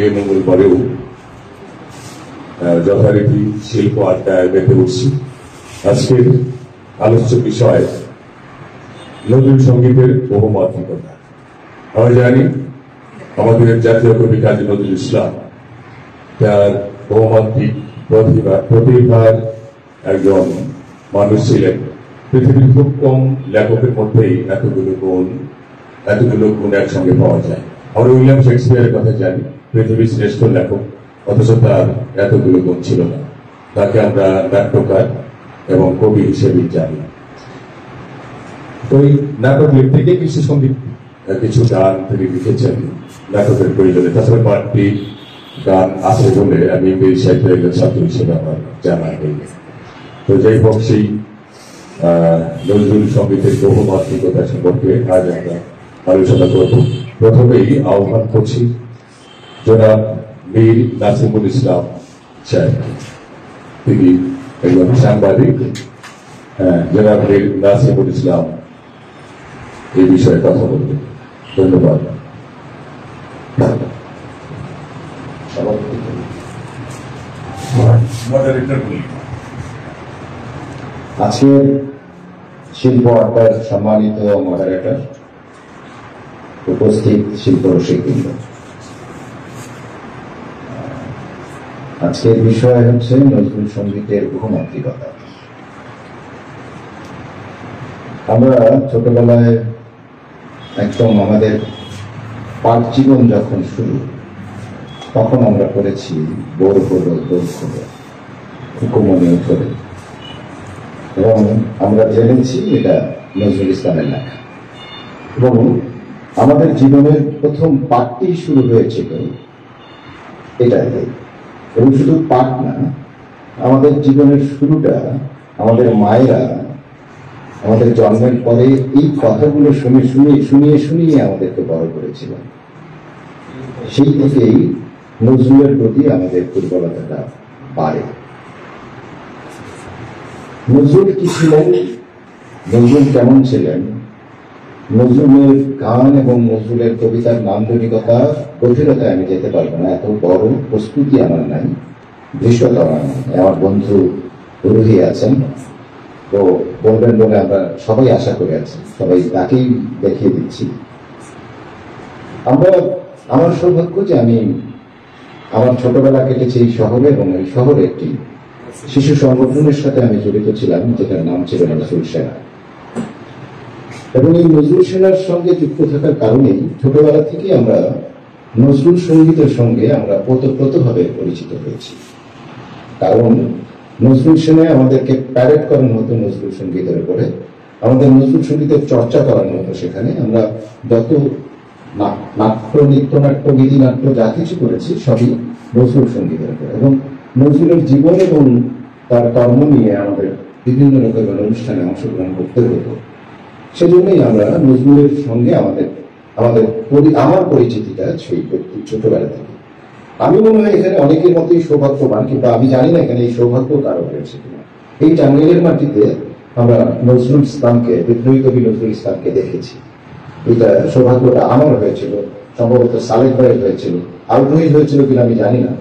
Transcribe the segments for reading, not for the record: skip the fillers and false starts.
এই মঙ্গলবারেও যথারীতি শিল্প আড্ডায় মেতে উঠছি। আজকের আলোচ্য বিষয় নজরুল সঙ্গীতের বহুমাত্রিকতা। আমরা জানি আমাদের জাতীয় কবি কাজী নজরুল ইসলাম তার বহুমাত্রিক প্রতিভার একজন মানুষ ছিলেন। পৃথিবীর খুব কম লেখকের মধ্যেই এতগুলো গুণ একসঙ্গে পাওয়া যায়। আমরা উইলিয়াম শেক্সপিয়ারের কথা জানি, পৃথিবীর শ্রেষ্ঠ লেখক, অথচ তার এতগুলো গুণ ছিল না। তাকে আমরা নাট্যকার এবং কবি হিসেবে জানি। তো এই নাটক লিখতে গিয়ে কিছু গান তিনি লিখেছেন নাটকের প্রয়োজনে। তাছাড়া পাঁচটি গান আছে বলে আমি ইংরেজি সাহিত্যের একজন ছাত্র হিসেবে আমার জানা নেই। তো যাই হোক, সেই নজরুল সঙ্গীতের বহুমাত্রিকতা সম্পর্কে আজ আমরা আলোচনা করব। প্রথমেই আহ্বান করছি জনাব মীর নাসিমুল ইসলাম সাহেব। তিনি একজন সাংবাদিক। জনাব মীর নাসিমুল ইসলাম এই বিষয়ে কথা বলবেন। ধন্যবাদ। আজকের শিল্প আড্ডার সম্মানিত মডারেটর, উপস্থিত শিল্প রসিকবৃন্দ, আজকের বিষয় হচ্ছে নজরুল সঙ্গীতের বহুমাত্রিকতা। আমরা ছোটবেলায় একদম আমাদের পাঠ জীবন যখন শুরু, তখন আমরা পড়েছি বোর হলো দোল হলো হুকুমনে উঠলে, এবং আমরা জেনেছি এটা নজরুল ইসলামের লেখা। এবং আমাদের জীবনের প্রথম পাঠটি শুরু হয়েছিল এটা দিয়ে। এবং শুধু পাঠ না, আমাদের জীবনের শুরুটা আমাদের মায়েরা আমাদের জন্মের পরে এই কথাগুলো শুনিয়ে আমাদেরকে বড় করেছিলেন। সেই থেকেই নজরুলের প্রতি আমাদের দুর্বলতাটা বাড়ে। নজরুল কি ছিলেন, নজরুল কেমন ছিলেন, নজরুলের গান এবং নজরুলের কবিতার নান্দনিকতা গভীরতায় আমি যেতে পারবো না, এত বড় প্রস্তুতি আমার নাই, দৃশ্যতা আমার নাই। আমার বন্ধু রুহি আছেন, তো বলবেন বলে আমরা সবাই আশা করে আছি, সবাই তাকেই দেখিয়ে দিচ্ছি। আমার সৌভাগ্য যে আমি আমার ছোটবেলা কেটেছি এই শহরে, এবং এই শহরে একটি শিশু সংগঠনের সাথে আমি জড়িত ছিলাম, যেটার নাম ছিল নজরুল সেনা। এবং এই নজরুল সেনার সঙ্গে যুক্ত থাকার কারণেই ছোটবেলা থেকে আমরা নজরুল সঙ্গীতের সঙ্গে আমরা ওতপ্রোতভাবে পরিচিত হয়েছি। কারণ নজরুল সেনায় আমাদেরকে প্যারেড করানো হতো নজরুল সঙ্গীতের উপরে, আমাদের নজরুল সঙ্গীতের চর্চা করানো হতো। সেখানে আমরা যত নাট্য, নৃত্যনাট্য, গীতিনাট্য যা কিছু করেছি সবই নজরুল সঙ্গীতের উপরে। এবং নজরুলের জীবন এবং তার কর্ম নিয়ে আমাদের বিভিন্ন রকমের অনুষ্ঠানে অংশগ্রহণ করতে হতো। সেজন্যই আমরা নজরুলের সঙ্গে আমার পরিচিতিটা সেই ছোটবেলা থেকে। আমি মনে হয় এখানে অনেকের মতোই সৌভাগ্যবান, কিন্তু আমি জানি না এখানে এই সৌভাগ্য কারো হয়েছে কিনা। এই টাঙ্গাইলের মাটিতে আমরা নজরুল ইসলামকে, বিদ্রোহী কবি নজরুল ইসলামকে দেখেছি। এটা সৌভাগ্যটা আমার হয়েছিল, সম্ভবত সালেক ভাইয়ের হয়েছিল, আগ্রহী হয়েছিল কিনা আমি জানি না,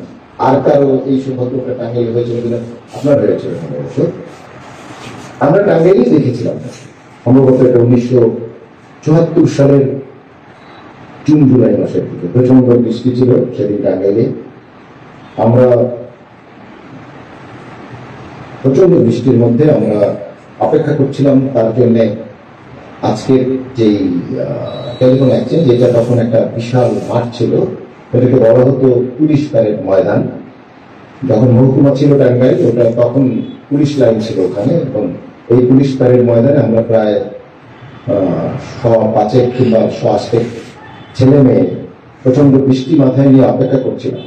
আর কারো এই সৌভাগ্যটা টাঙ্গাইলে হয়েছিল কিনা আপনার হয়েছিল। আমরা টাঙ্গাইলেই দেখেছিলাম, সম্ভবত এটা 1974 সালের জুন জুলাই মাসের দিকে। প্রচন্ড বৃষ্টি ছিল সেদিন টাঙ্গাইলে। আমরা প্রচন্ড বৃষ্টির মধ্যে আমরা অপেক্ষা করছিলাম তার জন্য আজকের যেই টেলিফোন এক্সচেঞ্জ, যেটা তখন একটা বিশাল মাঠ ছিল, ওটাকে বলা হতো পুলিশ প্যারেড ময়দান। যখন মহকুমা ছিল টাঙ্গাইল, ওটা তখন পুলিশ লাইন ছিল ওখানে। এবং এই পুলিশ প্যারেড ময়দানে আমরা প্রায় 105 কিংবা 108 ছেলে মেয়ে প্রচন্ড বৃষ্টি মাথায় নিয়ে অপেক্ষা করছিলাম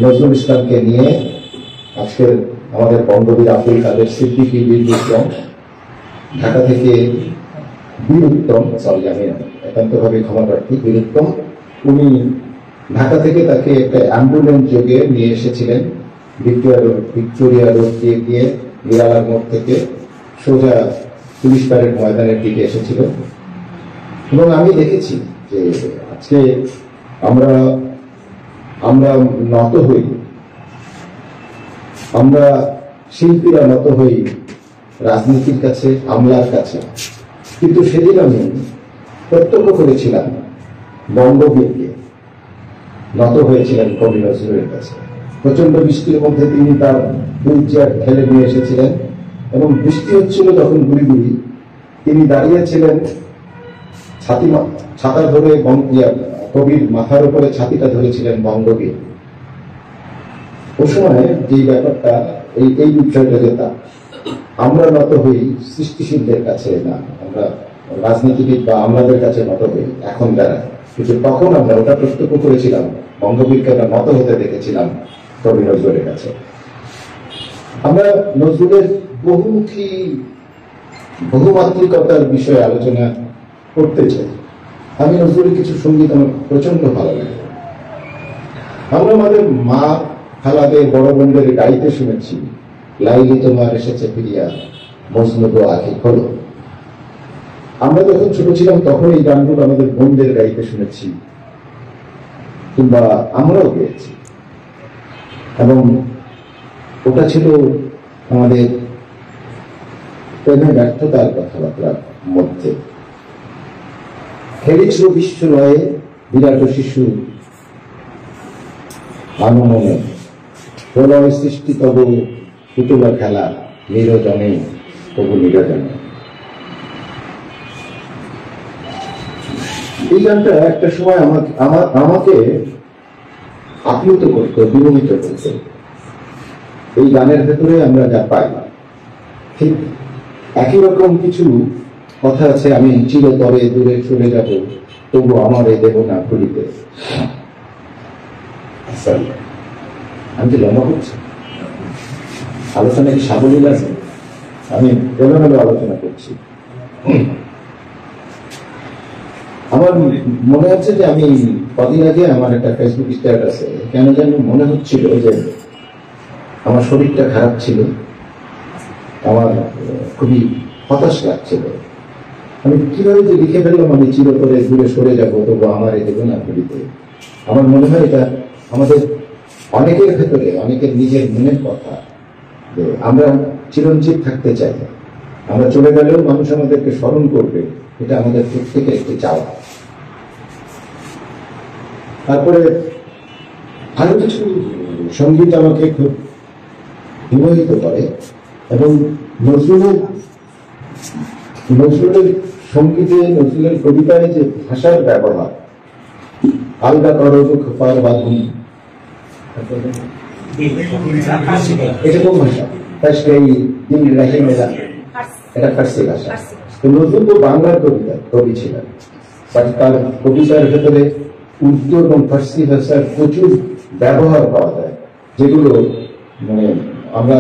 নজরুল ইসলামকে নিয়ে। আজকের আমাদের বঙ্গবীর আব্দুল কাদের সিদ্দিকী, বীর বিক্রম, ঢাকা থেকে বীর উত্তম, সরি আমি একান্তভাবে ক্ষমা প্রার্থী, বীর উত্তম, উনি ঢাকা থেকে তাকে একটা অ্যাম্বুলেন্স যোগে নিয়ে এসেছিলেন ভিক্টোরিয়া রোড দিয়ে গিয়ে নিরালার মোড় থেকে সোজা পুলিশ প্যারেড ময়দানের দিকে এসেছিল। এবং আমি দেখেছি যে আজকে আমরা আমরা নত হই, আমরা শিল্পীরা নত হই রাজনীতির কাছে, আমলার কাছে, কিন্তু সেদিন আমি প্রত্যক্ষ করেছিলাম বঙ্গবীরকে নত হয়েছিলেন কবি নজরুলের কাছে। প্রচন্ড বৃষ্টির মধ্যে তিনি তার দুই চেয়ার ঠেলে নিয়ে এসেছিলেন এবং বৃষ্টি হচ্ছিল যখন গুড়ি গুড়ি, তিনি দাঁড়িয়েছিলেন ছাতা ধরে, কবির মাথার উপরে ছাতিটা ধরেছিলেন বঙ্গবীর। ও সময় যে ব্যাপারটা, এই বিষয়টা যেটা আমরা নত হই সৃষ্টিশীলদের কাছে না, আমরা রাজনীতিবিদ বা আমলাদের কাছে নত হই এখন যারা, কিন্তু তখন আমরা ওটা প্রত্যক্ষ করেছিলাম, বঙ্গবীরকে আমরা নত হতে দেখেছিলাম কবি নজরুলের কাছে। আমরা নজরুলের বহুমুখী বহুমাত্রিকতার বিষয়ে আলোচনা করতে চাই। আমি নজরুলের কিছু সঙ্গীত আমার প্রচন্ড ভালো লাগে। আমরা আমাদের মা খালাদের, বড় বোনদের গাইতে শুনেছি, লাইলি তোমার এসেছে ফিরিয়া, মজনু গো আঁখি খোলো। আমরা যখন ছোট ছিলাম তখন এই গানগুলো আমাদের বোনদের গাইতে শুনেছি, কিংবা আমরাও গেয়েছি, এবং ওটা ছিল আমাদের প্রেমে ব্যর্থতার কথাবার্তার মধ্যে। খেলেছ বিশ্বলয়ে বিরাট শিশু আনমনে, প্রলয় সৃষ্টি তব পুতুলা খেলা, নিরজনে তবু নিরজনে। এই গানটা একটা সময় আমাকে আপ্লুত করতো, বিমোহিত করতো। এই গানের ভেতরে আমরা যা পাই ঠিক একই রকম কিছু কথা আছে। আমি চিরতরে দূরে চলে যাব, তবু আমারে দেব না ভুলিতে। আমি তো লম্বা করছি, আলোচনা কি সাবলীল আছে? আমি এলোমেলো আলোচনা করছি। আমার মনে হচ্ছে যে আমি কদিন আগে আমার একটা ফেসবুক স্ট্যাটাসে কেন যেন মনে হচ্ছিল যে আমার শরীরটা খারাপ ছিল, আমার খুবই হতাশ লাগছিল। আমি কিভাবে যে লিখে ফেললাম, আমি চিরতরে দূরে সরে যাবো, তবু আমার এই দেবো না ভুলিতে। আমার মনে হয় এটা আমাদের অনেকের ভেতরে, অনেকের নিজের মনের কথা, যে আমরা চিরঞ্জীব থাকতে চাই, আমরা চলে গেলেও মানুষ আমাদেরকে স্মরণ করবে, এটা আমাদের প্রত্যেকের একটি চাওয়া। তারপরে আরো কিছু সঙ্গীত আমাকে খুব বিমোহিত করে, এবং নজরুলের সঙ্গীতে, নজরুলের কবিতায় যে ভাষার ব্যবহার, আলগা করো খোপার বাঁধুন, এটা কোন ভাষা? এটা ফার্সি ভাষা। তো নজরুল তো বাংলার কবি ছিলেন, বাট তার কবিতার ভেতরে উর্দু এবং ফার্সি ভাষার প্রচুর ব্যবহার পাওয়া যায়, যেগুলো মানে আমরা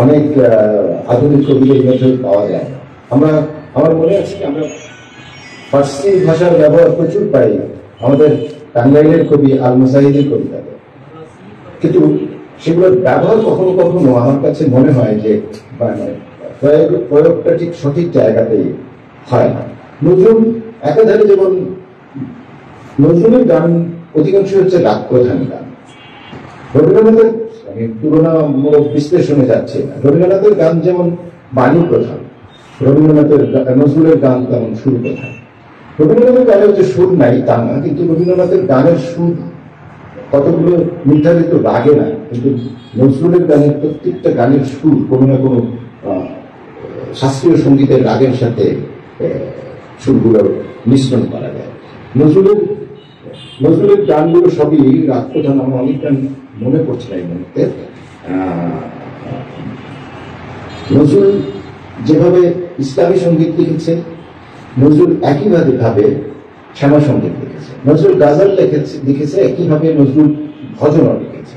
অনেক আধুনিক কবিদের মধ্যে পাওয়া যায়। আমার মনে আছে আমরা ফার্সি ভাষার ব্যবহার প্রচুর পাই আমাদের টাঙ্গাইলের কবি আল মুজাহিদের কবিতাতে, কিন্তু সেগুলোর ব্যবহার কখনো কখনো আমার কাছে মনে হয় যে প্রয়োগটা ঠিক সঠিক জায়গাতেই হয় না। নজরুল একাধারে, যেমন নজরুলের গান অধিকাংশ হচ্ছে রাগ প্রধান গান। রবীন্দ্রনাথের, আমি তুলনামূলক বিশ্লেষণে যাচ্ছি না, রবীন্দ্রনাথের গান যেমন বাণী প্রধান, নজরুলের গান তেমন সুর প্রধান। রবীন্দ্রনাথের গানের যে সুর নাই তা না, কিন্তু রবীন্দ্রনাথের গানের সুর কতগুলো নির্ধারিত লাগে না, কিন্তু নজরুলের গানের প্রত্যেকটা গানের সুর কোনো না কোনো শাস্ত্রীয় সঙ্গীতের রাগের সাথে সুরগুলো মিশ্রণ করা যায়। নজরুলের গানগুলো সবই রাগ প্রধান। আমার অনেক গান মনে পড়ছে না এই মুহূর্তে। নজরুল যেভাবে ইসলামী সঙ্গীত লিখেছে, নজরুল একইভাবে শ্যামা সঙ্গীত লিখেছে। নজরুল গাজাল লিখেছে, একইভাবে নজরুল ভজনও লিখেছে।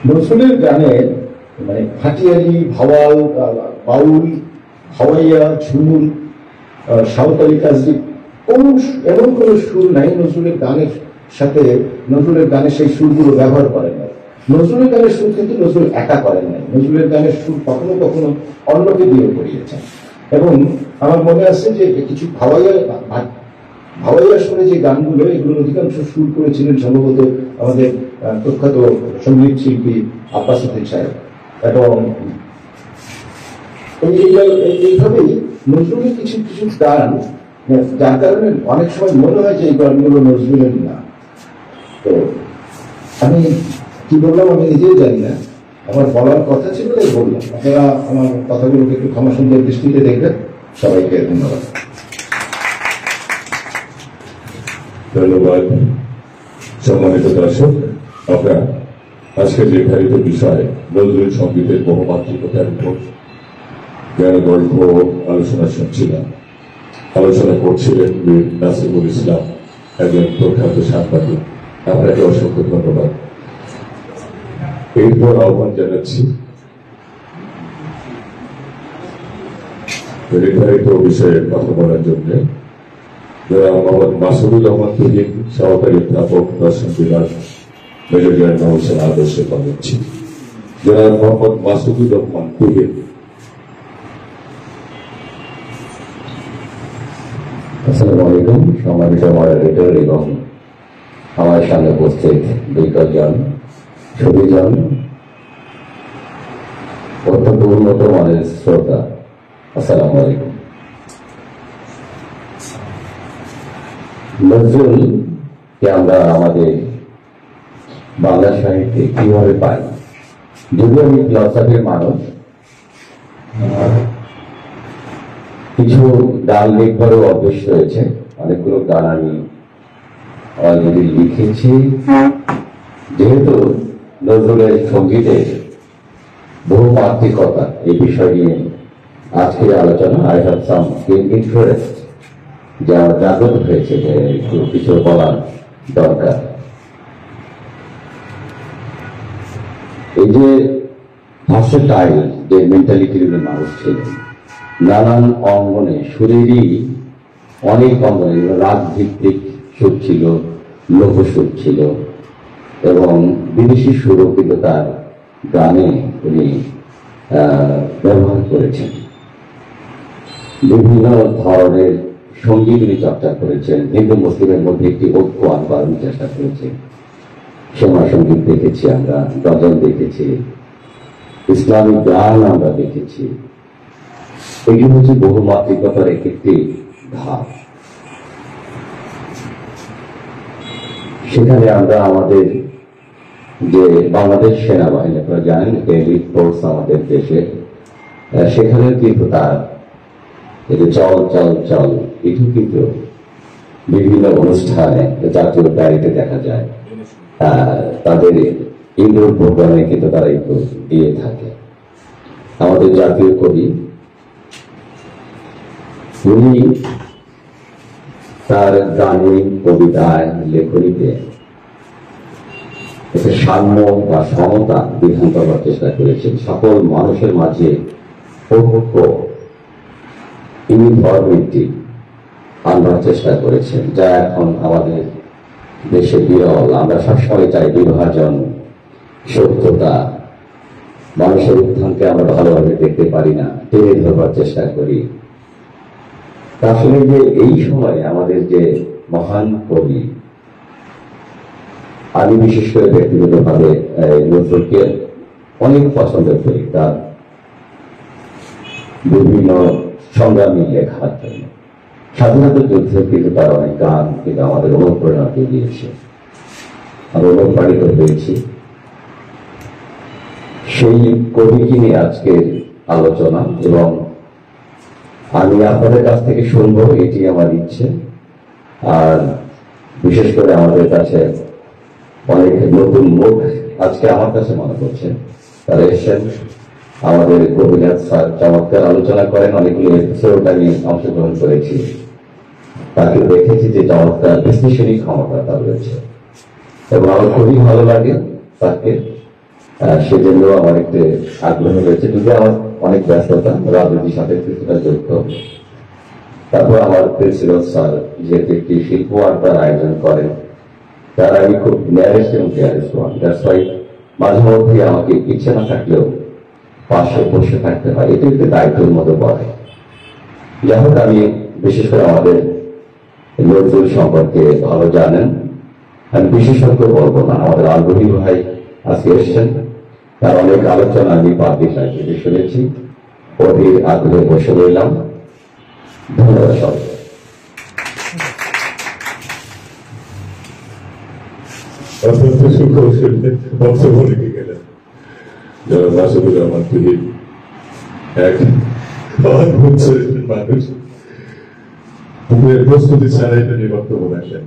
নজরুলের গানে মানে ভাটিয়ালি, ভাওয়াল, বাউল, হাওয়াইয়া, ঝুমুর, সাঁওতালি, কাজরি, এমন কোন সুর নাই নজরুলের গানের সাথে, নজরুলের গানে সেই সুরগুলো ব্যবহার করেন নাই। নজরুলের গানের সুর কিন্তু নজরুল একা করেন নাই, নজরুলের গানের সুর কখনো কখনো অন্যকে দিয়ে করিয়েছেন। এবং আমার মনে আছে যে কিছু ভাওয়াইয়া সুরে যে গানগুলো, এগুলোর অধিকাংশ সুর করেছিলেন সম্ভবত আমাদের প্রখ্যাত সঙ্গীত শিল্পী আব্বাস উদ্দিন সাহেব। এবং এইভাবেই নজরুলের কিছু কিছু গান, যার কারণে অনেক সময় মনে হয় যে এই গানগুলো নজরুলের না। তো আমি কি বললাম আমি নিজেই জানি না, আমার বলার কথা ছিল তাই বললাম। আপনারা আমার কথাগুলোকে একটু ক্ষমা সুন্দর দৃষ্টিতে দেখবেন। সবাইকে ধন্যবাদ। ধন্যবাদ। সম্মানিত দর্শক, আমরা আজকের নির্ধারিত বিষয় নজরুল সঙ্গীতের বহুমাত্রিকতার উপর জ্ঞান গল্প আলোচনা শুনছিলাম। আলোচনা করছিলেন বীর নাসিমুল ইসলাম, একজন প্রখ্যাত সাংবাদিক। আপনাকে অসংখ্য ধন্যবাদ। এরপর আহ্বান জানাচ্ছি নির্ধারিত বিষয়ে কথা বলার জন্য মোহাম্মদ মাসুদুর রহমান তুহিন, সহকারী অধ্যাপক, দর্শন বিভাগ, মেজর জেনারেল নৌসেন আদর্শে পাচ্ছি। জনাব মোহাম্মদ মাসুদুর রহমান তুহিন। আসসালামু আলাইকুম। সম্মানিত মডারেটর এবং আমার সামনে উপস্থিত বিজ্ঞজন, সুধীজন, অত্যন্ত উন্নত মানের শ্রোতা, আসসালামু আলাইকুম। নজরুলকে আমরা আমাদের বাংলা সাহিত্যে কিভাবে পাই? যদিও আমি ফিলসফির মানুষ, কিছু গান লিখবারও অভ্যেস রয়েছে। অনেকগুলো গান আমি অলরেডি লিখেছি। যেহেতু নজরুলের সঙ্গীতের বহুমাত্রিকতা, এই বিষয় নিয়ে আজকের আলোচনা, আই হ্যাভ সাম ইন্টারেস্ট, যা জাগ্রত হয়েছে যে একটু কিছু বলার দরকার। এই যে ভার্সেটাইল যে মেন্টালিটির মানুষ ছিলেন, নানান অঙ্গনে সুরেরই অনেক অঙ্গনে রাগ ভিত্তিক সুর ছিল, লোক সুর ছিল এবং বিদেশি সুরও কিন্তু তার গানে উনি ব্যবহার করেছেন। বিভিন্ন ধরনের সঙ্গীত উনি চর্চা করেছেন। হিন্দু মুসলিমের মধ্যে একটি ঐক্য আনবার উনি চেষ্টা করেছেন। শ্যামা সঙ্গীত দেখেছি আমরা, গজল দেখেছি, ইসলামিক গান আমরা দেখেছি। এটি হচ্ছে বহুমাত্রিকতার একটি ধাপ। সেখানে আমরা আমাদের যে বাংলাদেশ সেনাবাহিনী, আপনারা জানেন এলিট ফোর্স আমাদের দেশে, সেখানে কিন্তু তার চল চল চল এটি কিন্তু বিভিন্ন অনুষ্ঠানে জাতীয় প্যারেডে দেখা যায়। তাদের ইনডোর প্রোগ্রামে কিন্তু তারা একটু দিয়ে থাকে। আমাদের জাতীয় কবি উনি তার গানে, কবিতায়, লেখনীতে একটা সাম্য বা সমতা বিধান করার চেষ্টা করেছেন। সকল মানুষের মাঝে ঐক্য, ইউনিফর্মিটি আনবার চেষ্টা করেছেন, যা এখন আমাদের দেশে বিরল। আমরা সবসময় চাই বিভাজন, সত্যতা, মানুষের উত্থানকে আমরা ভালোভাবে দেখতে পারি না, টেনে ধরবার চেষ্টা করি। আসলে যে এই সময়ে আমাদের যে মহান কবি, আমি বিশেষ করে ব্যক্তিগতভাবে নজরুলকে অনেক পছন্দ করি তার বিভিন্ন সংগ্রামী লেখার জন্য। স্বাধীনতা যুদ্ধে কিন্তু তার অনেক গান কিন্তু আমাদের অনুপ্রেরণা দিয়েছে, আমরা অনুপ্রাণিত হয়েছি। সেই কবিকে নিয়ে আজকের আলোচনা, এবং আমি আপনাদের কাছ থেকে শুনবো, এটি আমার ইচ্ছে। আর বিশেষ করে আমাদের কাছে অনেক নতুন মুখ আজকে আমার কাছে মনে করছে, তারা এসেছেন। আমাদের গোপীনাথ স্যার চমৎকার আলোচনা করেন, অনেকগুলো এপিসোড আমি অংশগ্রহণ করেছি, তাকে দেখেছি যে চমৎকার বিশ্লেষণী ক্ষমতা তার রয়েছে এবং আমার খুবই ভালো লাগে তাকে। সেজন্য আমার একটু আগ্রহ রয়েছে, যদি আমার অনেক ব্যস্ততা, রাজনীতির সাথে কিছুটা যুক্ত। তারপর আমার প্রিন্সিপাল স্যার যেহেতু একটি শিল্প আড্ডার আয়োজন করেন, তার আমি খুব নিয়ারেস্ট এবং ডিয়ারেস্ট ওয়ান। দ্যাটস ওয়াই মাঝে মধ্যে আমাকে ইচ্ছে না থাকলেও পাশে বসে থাকতে হয়, এটা একটু দায়িত্বের মতো পড়ে। যাই হোক, আমি বিশেষ করে আমাদের নজরুল সম্পর্কে ভালো জানেন, আমি বিশেষজ্ঞ বলবো না। আমাদের আগ্রহী ভাই আজকে এসেছেন, তার অনেক আলোচনা আমি 5 দিন আগে শুনেছি, অধীর আগ্রহে বসে রইলাম। ধন্যবাদ সবাই। অত্যন্ত সুখে বক্তব্য লিখে গেলেন যারা মাসুদুর রহমান তুহিন, এক অদ্ভুত চরিত্রের মানুষ। প্রস্তুতি ছাড়াই তিনি বক্তব্য রাখলেন,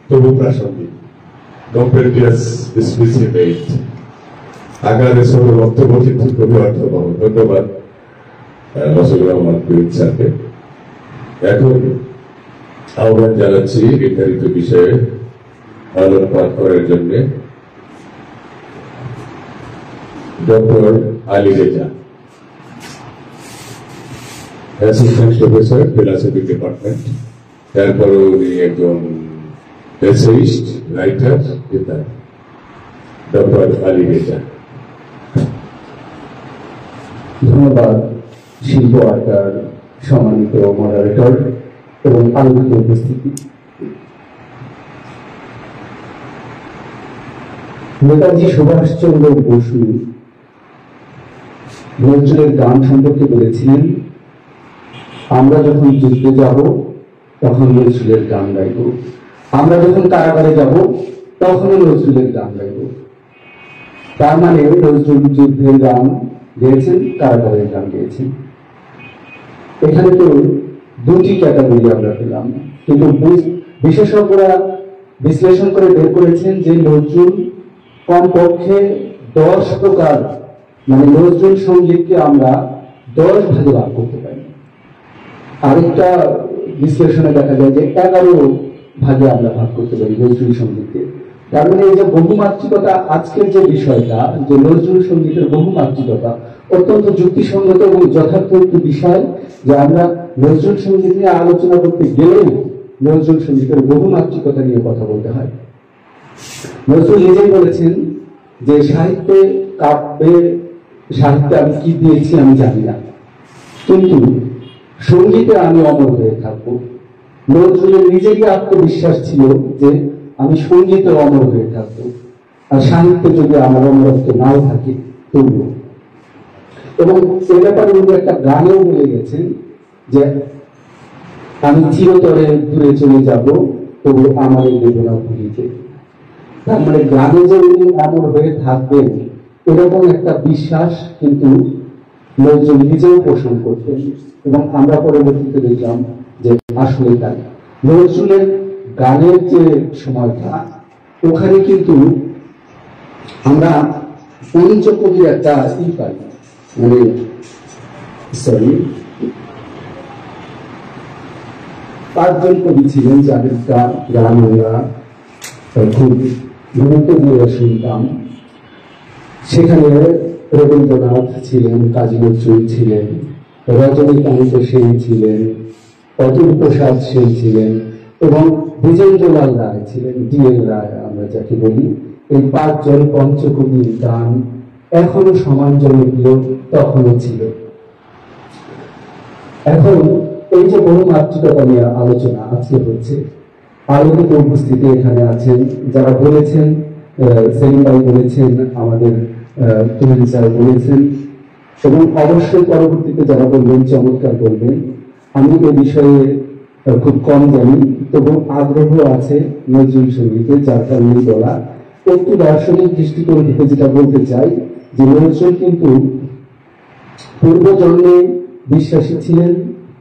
তবু প্রাসঙ্গিক, কম্পেটিয়াস স্পিসিমেট আকারে সব বক্তব্য কিন্তু খুবই অর্থবহ। ধন্যবাদ মাসুদুর রহমান তুহিন স্যারকে। এখন আহ্বান জানাচ্ছি নির্ধারিত বিষয়ে আলোকপাত করার জন্য doctor Ali Reza, assistant professor philosophy department. তারপরে উনি একজন এসেইস্ট, রাইটার, ইত্যাদি। ডক্টর আলী রেজা। ধন্যবাদ শিল্প আড্ডার সম্মানিত মডারেটর এবং আলোকিত উপস্থিতি। নেতাজি সুভাষচন্দ্র বসু নজরুলের গান সম্পর্কে বলেছিলেন, আমরা যখন যুদ্ধে যাব তখন নজরুলের গান গাইব, আমরা যখন কারাগারে যাব তখন নজরুলের গান গাইব। তার মানে নজরুল যুদ্ধের গান গেয়েছেন, কারাগারের গান গেয়েছেন। এখানে তো 2টি ক্যাটাগরি আমরা পেলাম, কিন্তু বিশেষজ্ঞরা বিশ্লেষণ করে বের করেছেন যে নজরুল কমপক্ষে 10 প্রকার, মানে নজরুল সঙ্গীতকে আমরা 10 ভাগে ভাগ করতে পারি। আরেকটা বিশ্লেষণে দেখা যায় যে 11 ভাগে আমরা ভাগ করতে পারি নজরুল সঙ্গীতকে। তার মানে এই যে বহুমাত্রিকতা, আজকের যে বিষয়টা, যে নজরুল সঙ্গীতের বহুমাত্রিকতা, অত্যন্ত যুক্তিসঙ্গত এবং যথার্থ একটি বিষয়, যে আমরা নজরুল সঙ্গীত নিয়ে আলোচনা করতে গেলেও নজরুল সঙ্গীতের বহুমাত্রিকতা নিয়ে কথা বলতে হয়। নজরুল নিজেই বলেছেন যে সাহিত্যে, কাব্যে, সাহিত্যে আমি কি দিয়েছি আমি জানি না, কিন্তু সঙ্গীতে আমি অমর হয়ে থাকবো। নজরুলের নিজেরই আত্মবিশ্বাস ছিল যে আমি সঙ্গীতে অমর হয়ে থাকবো, আর সাহিত্যে যদি আমার অমরত্ব নাও থাকে তবুও। এবং সে ব্যাপারে উনি একটা গানেও বলে গেছেন যে আমি চিরতরে দূরে চলে যাব, তবু আমার এই বেদনা ভুলিতে। তার মানে গানে যে উনি অমর হয়ে থাকবেন এরকম একটা বিশ্বাস কিন্তু নজরুল নিজেও পোষণ করতেন, এবং আমরা পরবর্তীতে দেখলাম যে আসলে তাই। নজরুলের গানের যে সময়টা, ওখানে কিন্তু আমরা পঞ্চকবির একটা পাই, মানে পাঁচজন কবি ছিলেন যাদের গান আমরা খুব গুরুত্ব দিয়ে শুনতাম। সেখানে রবীন্দ্রনাথ ছিলেন, কাজী নজরুল ছিলেন, রজনীকান্ত সেন ছিলেন, অতুল প্রসাদ সেন ছিলেন, এবং দ্বিজেন্দ্রলাল রায় ছিলেন, ডিএল রায় আমরা যাকে বলি। এই 5 জন পঞ্চকবির গান এখনো সমান জনপ্রিয়, তখনও ছিল। এখন এই যে বহুমাত্রিকতা নিয়ে আলোচনা আজকে হচ্ছে, আলোকিত উপস্থিতি এখানে আছেন যারা বলেছেন, সেলিম ভাই বলেছেন, আমাদের তুহিন স্যার বলেছেন, এবং অবশ্যই পরবর্তীতে যারা বলবেন চমৎকার বলবেন। আমি এ বিষয়ে খুব কম জানি, তবু আগ্রহ আছে নজরুল সঙ্গীতে, যার কারণে বলা। একটু দার্শনিক দৃষ্টিকোণ থেকে যেটা বলতে চাই, যে নজরুল কিন্তু পূর্বজন্মে বিশ্বাসী ছিলেন,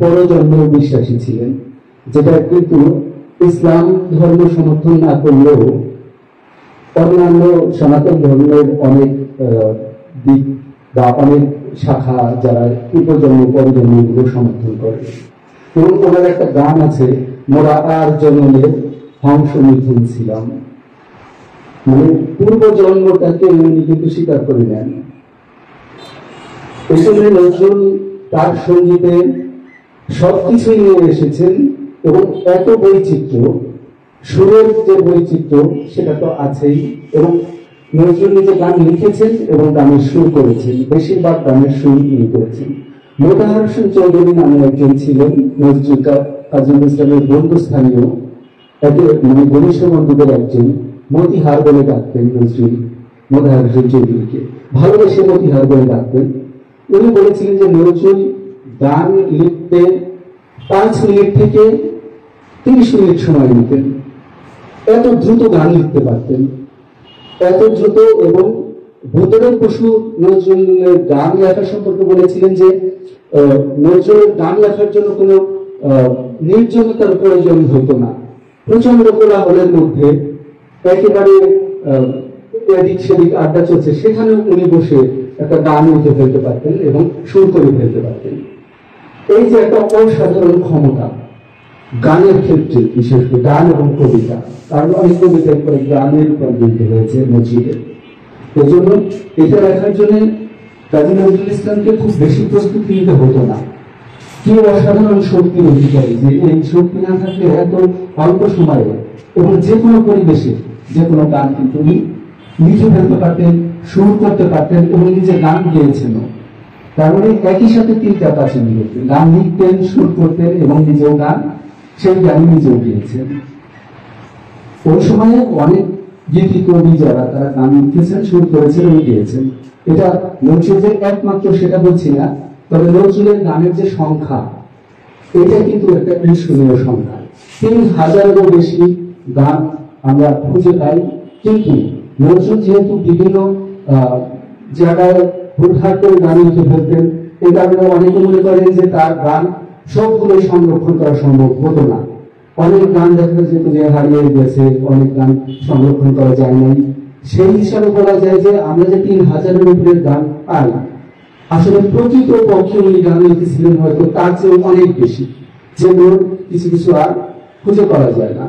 পরজন্মেও বিশ্বাসী ছিলেন, যেটা কিন্তু ইসলাম ধর্ম সমর্থন না করলেও অন্যান্য সনাতন ধর্মের অনেক দিক বা অনেক শাখা যারা পূর্বজন্ম পরজন্মগুলো সমর্থন করে। এবং ওনার একটা গান আছে, মোরা আর জন্মে হংস মিথুন ছিলাম, মানে পূর্বজন্মটাকে উনি কিন্তু স্বীকার করে নেন। এসবে নজরুল তার সঙ্গীতে সবকিছুই নিয়ে এসেছেন, এবং এত বৈচিত্র্য, সুরের যে বৈচিত্র্য সেটা তো আছেই। এবং নজরুল নিজে গান লিখেছেন এবং গানের সুর করেছেন, বেশিরভাগ গানের সুর তিনি করেছেন। মোতাহার হোসেন চৌধুরী নামে একজন ছিলেন নজরুল কাজী ইসলামের বন্ধুস্থানীয় মানে ঘনিষ্ঠ বন্ধুদের একজন, মতিহার বলে ডাকতেন নজরুল মোতাহার হোসেন চৌধুরীকে, ভালোবেসে মতিহার বলে ডাকতেন। উনি বলেছিলেন যে নজরুল গান লিখতে 5 মিনিট থেকে 30 মিনিট সময় নিতেন, এত দ্রুত গান লিখতে পারতেন, এত দ্রুত। এবং ভূতরের পশু নজরুলের গান লেখা সম্পর্কে বলেছিলেন যে নজরুলের গান লেখার জন্য কোনো নির্জনতার প্রয়োজন হতো না। প্রচন্ড কোলাহলের মধ্যে একেবারে এদিক সেদিক আড্ডা চলছে, সেখানে উনি বসে একটা গান লিখে ফেলতে পারতেন এবং সুর করে ফেলতে পারতেন। এই যে একটা অসাধারণ ক্ষমতা গানের ক্ষেত্রে, বিশেষ করে গান এবং কবিতা, কারণ অনেক কবিতা করে গানের রূপান্তরিত হয়েছে নজরুলের। এই জন্য এটা লেখার জন্য কাজী নজরুল ইসলামকে খুব বেশি প্রস্তুতি নিতে হতো না। কি অসাধারণ শক্তির অধিকারী, যে এই শক্তি না থাকলে এত অল্প সময়ে এবং যে কোনো পরিবেশে যে কোনো গান কিন্তু উনি লিখে ফেলতে পারতেন, সুর করতে পারতেন এবং নিজে গান গেয়েছেন। তার মানে একই সাথে 3টা কাজ উনি করতেন, গান লিখতেন, সুর করতেন এবং নিজেও গান, সেই গান নিজেও গিয়েছেন। ওই সময়ে অনেক গীতি কবি যারা তারা গান লিখেছেন, সুর করেছেন এবং গিয়েছেন। এটা নজরুলের একমাত্র সেটা বলছি না, তবে নজরুলের গানের যে সংখ্যা, এটা কিন্তু একটা ঈর্ষণীয় সংখ্যা। 3000-এরও বেশি গান আমরা খুঁজে পাই। কিন্তু নজরুল যেহেতু বিভিন্ন জায়গায় হুটহাট করে গান লিখে ফেলতেন, এই কারণে অনেকে মনে করেন যে তার গান সবগুলোই সংরক্ষণ করা সম্ভব হতো না। অনেক গান দেখা যেত যে হারিয়ে গেছে, অনেক গান সংরক্ষণ করা যায় নাই। সেই হিসাবে বলা যায় যে আমরা যে 3000-এর উপরে গান পাই, আসলে প্রকৃত পক্ষে উনি গান লিখেছিলেন হয়তো তার চেয়ে অনেক বেশি, যেগুলো কিছু কিছু আর খুঁজে পাওয়া যায় না,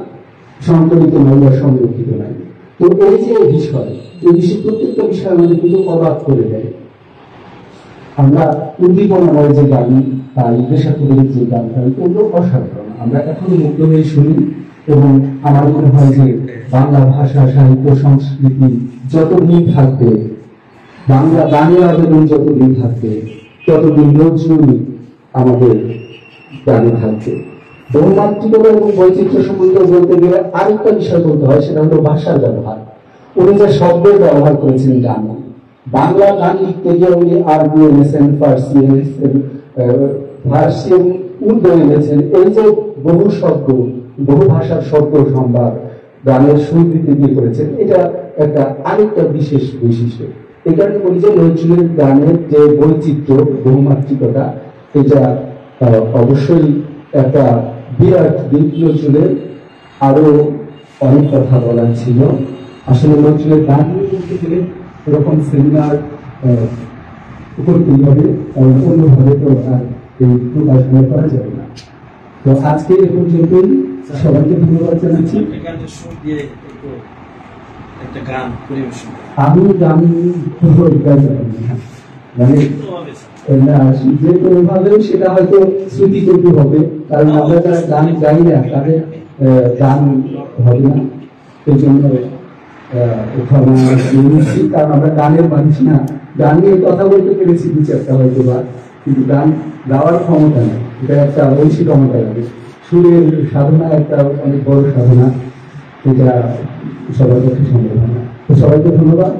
সংকলিত নয় বা সংরক্ষিত নাই। তো এই যে বিষয়, এই বিষয় প্রত্যেকটা বিষয় আমাদের কিন্তু অবাক করে দেয়। আমরা উদ্দীপনাময় যে গান পাই, দেশাত্মবোধক যে গান পাই, ওগুলো অসাধারণ, আমরা এখনো মুগ্ধ হয়ে শুনি। এবং আমার মনে হয় যে বাংলা ভাষা, সাহিত্য, সংস্কৃতি যতদিন থাকবে, বাংলা গানের আবেদন যতদিন থাকবে, ততদিন নজরুল আমাদের গানে থাকবে। বহুমাত্রিকতা এবং বৈচিত্র্য সম্বন্ধে বলতে গেলে আরেকটা বিষয় বলতে হয়, সেটা হলো ভাষার ব্যবহার। উনি যে শব্দের ব্যবহার করেছেন গানে, বাংলা গান লিখতে গিয়ে উনি আরবি এনেছেন, ফার্সি এনেছেন, ফার্সি এবং উর্দু এনেছেন। এই যে বহু শব্দ, বহু ভাষার শব্দ সম্ভার গানের সুর দিতে গিয়ে করেছেন, এটা একটা আরেকটা বিশেষ বৈশিষ্ট্য। এই কারণে বলি যে নজরুলের গানের যে বৈচিত্র্য, বহুমাত্রিকতা, এটা অবশ্যই একটা বিরাট দিক। নজরুলের আরো অনেক কথা বলার ছিল। আসলে নজরুলের গান বলতে গেলে এরকম সেমিনার করতেই হবে, অন্যভাবে তো আর এই প্রকাশ করা যাবে না। তো আজকে এ পর্যন্তই, সবাইকে ধন্যবাদ জানাচ্ছি। আমি গান মানে যে কোনো ভাবে সেটা হয়তো শ্রুতি করতে হবে, কারণ আমরা যারা গান গাই না তাদের গান হবে না। এই জন্য কারণ আমরা গানের মানুষ না, গান নিয়ে কথা বলতে পেরেছি 2-4টা হয়তো বা, কিন্তু গান গাওয়ার ক্ষমতা নেই, এটা একটা ঐশী ক্ষমতা লাগে। সুরের সাধনা একটা অনেক বড় সাধনা, এটা সবার পক্ষে সম্ভব হয় না। তো সবাইকে ধন্যবাদ।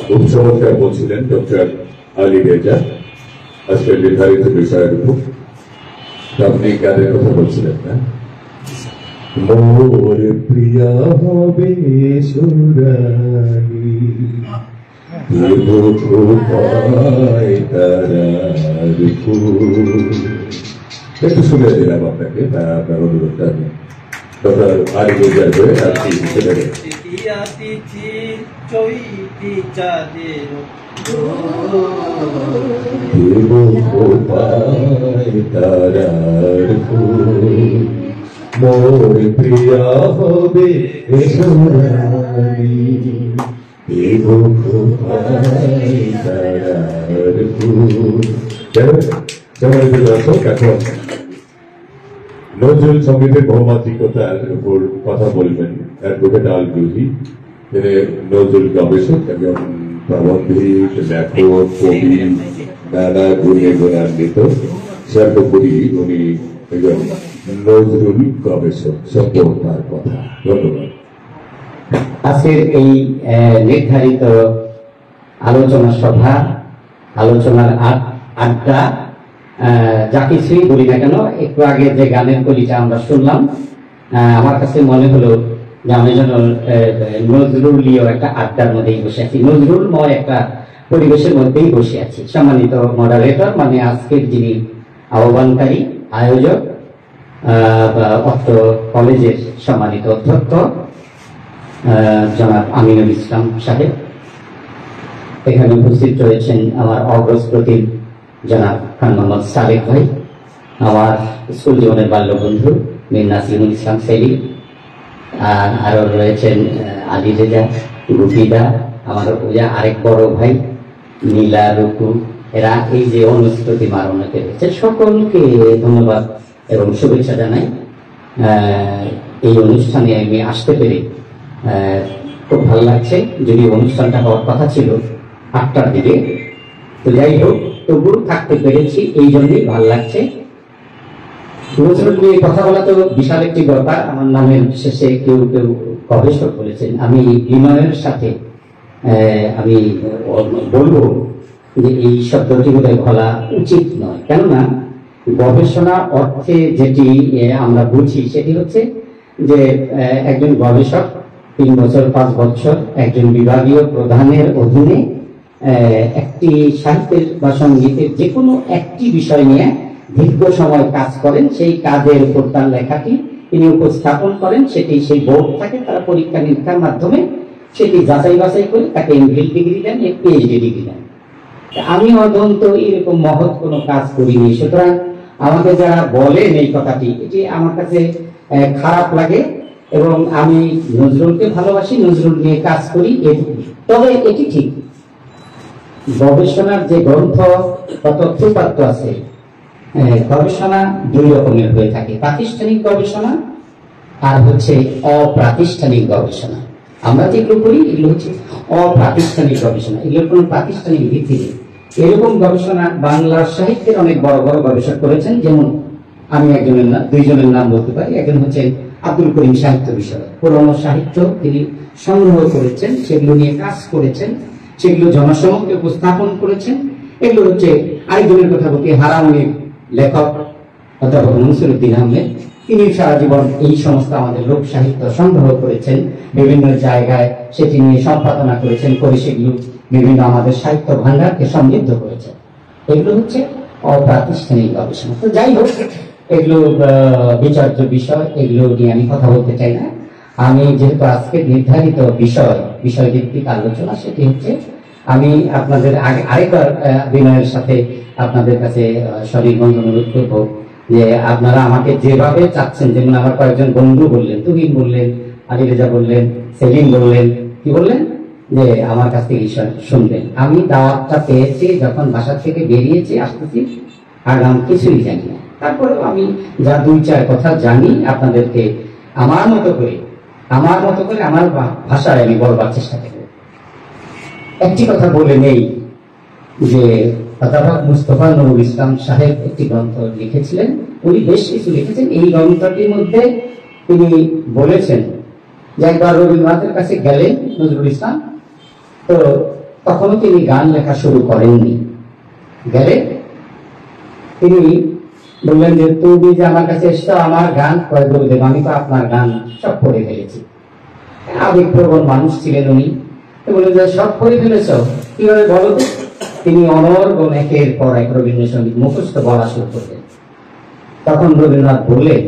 খুব চমৎকার বলছিলেন ডক্টর আলী রেজা আজকের নির্ধারিত বিষয়ের উপর। আপনি গানের কথা বলছিলেন না? মোর প্রিয়া হবে সুরানি, একটু শুনে দিলাম আপনাকে, আপনার অনুরোধটা আমি ডক্টর আলী রেজার হয়ে আজকে শুনে দেবেন। মোর প্রিয়া হবে সোনালি, নজরুল সঙ্গীতের বহুমাত্রিকতার উপর কথা বলবেন অ্যাডভোকেট আল গুহি, তিনি নজরুল গবেষক এবং প্রবন্ধিক, লেখক, কবি, নানা গুণে গুণান্বিত। সর্বোপরি উনি একজন নজরুল গবেষক। সত্য তার কথা। ধন্যবাদ। আজকের এই নির্ধারিত আলোচনা সভা, আলোচনার আড্ডা, যা কিছুই বলি না কেন, একটু আগে যে গানের কলিটা আমরা শুনলাম, আমার কাছে মনে হলো যে আমি যেন নজরুলীয় একটা আড্ডার মধ্যেই বসে আছি, নজরুলময় একটা পরিবেশের মধ্যেই বসে আছি। সম্মানিত মডারেটর, মানে আজকের যিনি আহ্বানকারী, আয়োজক, অত্র কলেজের সম্মানিত অধ্যক্ষ জনাব আমিনুল ইসলাম সাহেব, এখানে উপস্থিত রয়েছেন আমার অগ্রস্প্রতিম জনাব খান মোহাম্মদ সালেক ভাই, আমার স্কুল জীবনের বাল্য বন্ধু মীর নাসিরুল ইসলাম সেলিম, আর আরো রয়েছেন আলী রেজা, রুফিদা, আমার আরেক বড় ভাই নীলা, রুকু, এরা এই যে অনুস্প্রতিম আর অনেকে রয়েছে, সকলকে ধন্যবাদ এবং শুভেচ্ছা জানাই। এই অনুষ্ঠানে আমি আসতে পেরে খুব ভালো লাগছে। যদি অনুষ্ঠানটা হওয়ার কথা ছিল 8টার দিকে, তো যাই হোক, তবু থাকতে পেরেছি, এই জন্যই ভালো লাগছে। নজরুল নিয়ে কথা বলা তো বিশাল একটি ব্যাপার। আমার নামের শেষে কেউ কেউ গবেষক বলেছেন, আমি বিনয়ের সাথে আমি বলবো যে এই শব্দটি বোধহয় বলা উচিত নয়। কেননা গবেষণা অর্থে যেটি আমরা বুঝি সেটি হচ্ছে যে একজন গবেষক 3 বছর 5 বছর একজন বিভাগীয় প্রধানের অধীনে একটি সাহিত্যের বা সঙ্গীতের যে কোনো একটি বিষয় নিয়ে দীর্ঘ সময় কাজ করেন, সেই কাজের উপর তার লেখাটি তিনি উপস্থাপন করেন, সেটি সেই বোর্ড থাকে, তারা পরীক্ষা নিরীক্ষার মাধ্যমে সেটি যাচাই বাছাই করে তাকে এমফিল ডিগ্রি দেন, পিএইচডি ডিগ্রি দেন। আমি অন্তত এরকম মহৎ কোনো কাজ করিনি, সুতরাং আমাকে যারা বলেন এই কথাটি, এটি আমার কাছে খারাপ লাগে এবং আমি নজরুলকে ভালোবাসি, নজরুল নিয়ে কাজ করি। তবে এটি ঠিক, গবেষণার যে গ্রন্থ বা তথ্যপাত্র আছে, গবেষণা 2 রকমের হয়ে থাকে, প্রাতিষ্ঠানিক গবেষণা আর হচ্ছে অপ্রাতিষ্ঠানিক গবেষণা। আমরা যেগুলো করি এগুলো হচ্ছে অপ্রাতিষ্ঠানিক গবেষণা, এগুলোর কোনো প্রাতিষ্ঠানিক ভিত্তি নেই। এরকম গবেষণা বাংলা সাহিত্যের অনেক বড় বড় গবেষক করেছেন, যেমন আমি একজনের নাম, 2 জনের নাম বলতে পারি। একজন হচ্ছে আব্দুল করিম সাহিত্য বিষয়, পুরনো সাহিত্য তিনি সংগ্রহ করেছেন, সেগুলো নিয়ে কাজ করেছেন, সেগুলো জনসমক্ষে উপস্থাপন করেছেন। এগুলো হচ্ছে আরেকজনের কথা বলতে হারামনির লেখক অধ্যাপক মনসুরউদ্দিন আহমেদ, তিনি সারা জীবন এই সমস্ত আমাদের লোক সাহিত্য সংগ্রহ করেছেন, বিভিন্ন জায়গায় সেটি নিয়ে সম্পাদনা করেছেন, করে সেগুলো বিভিন্ন আমাদের সাহিত্য ভান্ডারকে সমৃদ্ধ করেছেন। এগুলো হচ্ছে অপ্রাতিষ্ঠানিক গবেষণা। তো যাই হোক, এগুলো বিচার্য বিষয়, এগুলো নিয়ে আমি কথা বলতে চাই না। আমি যেহেতু আজকে নির্ধারিত বিষয় ভিত্তিক আলোচনা, সেটি হচ্ছে আমি আপনাদের আরেকবার বিনয়ের সাথে আপনাদের কাছে সবিনয় অনুরোধ করব যে আপনারা আমাকে যেভাবে চাচ্ছেন, যেমন আমার কয়েকজন বন্ধু বললেন, তুহিন বললেন, আলী রেজা বললেন, সেলিম বললেন, কি বললেন যে আমার কাছ থেকে শুনবেন। আমি দাওয়াতটা পেয়েছি যখন বাসা থেকে বেরিয়েছি, আসতেছি, আগাম কিছুই জানি না। তারপরেও আমি যা 2-4 কথা জানি আপনাদেরকে আমার মতো করে আমার ভাষায় আমি বলবার চেষ্টা করব। একটি কথা বলে নেই যে অধ্যাপক মুস্তফা নুরুল ইসলাম সাহেব একটি গ্রন্থ লিখেছিলেন, উনি বেশ কিছু লিখেছেন। এই গ্রন্থটির মধ্যে তিনি বলেছেন যে একবার রবীন্দ্রনাথের কাছে গেলেন নজরুল ইসলাম, তো তখনও তিনি গান লেখা শুরু করেননি। গেলে তিনি বললেন যে তুমি যে আমার কাছে এসছো, আমার গান কয়েক দেব, আমি তো আপনার গান সব পড়ে ফেলেছি। আবেগপ্রবণ মানুষ ছিলেন উনি, বলে যে সব পড়ে ফেলেছ, কিভাবে বলো তো? তিনি অনর্গল একের পর এক রবীন্দ্রসঙ্গীত মুখস্থ বলা শুরু করলেন। তখন রবীন্দ্রনাথ বললেন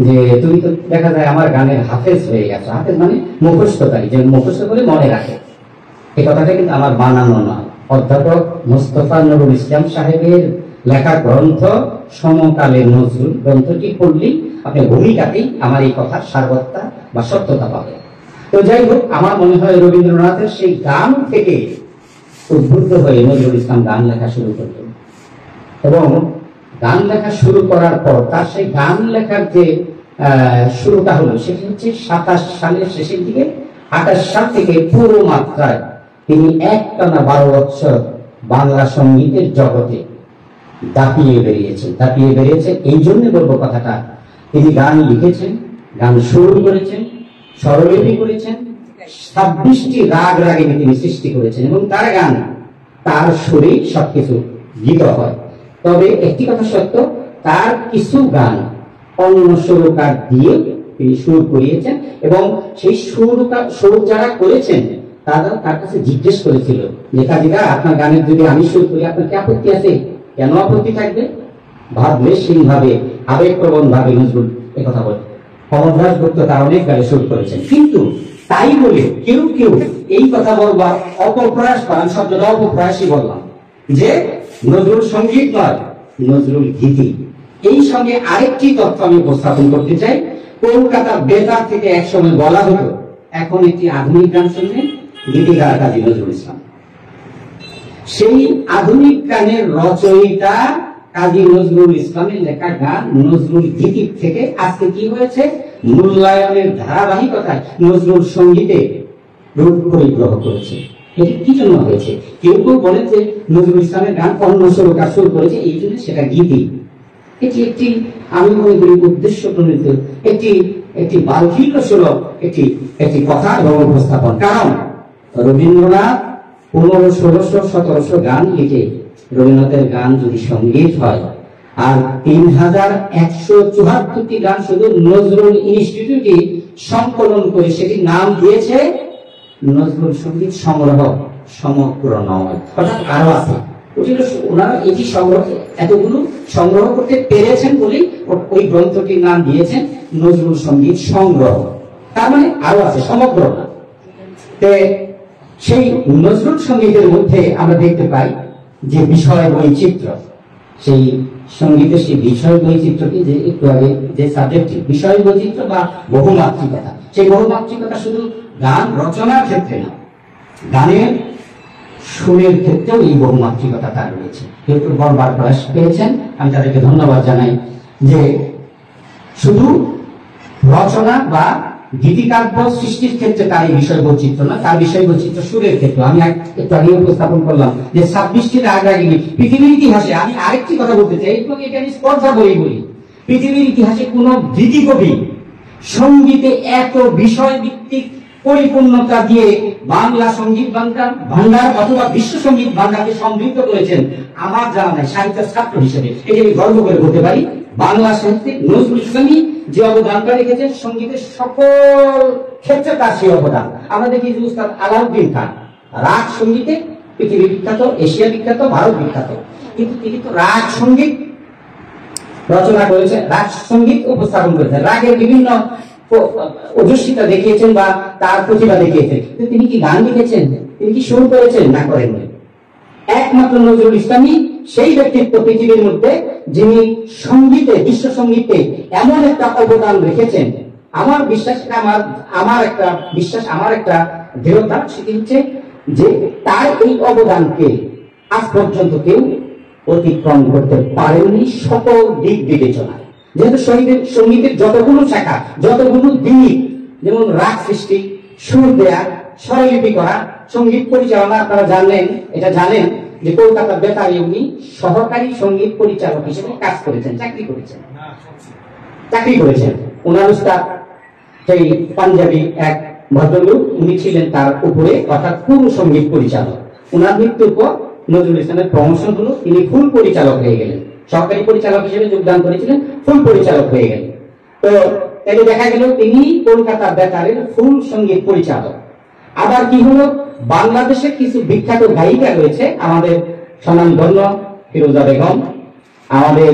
যে তুমি তো দেখা যায় আমার গানের হাফেজ হয়ে গেছো। হাফেজ মানে মুখস্থকারী, যে মুখস্থ করে মনে রাখে। এই কথাটা কিন্তু আমার বানানো নয়, অধ্যাপক মুস্তফা নুরুল ইসলাম সাহেবের লেখা গ্রন্থ সমকালের নজরুল গ্রন্থটি পড়লেই আপনি ভূমিকাতেই আমার এই কথার সারবত্তা বা সত্যতা পাবেন। তো যাই হোক, আমার মনে হয় রবীন্দ্রনাথের সেই গান থেকে উদ্বুদ্ধ হয়ে নজরুল ইসলাম গান লেখা শুরু করলেন, এবং গান লেখা শুরু করার পর তার সেই গান লেখার যে শুরুটা হলো, সেটি হচ্ছে 27 সালের শেষের দিকে। 28 সাল থেকে পুরো মাত্রায় তিনি একটানা 12 বছর বাংলা সঙ্গীতের জগতে দাপিয়ে বেরিয়েছেন। এই জন্য বলবো কথাটা, তিনি গান লিখেছেন, গান সুর করেছেন, স্বরলিপি করেছেন, 26টি রাগ রাগিনী তিনি সৃষ্টি করেছেন এবং তার গান, তার সুরেই সবকিছু গীত হয়। তবে একটি কথা সত্য, তার কিছু গান অন্য সুরকার দিয়ে তিনি সুর করিয়েছেন এবং সেই সুর যারা করেছেন তারা তার কাছে জিজ্ঞেস করেছিল যে কাজীরা, আপনার গানের যদি আমি সুর করি আপনার কি আপত্তি আছে? কেন আপত্তি থাকবে? ভাবলেশহীন ভাবে, আবেগপ্রবণ ভাবে নজরুল একথা বলে। কমলদাস গুপ্ত তার অনেক গানে সুর করেছেন, কিন্তু তাই বলে কেউ কেউ এই কথা বলবার অপপ্রয়াস করেন। শব্দটা অপপ্রয়াসই বললাম, যে নজরুল সঙ্গীত নয়, নজরুল গীতি। এই সঙ্গে আরেকটি তথ্য আমি উপস্থাপন করতে চাই। কলকাতা বেতার থেকে একসময় বলা হতো, এখন একটি আধুনিক গান শুনবেন, গীতিকার কাজী নজরুল ইসলাম। সেই আধুনিক গানের রচয়িতা কাজী নজরুল ইসলামের লেখা গান নজরুল গীতি থেকে আজকে কি হয়েছে, মূল্যায়নের ধারাবাহিকতায় নজরুল সঙ্গীতে রূপ পরিগ্রহ করেছে। এটি কি জন্য হয়েছে? কেউ কেউ বলে যে নজরুল ইসলামের গান অন্য সুরকার সুর করেছে, এই জন্য সেটা গীতি। এটি একটি, আমি মনে করি, উদ্দেশ্য প্রণীত একটি বালকীয় সুলভ একটি কথা এবং উপস্থাপন। কারণ রবীন্দ্রনাথ 1500, 1600, 1700 গান লিখে, রবীন্দ্রনাথের গান যদি সঙ্গীত হয়, আর 3174টি গান শুধু নজরুল ইনস্টিটিউটই সংকলন করে সেটির নাম দিয়েছে নজরুল সঙ্গীত সংগ্রহ, সমগ্র নয়, অর্থাৎ আরো আছে। ওনারা এটি এতগুলো সংগ্রহ করতে পেরেছেন বলেই ওই গ্রন্থটির নাম দিয়েছেন নজরুল সঙ্গীত সংগ্রহ। তার মানে আরো আছে, সমগ্র না। সেই নজরুল সঙ্গীতের মধ্যে আমরা দেখতে পাই যে বিষয় বৈচিত্র্য, সেই সঙ্গীতের সেই বিষয় বৈচিত্র্যটি, যে একটু আগে যে সাবজেক্টটি বিষয় বৈচিত্র্য বা বহুমাত্রিকতা, সেই বহুমাত্রিকতা শুধু গান রচনার ক্ষেত্রে না, গানের সুরের ক্ষেত্রেও এই বহুমাত্রিকতা তার রয়েছে। কেউ কেউ বলবার প্রয়াস পেয়েছেন, আমি তাদেরকে ধন্যবাদ জানাই, যে শুধু রচনা বা গীতিকাব্য সৃষ্টির ক্ষেত্রে তার এই বিষয় বৈচিত্র্য না, তার বিষয় বৈচিত্র্য সুরের ক্ষেত্রে। আমি একটু আগে উপস্থাপন করলাম যে 26টি রাগ রাগিনী। পৃথিবীর ইতিহাসে আমি আরেকটি কথা বলতে চাই, একটু এটা আমি স্পর্ধা বলি, পৃথিবীর ইতিহাসে কোন গীতিকবি সঙ্গীতে এত বিষয় ভিত্তিক পরিপূর্ণতা দিয়ে বাংলা সঙ্গীত ভান্ডার অথবা বিশ্ব সঙ্গীত ভান্ডারকে সমৃদ্ধ করেছেন আমার জানা নাই। সাহিত্য ছাত্র হিসেবে এটি আমি গর্ব করে বলতে পারি, বাংলা সাহিত্যে নজরুল ইসলামই যে অবদানটা রেখেছেন সঙ্গীতের সকল ক্ষেত্রে তার সেই অবদান। আমরা দেখি যে উস্তাদ আলাউদ্দিন খান রাগ সঙ্গীতে পৃথিবী বিখ্যাত, এশিয়া বিখ্যাত, ভারত বিখ্যাত, কিন্তু তিনি তো রাগ সঙ্গীত রচনা করেছেন, রাগ সঙ্গীত উপস্থাপন করেছেন, রাগের বিভিন্ন ওজস্বিতা দেখিয়েছেন বা তার প্রতিভা দেখিয়েছেন। কিন্তু তিনি কি গান লিখেছেন? তিনি কি সুর করেছেন? না, করেননি। একমাত্র নজরুল ইসলামই সেই ব্যক্তিত্ব পৃথিবীর মধ্যে যিনি সঙ্গীতে, বিশ্ব সঙ্গীতে এমন একটা অবদান রেখেছেন। আমার বিশ্বাস, আমার একটা দৃঢ়তা, সেটি হচ্ছে যে তার এই অবদানকে আজ পর্যন্ত কেউ অতিক্রম করতে পারেননি সকল দিক বিবেচনায়। যেহেতু সঙ্গীতের যতগুলো শাখা, যতগুলো দিক, যেমন রাগ সৃষ্টি, সুর দেয়া, স্বরলিপি করা, সঙ্গীত পরিচালনা, আপনারা জানেন যে কলকাতা বেতারে উনি সহকারী সঙ্গীত পরিচালক হিসেবে কাজ করেছেন, চাকরি করেছেন। ওনার উস্তাদ সেই পাঞ্জাবি এক ভদ্রলোক, উনি ছিলেন তার উপরে, অর্থাৎ পুরো সঙ্গীত পরিচালক। ওনার মৃত্যুর পর নজরুল ইসলামের প্রমোশন হলো, তিনি ফুল পরিচালক হয়ে গেলেন। সরকারি পরিচালক হিসেবে যোগদান করেছিলেন, ফুল পরিচালক হয়ে গেলেন। তো তাহলে দেখা গেল তিনি কলকাতা বেতারের ফুল সঙ্গীত পরিচালক। আবার কি হলো, বাংলাদেশের কিছু বিখ্যাত গায়িকা রয়েছে, আমাদের স্বনামধন্য ফিরোজা বেগম, আমাদের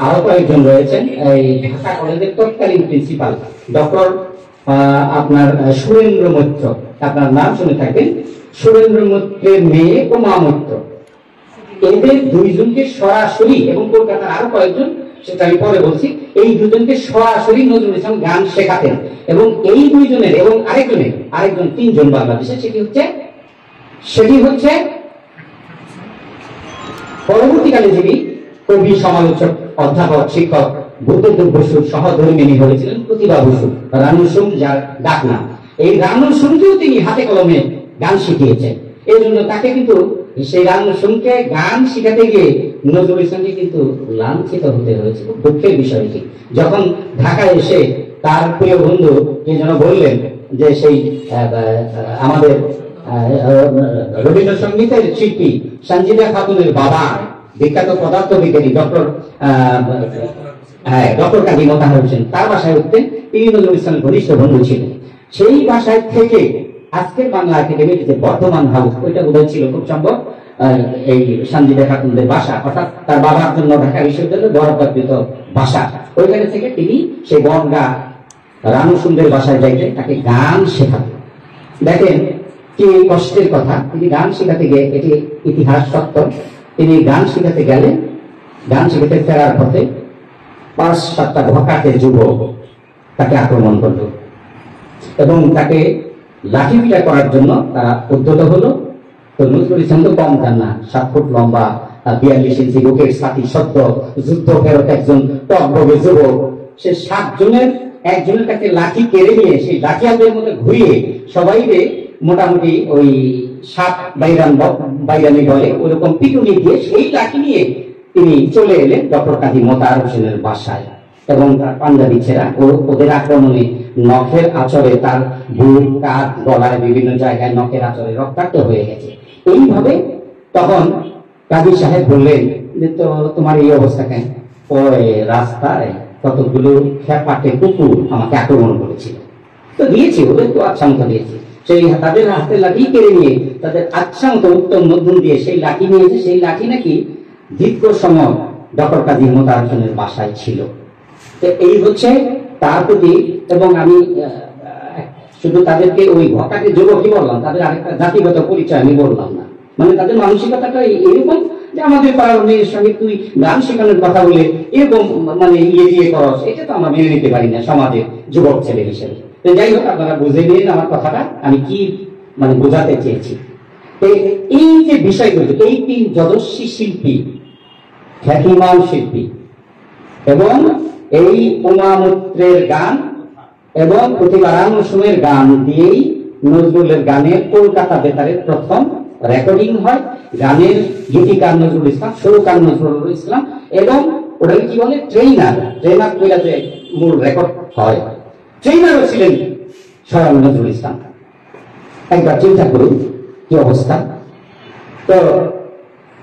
আরো কয়েকজন রয়েছেন, এই ঢাকা কলেজের তৎকালীন প্রিন্সিপাল ডক্টর আপনার সুরেন্দ্র মৈত্র, আপনার নাম শুনে থাকবেন, সুরেন্দ্র মৈত্রের মেয়ে উমা মৈত্র। এদের দুইজনকে সরাসরি, এবং কলকাতার আরো কয়েকজন, সেটা আমি পরে বলছি, এই দুজনকে সরাসরি নজরুল ইসলাম গান শেখাতেন। এবং এই দুইজনের এবং আরেকজন তিনজন বাংলাদেশে, সেটি হচ্ছে পরবর্তীকালে যিনি কবি, সমালোচক, অধ্যাপক, শিক্ষক, বুদ্ধদেব বসুর সহধর্মিনী হয়েছিলেন প্রতিভা বসু, রানুর সুম, যার ডাক নাম। এই রানুর সুমকেও তিনি হাতে কলমে গান শিখিয়েছেন। এই জন্য তাকে কিন্তু সেই গান শুনতে গান শিখাতে গিয়ে নজরুল ইসলামকে কিন্তু লাঞ্ছিত হতে হয়েছে। খুব দুঃখের বিষয়টি, যখন ঢাকায় এসে তার প্রিয় বন্ধু যে যেন বললেন যে সেই আমাদের রবীন্দ্রসঙ্গীতের শিল্পী সঞ্জিদা খাতুনের বাবা বিখ্যাত পদার্থবিজ্ঞানী ডক্টর কাজী মোতাহার হোসেন তার বাসায় উঠতেন, তিনি নজরুল ইসলামের ঘনিষ্ঠ বন্ধু ছিলেন। সেই বাসায় থেকে আজকের বাংলা একাডেমির যে বর্ধমান হাউস, ওইটা বোধহয় ছিল খুব সম্ভব এই সঞ্জিদা খাতুনদের বাসা, অর্থাৎ তার বাবার জন্য ঢাকা বিশ্ববিদ্যালয়ের বরাদ্দকৃত বাসা। ওইখানে থেকে তিনি সেই বনগা রানু সুন্দর বাসায় যাইতেন, তাকে গান শেখাতেন। দেখেন কি কষ্টের কথা, তিনি গান শেখাতে গিয়ে, এটি ইতিহাস সত্য, তিনি গান শেখাতে গেলেন, গান শেখাতে ফেরার পথে 5-7টা ভকাটে যুবক তাকে আক্রমণ করল এবং তাকে লাঠিপিটা করার জন্য তারা উদ্যত হলো। তো নজরুল ইসলাম তো কম যান না, 7 ফুট লম্বা, 42 ইঞ্চি বুকের ছাতি সত্য, যুদ্ধ ফেরত একজন টকবগে যুবক, সে 7 জনের একজনের কাছে লাঠি কেড়ে নিয়ে সেই লাঠি হাতের মধ্যে ঘুরিয়ে সবাইকে মোটামুটি ওই 7 বাইরানি বলে ওরকম পিটুনি দিয়ে সেই লাঠি নিয়ে তিনি চলে এলেন ডক্টর কাজী মোতাহার হোসেনের বাসায় এবং তার পাঞ্জাবি ছেঁড়া ওদের আক্রমণে নখের আঁচড়ে তার বুক, কাঁধ, গলায় বিভিন্ন জায়গায় নখের আঁচড়ে রক্তাক্ত হয়ে গেছে। এইভাবে তখন কাজী সাহেব বললেন যে তো তোমার এই অবস্থা কেন? ওই রাস্তায় কতগুলো খেপাটে কুকুর আমাকে আক্রমণ করেছিল, তো দিয়েছি, ওদের তো আচ্ছা মতো দিয়েছি। সেই তাদের হাতে লাঠি কেড়ে নিয়ে তাদের আচ্ছা মতো উত্তম মধ্যম দিয়ে সেই লাঠি নিয়েছে। সেই লাঠি নাকি দীর্ঘ সময় ডক্টর কাজী মোতাহার হোসেনের বাসায় ছিল। তো এই হচ্ছে তার প্রতি, এবং আমি শুধু তাদেরকে ওই ভকাকে যুবকই বললাম, তাদের আরেকটা জাতিগত পরিচয় আমি বললাম না। মানে তাদের মানসিকতাটা এরকম যে আমাদের পাড়ার মেয়ের সঙ্গে তুই গান শেখানোর কথা বলে এরকম মানে দিয়ে করস, এটা তো আমরা মেনে নিতে পারি না সমাজের যুবক ছেলে হিসেবে। তো যাই হোক, আপনারা বুঝে নিন আমার কথাটা আমি কি মানে বোঝাতে চেয়েছি। এই যে বিষয়গুলো, এই 3 যশস্বী শিল্পী, খ্যাতিমান শিল্পী এবং এই উমামূত্রের গান এবং প্রতিভা রামসুমের গান দিয়েই নজরুলের গানের কলকাতা বেতারের প্রথম রেকর্ডিং হয়। গানের গীতিকার নজরুল ইসলাম, সুরকার নজরুল ইসলাম এবং ওটাকে কি বলে ট্রেনার কইলাতে মূল রেকর্ড হয়। ট্রেনারও ছিলেন স্বয়ং নজরুল ইসলাম। একবার চিন্তা করুন কি অবস্থা। তো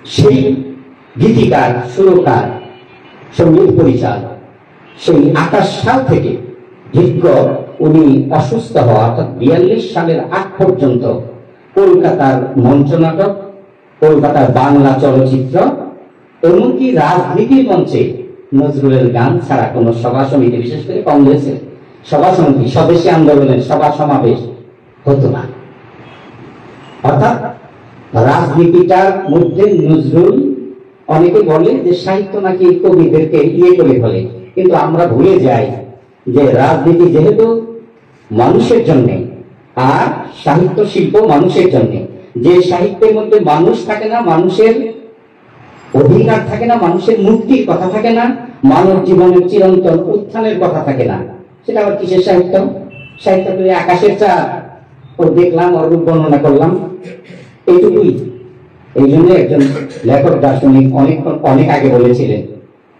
সেই গীতিকার, সুরকার, সঙ্গীত পরিচালক সেই 28 সাল থেকে দীর্ঘ উনি অসুস্থ হওয়া অর্থাৎ 42 সালের আগ পর্যন্ত কলকাতার মঞ্চনাটক, কলকাতার বাংলা চলচ্চিত্র, এমনকি রাজনীতির মঞ্চে নজরুলের গান ছাড়া কোন সভা সমিতি, বিশেষ করে কংগ্রেসের সভা সমিতি, স্বদেশী আন্দোলনের সভা সমাবেশ হতো না। অর্থাৎ রাজনীতিটার মধ্যে নজরুল, অনেকে বলে যে সাহিত্য নাকি কবিদেরকে করে ফেলে, কিন্তু আমরা ভুলে যাই যে রাজনীতি যেহেতু মানুষের জন্য আর সাহিত্য শিল্প মানুষের জন্য, যে সাহিত্যের মধ্যে মানুষ থাকে না, মানুষের অধিকার থাকে না, মানুষের মুক্তির কথা থাকে না, মানব জীবনের চিরন্তন উত্থানের কথা থাকে না, সেটা আবার কিসের সাহিত্য? সাহিত্য করে আকাশের চাঁদ ও দেখলাম, ওর রূপ বর্ণনা করলাম, এইটুকুই। এই জন্য একজন লেখক দার্শনিক অনেক আগে বলেছিলেন,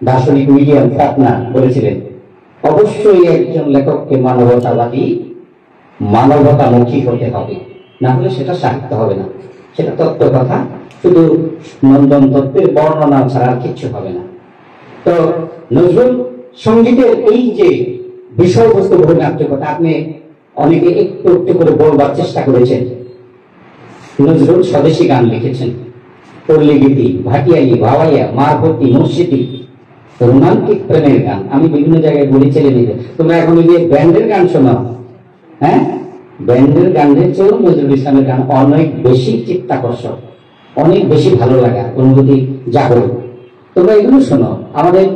দার্শনিক উইলিয়াম ফাল্কনার বলেছিলেন, অবশ্যই একজন লেখককে মানবতাবাদী, মানবতামুখী হতে হবে, না হলে সেটা সাহিত্য হবে না, সেটা তত্ত্ব কথা, শুধু নন্দন তত্ত্বের বর্ণনা ছাড়া কিচ্ছু হবে না। তো নজরুল সঙ্গীতের এই যে বিষয়বস্তু বহির্নাট্যকতা, আপনি অনেকে একটু একটু করে বলবার চেষ্টা করেছেন। নজরুল স্বদেশী গান লিখেছেন, পল্লী গীতি, ভাটিয়ালি, ভাওয়াইয়া, মারফতি, মুর্শিদি, রোমান্টিক প্রেমের গান। আমি বিভিন্ন জায়গায় বলি ছেলে মেয়েদের, তোমরা এখন ওই যে ব্যান্ডের গান শোনো, হ্যাঁ, ব্যান্ডের গানের চেয়েও নজরুল ইসলামের গান অনেক বেশি চিত্তাকর্ষক, অনেক বেশি ভালো লাগা, অনুভূতি জাগরণ। তোমরা এগুলো শোনো। আমাদের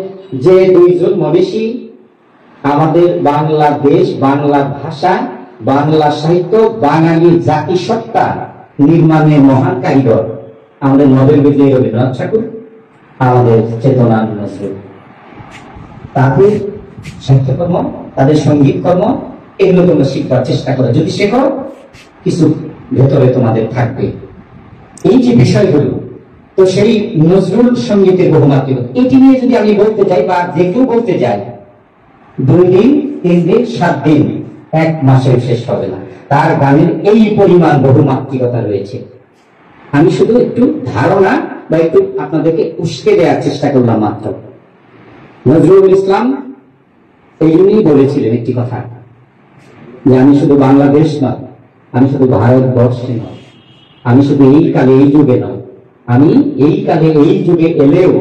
যে 2 জন মনীষী আমাদের বাংলাদেশ, বাংলা ভাষা, বাংলা সাহিত্য, বাঙালি জাতিসত্তা নির্মাণের মহান কারিগর, আমাদের নোবেল বিজয়ী রবীন্দ্রনাথ ঠাকুর, আমাদের চেতনা নজরুল, তাদের সাহিত্যকর্ম, তাদের সঙ্গীত কর্ম, এগুলো তোমরা শিখবার চেষ্টা করো। যদি শেখো, কিছু ভেতরে তোমাদের থাকবে। এই যে বিষয়গুলো, তো সেই নজরুল সঙ্গীতের বহুমাত্রিকতা, এটি নিয়ে যদি আমি বলতে চাই বা যে কেউ বলতে চাই, 2 দিন 3 দিন 7 দিন 1 মাসের শেষ হবে না। তার গানের এই পরিমাণ বহুমাত্রিকতা রয়েছে। আমি শুধু একটু ধারণা বা একটু আপনাদেরকে উস্কে দেওয়ার চেষ্টা করলাম মাত্র। নজরুল ইসলাম এই জন্যই বলেছিলেন একটি কথা, যে আমি শুধু বাংলাদেশ নয়, আমি শুধু ভারতবর্ষে নয়, আমি শুধু এই কালে এই যুগে নয়, আমি এই কালে এই যুগে এলেও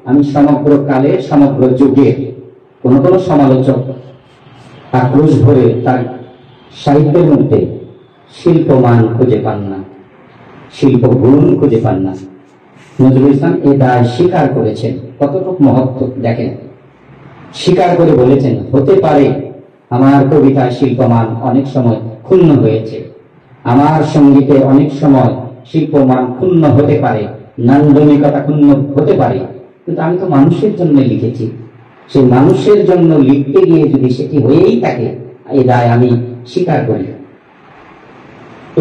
আমি সমগ্র কালে সমগ্র যুগে। কোন কোন সমালোচক আক্রোশ ভরে তার সাহিত্যের মধ্যে শিল্পমান খুঁজে পান না, শিল্প গুণ খুঁজে পান না। নজরুল ইসলাম এ দায় স্বীকার করেছেন। কতটুকু মহত্ব দেখেন, স্বীকার করে বলেছেন, হতে পারে আমার কবিতায় শিল্পমান অনেক সময় ক্ষুণ্ণ হয়েছে, আমার সঙ্গীতে অনেক সময় শিল্পমান ক্ষুণ্ণ হতে পারে, নান্দনিকতা ক্ষুণ্ণ হতে পারে, কিন্তু আমি তো মানুষের জন্য লিখেছি। সেই মানুষের জন্য লিখতে গিয়ে যদি সেটি হয়েই থাকে, এই দায় আমি স্বীকার করি।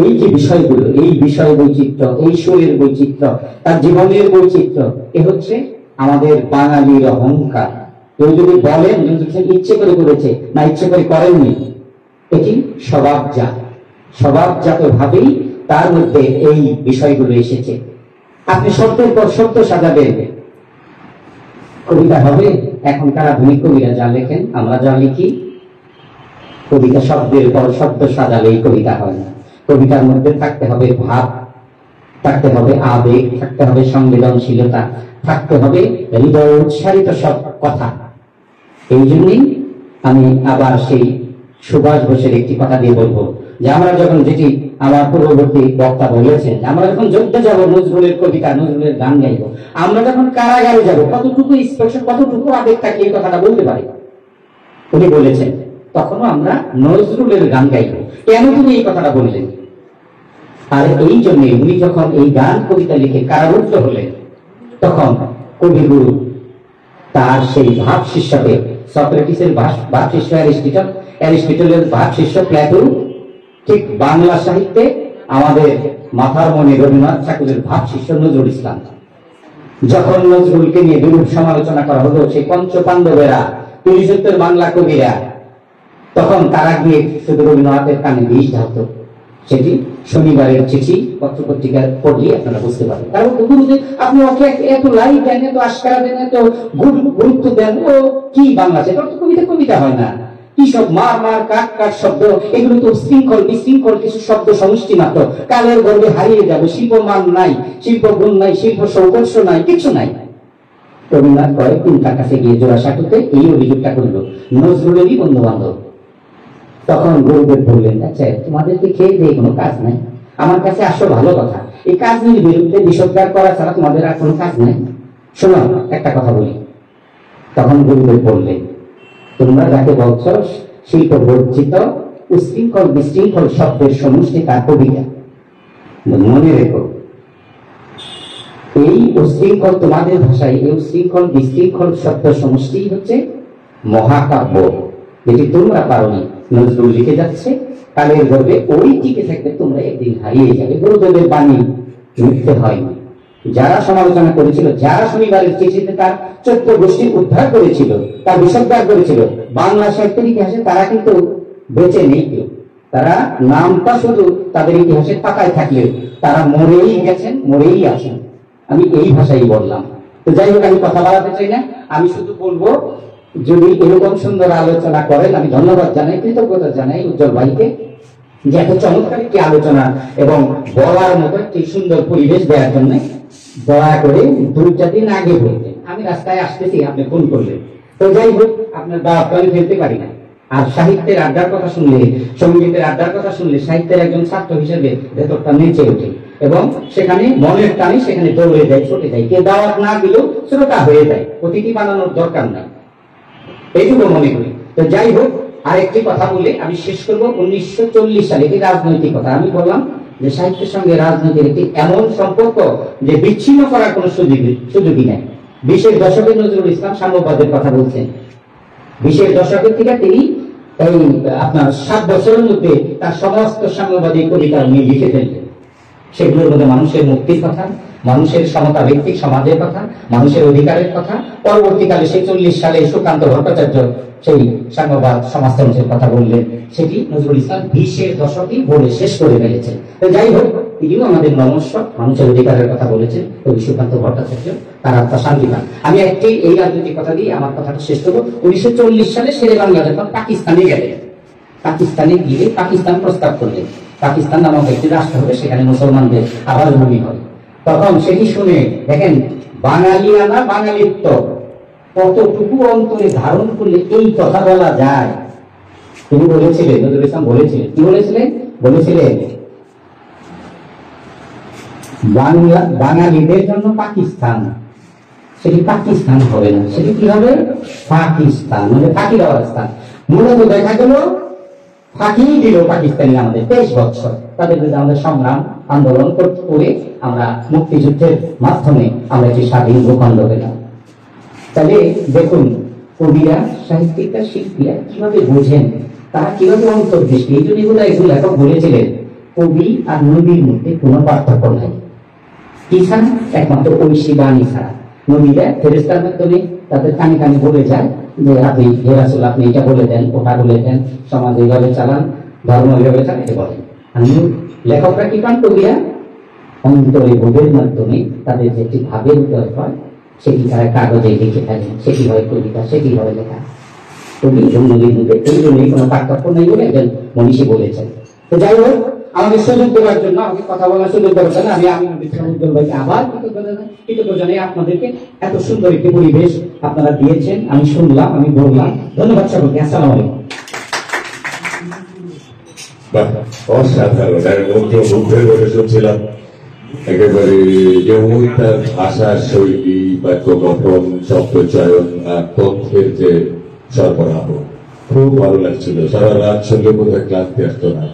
এই যে বিষয়গুলো, এই বিষয় বৈচিত্র্য, এই সুরের বৈচিত্র্য, তার জীবনের বৈচিত্র্য, এ হচ্ছে আমাদের বাঙালির অহংকার। কেউ যদি বলেন ইচ্ছে করে করেছে না ইচ্ছে করে করেননি, এটি স্বভাবজাত, স্বভাবজাত ভাবেই তার মধ্যে এই বিষয়গুলো এসেছে। আপনি শব্দের পর শব্দ সাজাবেন, কবিতা হবে। এখনকার আধুনিক কবিরা যা লেখেন, আমরা যা লিখি, কবিতা শব্দের পর শব্দ সাজালেই কবিতা হয় না। কবিতার মধ্যে থাকতে হবে ভাব, থাকতে হবে আবেগ, থাকতে হবে সংবেদনশীলতা, থাকতে হবে হৃদয় উৎসারিত সব কথা। এই জন্যই আমি আবার সেই সুভাষ ঘোষের একটি কথা দিয়ে বলবো, যে আমরা যখন, যেটি আমার পূর্ববর্তী বক্তা বলেছেন, আমরা যখন যুদ্ধে যাবো নজরুলের কবিতা, নজরুলের গান গাইবো, আমরা যখন কারাগারে যাব, কতটুকু স্পর্শ, কতটুকু আবেগ থাকে এই কথাটা বলতে পারি। উনি বলেছেন তখনও আমরা নজরুলের গান গাইবো। কেন তুমি এই কথাটা বললেন? আর এই জন্য উনি যখন এই গান কবিতা লিখে কারারুদ্ধ হলেন, তখন কবিগুরু তার সেই ভাব শিষ্যকে, সক্রেটিসের ভাব শিষ্য অ্যারিস্টটল, অ্যারিস্টটলের ভাব শিষ্য প্লেটো, ঠিক বাংলা সাহিত্যে আমাদের মাথার মনে রবীন্দ্রনাথ ঠাকুরের ভাব শিষ্য নজরুল ইসলাম। যখন নজরুলকে নিয়ে বিরূপ সমালোচনা করা হলো, সেই পঞ্চ পাণ্ডবেরা, ৩০ বাংলা কবিরা, তখন তারা গিয়ে শুধু রবীন্দ্রনাথের কানে বিষ ঢালত। সেটি শনিবারের চিঠি পত্রপত্রিকা পড়লে আপনারা বুঝতে পারেন। কারণ আপনি ওকে এত লাইভ দেন, এত আস্কারা দেন, এত গুরুত্ব দেন, ও কি বাংলা, সেটা তো কবিতা কবিতা হয় না। কি সব মার মার কাট কাট শব্দ, এগুলো তো শৃঙ্খল বিশৃঙ্খল কিছু শব্দ সমষ্টি মাত্র, কালের গর্বে হারিয়ে যাবে। শিল্প মান নাই, শিল্প গুণ নাই, শিল্প সৌকর্য নাই, কিছু নাই। রবীন্দ্রনাথ কয়েকদিন তার কাছে গিয়ে জোড়াসাঁকুতে এই অভিযোগটা করল, নজরুলেরই বন্ধু বান্ধব। তখন গুরুদেব বললেন, আচ্ছা তোমাদেরকে খেয়ে দিয়ে কোনো কাজ নাই, আমার কাছে আসো, ভালো কথা, এই কাজের বিরুদ্ধে বিষোদ্গার করা ছাড়া তোমাদের আর কোনো কাজ নাই। শোনো একটা কথা বলি। তখন গুরুদেব বললেন, তোমরা যাকে বলছ শিল্প বর্জিত উশৃঙ্খল বিশৃঙ্খল শব্দের সমষ্টি তার কবিতা, মনে রেখো এই উশৃঙ্খল, তোমাদের ভাষায় এই উশৃঙ্খল বিশৃঙ্খল শব্দ সমষ্টি হচ্ছে মহাকাব্য, যেটি তোমরা পারোনি। নজরুল লিখে যাচ্ছে, কালের গর্বে ওই টিকে থাকবে, তোমরা একদিন হারিয়ে যাবে। গুরুদেবের বাণী মিথ্যে হয়নি। যারা সমালোচনা করেছিল, যারা শনিবারের চিঠিতে তার 14 গোষ্ঠী উদ্ধার করেছিল, তার বিষোদ্গার করেছিল বাংলা সাহিত্যের ইতিহাসে, তারা কিন্তু বেঁচে নেই কেউ। তারা নামটা শুধু তাদের ইতিহাসের পাতায় থাকলেও তারা মরেই গেছেন, মরেই আছেন। আমি এই ভাষাই বললাম। তো যাই হোক, আমি কথা বাড়াতে চাই না, আমি শুধু বলবো, যদি এরকম সুন্দর আলোচনা করেন, আমি ধন্যবাদ জানাই, কৃতজ্ঞতা জানাই উজ্জ্বল ভাইকে, যে এত চমৎকার একটি আলোচনা এবং বলার মতো একটি সুন্দর পরিবেশ দেওয়ার জন্য। দয়া করে 2-4 দিন আগে বলতেন, আমি রাস্তায় আসতেছি, আপনি ফোন করলেন। তো যাই হোক, আপনার দাওয়াতটা আমি ফেলতে পারি না। আর সাহিত্যের আড্ডার কথা শুনলে, সঙ্গীতের আড্ডার কথা শুনলে, সাহিত্যের একজন ছাত্র হিসেবে ভেতরটা নেচে ওঠে এবং সেখানে মনের টানে সেখানে দৌড়ে যায়, ছুটে যায়। কেউ দাওয়াত না দিলেও শ্রোতা হয়ে যায়, অতিথি বানানোর দরকার নাই, এইটুকু মনে করি। তো যাই হোক, আরেকটি কথা বলে আমি শেষ করবো। 1940 সালে একটি রাজনৈতিক কথা আমি বললাম, যে সাহিত্যের সঙ্গে রাজনীতির একটি এমন সম্পর্ক যে বিচ্ছিন্ন করার কোন সুযোগই নাই। 20-এর দশকে নজরুল ইসলাম সাম্যবাদের কথা বলছেন। 20-এর দশকের থেকে তিনি এই আপনার 7 বছরের মধ্যে তার সমস্ত সাম্যবাদী কবিতা উনি লিখে ফেললেন। সেগুলোর মধ্যে মানুষের মুক্তির কথা, মানুষের সমতা ভিত্তিক সমাজের কথা, মানুষের অধিকারের কথা। পরবর্তীকালে সেই 40 সালে সুকান্ত ভট্টাচার্য সেই সাম্যবাদ সমাজতন্ত্রের কথা বললেন, সেটি নজরুল ইসলাম 20-এর দশকে বলে শেষ করে ফেলেছেন। তো যাই হোক, তিনিও আমাদের নমস্কার মানুষের অধিকারের কথা বলেছেন কবি সুকান্ত ভট্টাচার্য, তার আত্মা শান্তি পান। আমি একটি এই রাজনৈতিক কথা দিয়ে আমার কথাটা শেষ করবো। 1940 সালে শেরে বাংলা যখন পাকিস্তানে গেলেন, পাকিস্তানে গিয়ে পাকিস্তান প্রস্তাব করলেন পাকিস্তান নামক একটি রাষ্ট্র হবে, সেখানে মুসলমানদের আবার ভূমি হবে। তখন সেটি শুনে দেখেন বাঙালিয়ানা বাঙালিত্ব কতটুকু অন্তরে ধারণ করলে এই কথা বলা যায়। তিনি বলেছিলেন, নজরুল ইসলাম বলেছিলেন, কি বলেছিলেন? বলেছিলেন বাঙালিদের জন্য পাকিস্তান, সেটি পাকিস্তান হবে না, সেটি কি হবে? পাকিস্তান, মানে ফাঁকি দেওয়ার স্থান। মূলত দেখা গেল ফাঁকি দিল পাকিস্তানি আমাদের 23 বছর, তাদের বিরুদ্ধে আমাদের সংগ্রাম আন্দোলন করে আমরা মুক্তিযুদ্ধের মাধ্যমে আমরা একটি স্বাধীন ভূখণ্ড পেলাম। তাহলে দেখুন কবিরা, সাহিত্যিকরা, শিল্পীরা কিভাবে বোঝেন, তারা কিভাবে অন্তর্দৃষ্টি। এই জন্য একজন লেখক বলেছিলেন কবি আর নবীর মধ্যে কোনো পার্থক্য নাই, কি ছাড়া? একমাত্র ঐশী বাণী ছাড়া। নবীরা ফেরেশতার মাধ্যমে তাদের কানে কানে বলে যায় যে আপনি হে রাসূল, আপনি এটা বলে দেন, ওটা বলে দেন, সমাজ এইভাবে চালান, ধর্ম এইভাবে চালান, এটা বলেন। আর লেখকরা কি পান? কবিরা অন্তরে বোধের মাধ্যমে তাদের যে একটি ভাবের উদয় হয়, সেটি তারা কাগজে লিখে ফেলেন, সেটি হয় কবিতা, সেটি হয় লেখা। কবি এবং নবীর মধ্যে এই জন্যই কোনো পার্থক্য নেই বলে একজন মনীষী বলেছেন। তো যাই হোক, আমাকে সুযোগ দেওয়ার জন্য, আমাকে কথা বলার সুযোগ দেওয়ার জন্য আমি উজ্জ্বল ভাইকে আবার কৃতজ্ঞতা জানাই। আপনাদেরকে এত সুন্দর একটি পরিবেশ আপনারা দিয়েছেন, আমি শুনলাম, আমি বললাম। ধন্যবাদ সকলকে। আসসালামু আলাইকুম। অসাধারণ, মুগ্ধের বসে শুনছিলাম একেবারে যেমন তার ভাষার শৈলী, বাক্য গঠন, শব্দ চয়ন, তথ্যের যে সরবরাহ, খুব ভালো লাগছিল। সারা রাত শুনলে বোধহয় ক্লান্তি আসতো না,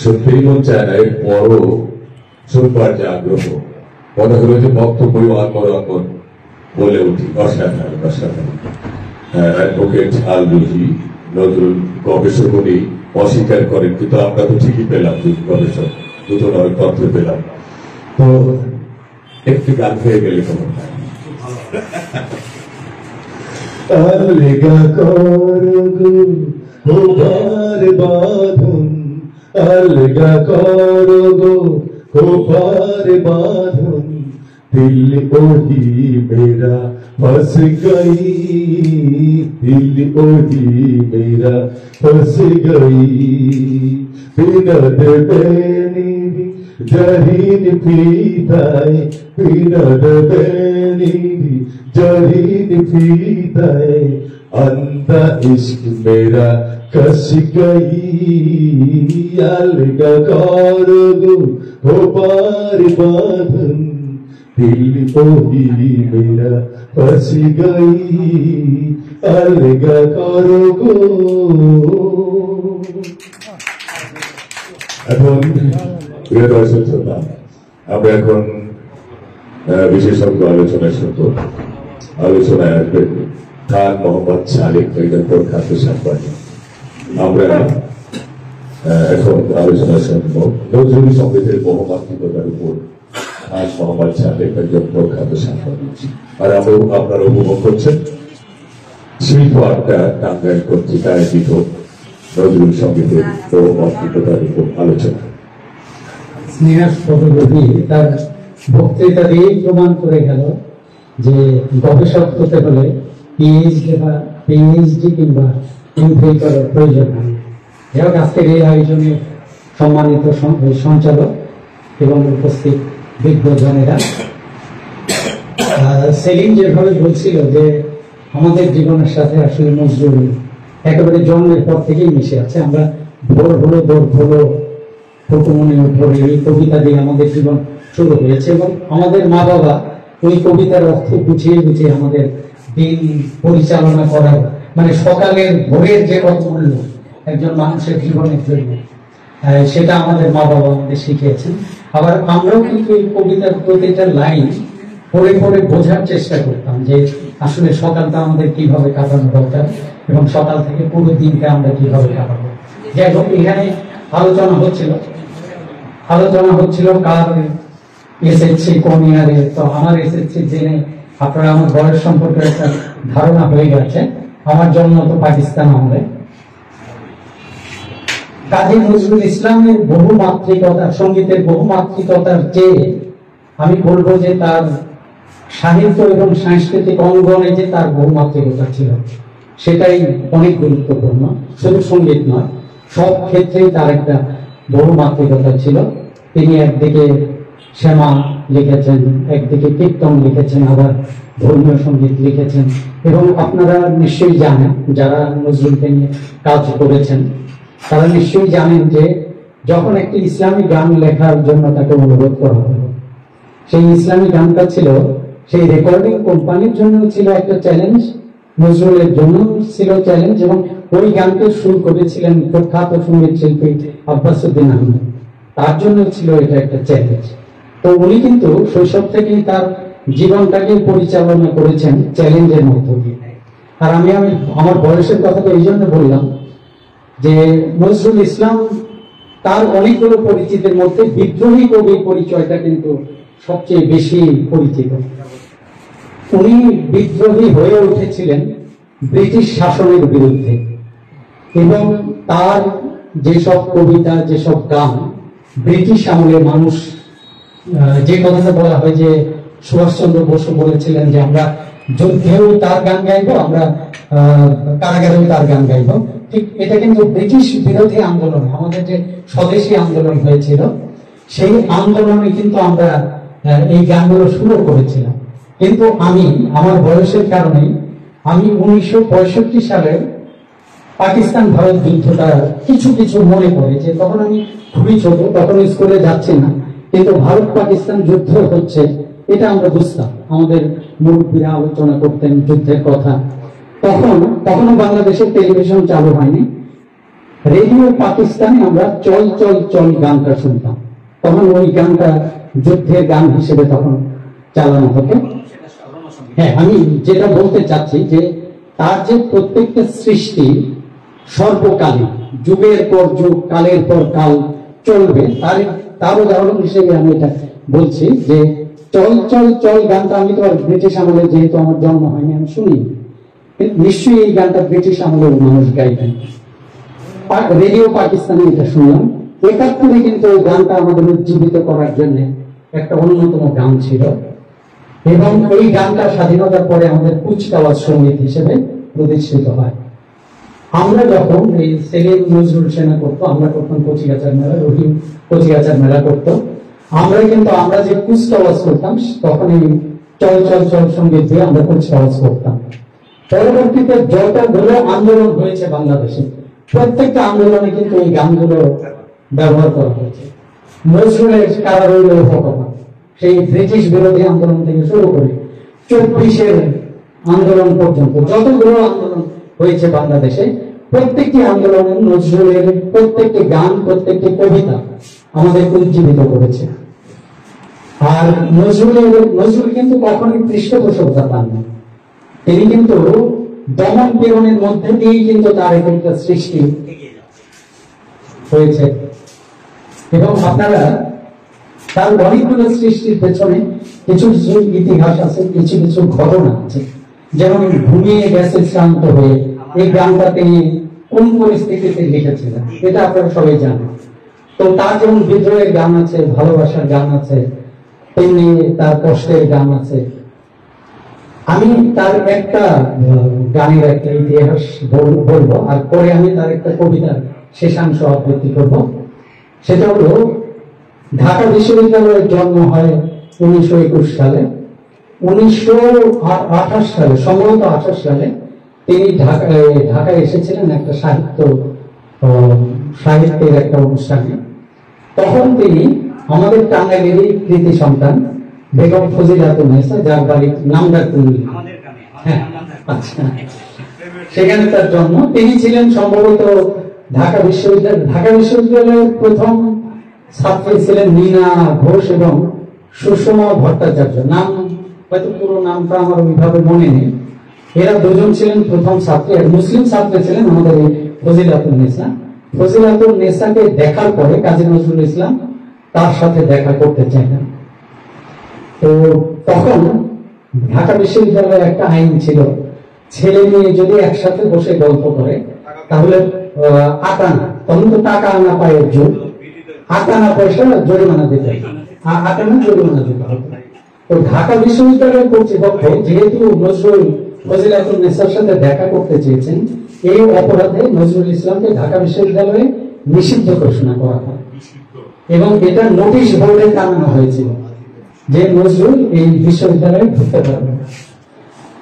শুনতেই মন চায় না। এর পরও শুনবার যে আগ্রহ, মনে হলো যে বক্তব্য অন্যরকম বলে উঠি। অসাধারণ, অসাধারণ। অ্যাডভোকেট আল রুহি, নজরুল গবেষক উনি অস্বীকার করেন, কিন্তু আমরা তো ঠিকই পেলাম, গবেষক দুটো তথ্য পেলাম। তো একটি গান হয়ে গেলে কেমন হয়? আলগা করগো হোবার বাঁধন, আলগা করগো হোবার বাঁধন, दिल ओही मेरा फंस गई, दिल ओही मेरा फंस गई, बिनद बेनी जहीन पीताए, बिनद बेनी जहीन पीताए, अंधा इश्क मेरा कस गई, अलगा करगो हो पार बांधन, दिल ओही मेरा फंस गई, अलगा करगो। এখন প্রিয় দর্শক শ্রোতা, আমরা এখন বিশেষজ্ঞ আলোচনা শুনবো। আলোচনায় আসবেন খান মোহাম্মদ সালেক, একজন প্রখ্যাত সাংবাদিক। আমরা এখন আলোচনা শুনবো নজরুল সঙ্গীতের বহুমাত্রিকতার উপর খান মোহাম্মদ সালেক, একজন প্রখ্যাত সাংবাদিক। আর আপনারা উপভোগ করছেন শিল্প আড্ডা টাঙ্গাইল কর্তৃক আয়োজিত নজরুল সঙ্গীতের বহুমাত্রিকতার উপর আলোচনা। স্নেহার ফটোগ্রাফি তার বক্তৃতা দিয়েই প্রমাণ করে গেল যে গবেষক হতে হলে পিএইচডি কিংবা এমফিল করার প্রয়োজন নেই। যাই হোক, আজকের এই আয়োজনের সম্মানিত সঞ্চালক এবং উপস্থিত বিজ্ঞজনেরা, সেলিম যেভাবে বলছিল যে আমাদের জীবনের সাথে আসলে নজরুল একেবারে জন্মের পর থেকেই মিশে আছে। আমরা ভোর হলো ফকুমনি ভোরে এই কবিতা দিয়ে আমাদের জীবন শুরু হয়েছে এবং আমাদের মা বাবা ওই কবিতার অর্থ বুঝিয়ে বুঝিয়ে আমাদের দিন পরিচালনা করার, মানে সকালের ভোরের যে কত মূল্য একজন মানুষের জীবনের জন্য, সেটা আমাদের মা বাবা আমাদের শিখিয়েছেন। আবার আমরাও কিন্তু এই কবিতার প্রতিটা লাইন পড়ে পড়ে বোঝার চেষ্টা করতাম যে আসলে সকালটা আমাদের কিভাবে কাটানো দরকার এবং সকাল থেকে পুরো দিনটা আমরা কিভাবে কাটাবো। যাই হোক, এখানে আলোচনা হচ্ছিল কার এসএসসি কোন ইয়ারে, তো আমার এসএসসি জেনে আপনারা আমার বয়স সম্পর্কে একটা ধারণা হয়ে গেছে। আমার জন্ম তো পাকিস্তান আমলে। কাজী নজরুল ইসলামের বহুমাত্রিকতা, সঙ্গীতের বহুমাত্রিকতার চেয়ে আমি বলবো যে তার সাহিত্য এবং সাংস্কৃতিক অঙ্গনে যে তার বহুমাত্রিকতা ছিল সেটাই অনেক গুরুত্বপূর্ণ। শুধু সঙ্গীত নয়, সব ক্ষেত্রেই তার একটা বহুমাত্রিকতা ছিল। তিনি একদিকে শ্যামা লিখেছেন, একদিকে কীর্তন লিখেছেন, আবার ধর্মীয় সঙ্গীত লিখেছেন। এবং আপনারা নিশ্চয়ই জানেন, যারা নজরুলকে নিয়ে কাজ করেছেন তারা নিশ্চয়ই জানেন যে যখন একটি ইসলামী গান লেখার জন্য তাকে অনুরোধ করা হলো, সেই ইসলামী গানটা ছিল, সেই রেকর্ডিং কোম্পানির জন্য ছিল একটা চ্যালেঞ্জ, নজরুলের জন্য ছিল চ্যালেঞ্জ। এবং ওই গানকে সুর করেছিলেন প্রখ্যাত সঙ্গীত শিল্পী আব্বাসউদ্দিন আহমেদ, তার জন্য ছিল এটা একটা চ্যালেঞ্জ। তো উনি কিন্তু শৈশব থেকেই তার জীবনটাকে পরিচালনা করেছেন চ্যালেঞ্জের মধ্য দিয়ে। আর আমি আমার বয়সের কথাটা এই জন্য বললাম যে নজরুল ইসলাম তার অনেকগুলো পরিচিতির মধ্যে বিদ্রোহী কবির পরিচয়টা কিন্তু সবচেয়ে বেশি পরিচিত। উনি বিদ্রোহী হয়ে উঠেছিলেন ব্রিটিশ শাসনের বিরুদ্ধে, এবং তার যেসব কবিতা, যেসব গান ব্রিটিশ আমলে মানুষ, যে কথাটা বলা হয় যে সুভাষচন্দ্র বসু বলেছিলেন যে আমরা যুদ্ধেও তার গান গাইবো, আমরা কারাগারেও তার গান গাইবো, ঠিক এটা কিন্তু ব্রিটিশ বিরোধী আন্দোলন, আমাদের যে স্বদেশী আন্দোলন হয়েছিল সেই আন্দোলনে কিন্তু আমরা এই গানগুলো শুরু করেছিলাম। কিন্তু আমি আমার বয়সের কারণে আমি 1965 সালে পাকিস্তান ভারত যুদ্ধটা কিছু কিছু মনে পড়ে, যে তখন আমি খুবই ছোট, তখন স্কুলে যাচ্ছি না, কিন্তু ভারত পাকিস্তান যুদ্ধ হচ্ছে এটা আমরা বুঝতাম, আমাদের মুরব্বীরা আলোচনা করতেন যুদ্ধের কথা। তখনও বাংলাদেশের টেলিভিশন চালু হয়নি, রেডিও পাকিস্তানে আমরা চল চল চল গানটা শুনতাম। তখন ওই গানটা যুদ্ধের গান হিসেবে তখন চালানো হতো। হ্যাঁ, আমি যেটা বলতে চাচ্ছি যে তার যে প্রত্যেকটা সৃষ্টি সর্বকালীন, যুগের পর যুগ, কালের পর কাল চলবে, তার উদাহরণ হিসেবে আমি এটা বলছি যে চল চল চল গানটা আমি তো আর ব্রিটিশ আমলে, যেহেতু আমার জন্ম হয়নি, আমি শুনি, নিশ্চয়ই এই গানটা ব্রিটিশ আমলের মানুষ গাইতেন। রেডিও পাকিস্তানে এটা শুনলাম। 71-এ কিন্তু ওই গানটা আমাদের উজ্জীবিত করার জন্য একটা অন্যতম গান ছিল, এবং এই গানটা স্বাধীনতার পরে আমাদের কুচকাওয়াজ সঙ্গীত হিসেবে প্রতিষ্ঠিত হয়। আমরা যখন এই সেলিম নজরুল সেনা করতো, আমরা করতাম কচিগাছার মেলা, রহিম কচিগাছার মেলা করতো, আমরা যে কুচকাওয়াজ করতাম তখন এই চল চল চল সঙ্গীত দিয়ে আমরা কুচকাওয়াজ করতাম। পরবর্তীতে যতগুলো আন্দোলন হয়েছে বাংলাদেশে, প্রত্যেকটা আন্দোলনে কিন্তু এই গানগুলো ব্যবহার করা হয়েছে। নজরুলের কারা রইল হকমা, সেই ব্রিটিশ বিরোধী আন্দোলন থেকে শুরু করে 24-এর আন্দোলন পর্যন্ত যতগুলো আন্দোলন হয়েছে বাংলাদেশে, প্রত্যেকটি আন্দোলনে নজরুলের প্রত্যেকটি গান, প্রত্যেকটি কবিতা আমাদের উজ্জীবিত করেছে। আর নজরুল কিন্তু কখনোই পৃষ্ঠপোষকতা পান না, তিনি কিন্তু দমন পীড়নের মধ্যে দিয়েই কিন্তু তার একটা সৃষ্টি হয়েছে। এবং আপনারা তার অনেকগুলো সৃষ্টির পেছনে কিছু কিছু ইতিহাস আছে, কিছু কিছু ঘটনা আছে। যেমন ঘুমিয়ে গেছে শ্রান্ত হয়ে, এই গানটা তিনি কোন পরিস্থিতিতে লিখেছিলেন এটা আপনারা সবাই জানেন। তো তার যেমন বিদ্রোহের গান আছে, ভালোবাসার গান আছে, তেমনি তার কষ্টের গান আছে। আমি তার একটা গানের একটা ইতিহাস বলবো, আর পরে আমি তার একটা কবিতার শেষাংশ আবৃত্তি করবো। সেটা হলো, ঢাকা বিশ্ববিদ্যালয়ের জন্ম হয় 1921 সালে। 1928 সালে, সম্ভবত 28 সালে তিনি ঢাকায় এসেছিলেন একটা সাহিত্যের একটা অনুষ্ঠানে। তখন তিনি আমাদের টাঙ্গাইলেরই কৃতি সন্তান বেগম ফজিলাতুন্নেসা, যার বাড়ি নামডাকুন্ডি, হ্যাঁ আচ্ছা, সেখানে তার জন্ম। তিনি ছিলেন সম্ভবত ঢাকা বিশ্ববিদ্যালয়ের প্রথম ছাত্রী ছিলেন মীনা ঘোষ এবং সুষমা ভট্টাচার্য। নাম হয়তো পুরো নামটা আমার ওইভাবে মনে নেই। এরা দুজন ছিলেন প্রথম ছাত্রী, আর মুসলিম ছাত্রী ছিলেন আমাদের এই ফজিলাতুন্নেসা। ফজিলাতুন্নেসাকে দেখার পরে কাজী নজরুল ইসলাম তার সাথে দেখা করতে চাইলেন। তো তখন ঢাকা বিশ্ববিদ্যালয়ে একটা আইন ছিল, ছেলে মেয়ে যদি একসাথে বসে গল্প করে তাহলে আটানা, তখন তো টাকা আনা পায়ের যুগ, আটানা পয়সা জরিমানা দিতে হবে, আটানা জরিমানা দিতে হবে। তো ঢাকা বিশ্ববিদ্যালয়ের কর্তৃপক্ষ যেহেতু নজরুল ফজিলাতুন্নেসার সাথে দেখা করতে চেয়েছেন, এই অপরাধে নজরুল ইসলামকে ঢাকা বিশ্ববিদ্যালয়ে নিষিদ্ধ ঘোষণা করা হয় এবং এটা নোটিশ বোর্ডে টানানো হয়েছিল যে নজরুল এই বিশ্ববিদ্যালয়ে ঢুকতে পারবে।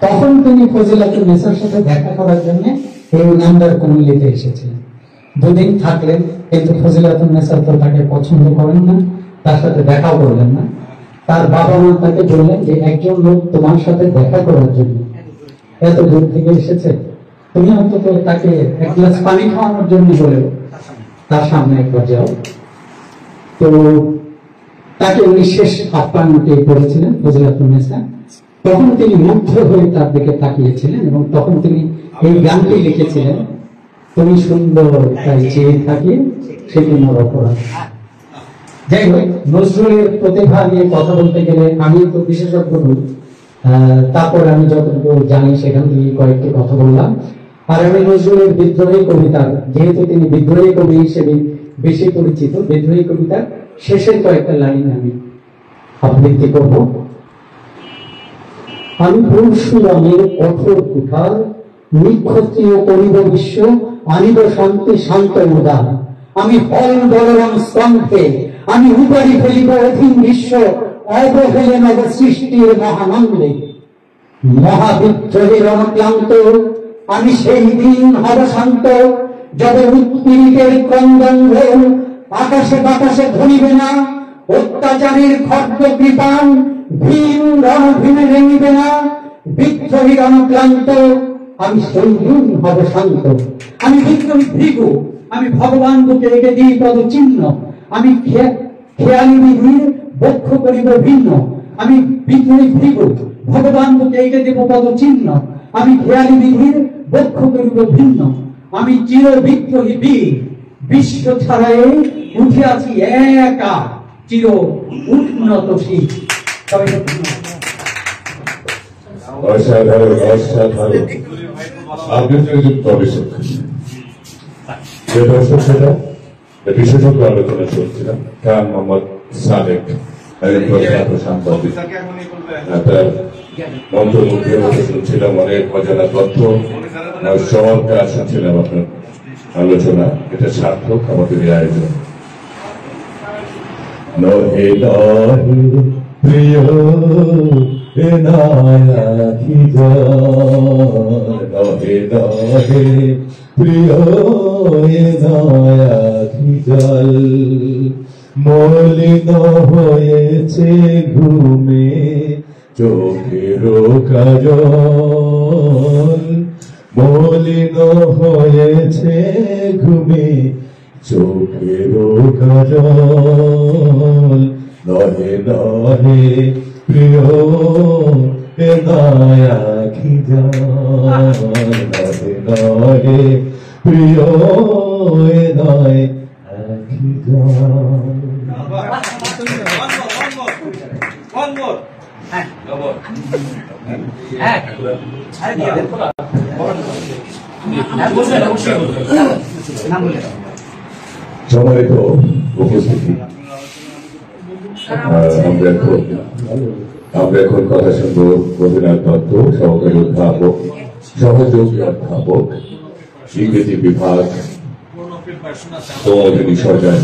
তখন তিনি ফজিলাতুন্নেসার সাথে দেখা করার জন্য এই নামদার কুমিল্লাতে এসেছিলেন। দুদিন থাকলেন, কিন্তু ফজিলাতুন্নেসা তো তাকে পছন্দ করেন না, তার সাথে দেখাও করলেন না। তার বাবা মা তাকে বললেন যে একজন লোক তোমার সাথে দেখা করার জন্য এত দূর থেকে এসেছে, তুমি অন্তত তাকে এক গ্লাস পানি খাওয়ানোর জন্য বলেও তার সামনে একবার যাও। তো তাকে উনি শেষ আপ্যায়নটি করেছিলেন ফজিলাতুন্নেসা। তখন তিনি মুগ্ধ হয়ে তার দিকে তাকিয়েছিলেন এবং তখন তিনি এই গানটি লিখেছিলেন, তুমি সুন্দর তাই চেয়ে থাকি সে তোমার অপরাধ। যাই হোক, নজরুলের প্রতিভা নিয়ে কথা বলতে গেলে আমি তো বিশেষজ্ঞ নই, তারপর আমি যতটুকু জানি সেখান থেকে কয়েকটি কথা বললাম। আর আমি নজরুলের বিদ্রোহী কবিতার, যেহেতু তিনি বিদ্রোহী কবি হিসেবে বেশি পরিচিত, বিদ্রোহী কবিতার শেষের কয়েকটা লাইন আমি আবৃত্তি করব। আমি পরশুরামের কঠোর কুঠার, নিক্ষত্রিয় করিব বিশ্ব, আনিব শান্তি শান্ত উদার। আমি ফল বলরাম স্তম্ভে, আমি উপারি ফেলিব অধীন বিশ্ব, অবহেলে নব সৃষ্টির মহানন্দে। মহাবিদ্রোহের অনক্লান্ত আমি সেই দিন হব শান্ত, যবে উৎপীড়িতের ক্রন্দন রোল আকাশে বাতাসে ধরিবে না, অত্যাচারীর খর্গ কৃপান ভীম রণভীমে রেঙিবে না। বিদ্রোহীর অনক্লান্ত আমি সেই দিন হব শান্ত। আমি বিদ্রোহী ভৃগু, আমি ভগবান বুকে এঁকে দিই পদ চিহ্ন। আমি খেয়ালি বিধির বক্ষ করিব ভিন্ন। আমি বিদ্রোহী ভৃগু, ভগবান বুকে এঁকে দেব পদ চিহ্ন। আমি খেয়ালি বিধির বক্ষ করিব ভিন্ন। আমি চির বিদ্রোহী বীর, বিশ্ব ছাড়াই উঠে আছি একা, চির উন্নত শীত। অসাধারণ, অসাধারণ। আপনি তো একজন গবেষক, যে দর্শক সেটা বিশেষজ্ঞ আলোচনা শুনছিলাম। খান মোহাম্মদ সাদেক, একজন প্রখ্যাত সাংবাদিক, তার মন্ত্রমুগ্ধের মতো শুনছিলাম, অনেক অজানা তথ্য, চমৎকার শুনছিলাম আপনার আলোচনা। এটা সার্থক আমাদের এই আয়োজন। নহে নহে প্রিয় এনায়াতি নহে নহে প্রিয় এনায়াতি জল, মলিন হয়েছে ঘুমে চোখের কাজল, মলিন হয়েছে ঘুমে চোখের কাজল। নহে নহে প্রিয় এনায়াতি জল, নহে নহে প্রিয় এনায়াতি জল। সম্মানিত উপস্থিতি, আমরা এখন কথা শুনবো রবীন্দ্রনাথ দত্ত, সহকারী অধ্যাপক, সহযোগী অধ্যাপক, ইংরেজি বিভাগ, সমাজনী সরকার।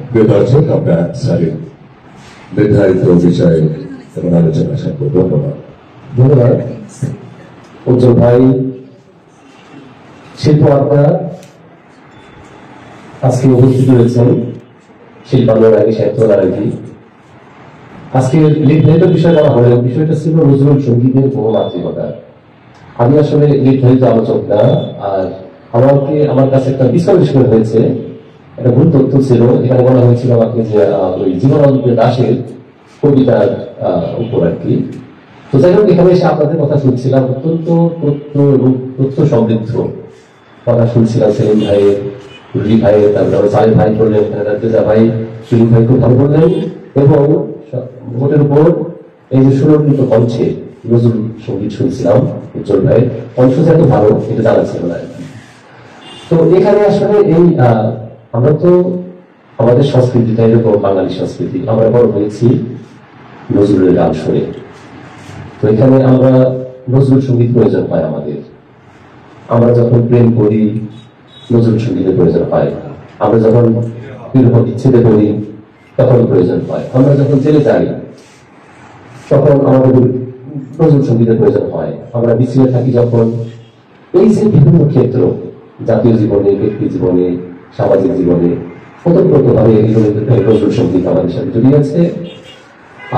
প্রিয় দর্শক, আমরা স্যারের নির্ধারিত বিষয়ে এবং আলোচনা শুনবো। ধন্যবাদ। ধন্যবাদ উজ্জ্বল ভাই। শিল্প আড্ডা আজকে উপস্থিত রয়েছেন শিল্পানুরাগী, সাহিত্যরাগী। আজকে নির্ধারিত বিষয় বলা হলে বিষয়টা ছিল নজরুল সঙ্গীতের বহুমাত্রিকতা। আমি আসলে নির্ধারিত আলোচক না, আর আমার কাছে একটা বিস্তারিত হয়েছে, একটা ভুল তথ্য ছিল। এখানে বলা হয়েছিল আমাকে যে ওই জীবনানন্দ দাশের কবিতার উপর আর কি। তো যাই হোক, এখানে এসে আপনাদের কথা শুনছিলাম, অত্যন্ত তথ্য সমৃদ্ধ কথা শুনছিলাম। সেলিম ভাইয়ের, রুলি ভাইয়ের, তারপরে সালেম ভাই বললেন, ভাই, সুলিম ভাই খুব ভালো বললেন, এবং ভোটের উপর এই যে সুরক্ষিত কণ্ঠে নজরুল সঙ্গীত শুনছিলাম উজ্জ্বল ভাই কণ্ঠ যে এত ভালো এটা জানা ছিল না। তো এখানে আসলে এই আমরা তো আমাদের সংস্কৃতিটা এরকম বাঙালি সংস্কৃতি, আমরা বড় হয়েছি নজরুলের গান শুনে। তো এখানে আমরা নজরুল সঙ্গীত প্রয়োজন হয় আমাদের। আমরা যখন প্রেম করি নজরুল সঙ্গীতের প্রয়োজন হয়, আমরা যখন বিরহ বিচ্ছেদে করি তখন প্রয়োজন হয়, আমরা যখন জেলে যাই তখন আমাদের নজরুল সঙ্গীতের প্রয়োজন হয়, আমরা বিচ্ছিন্ন থাকি যখন। এই যে বিভিন্ন ক্ষেত্র, জাতীয় জীবনে, ব্যক্তি জীবনে, সামাজিক জীবনে ওতপ্রোতভাবে নজরুল সঙ্গীত আমাদের সাথে জড়িয়ে আছে।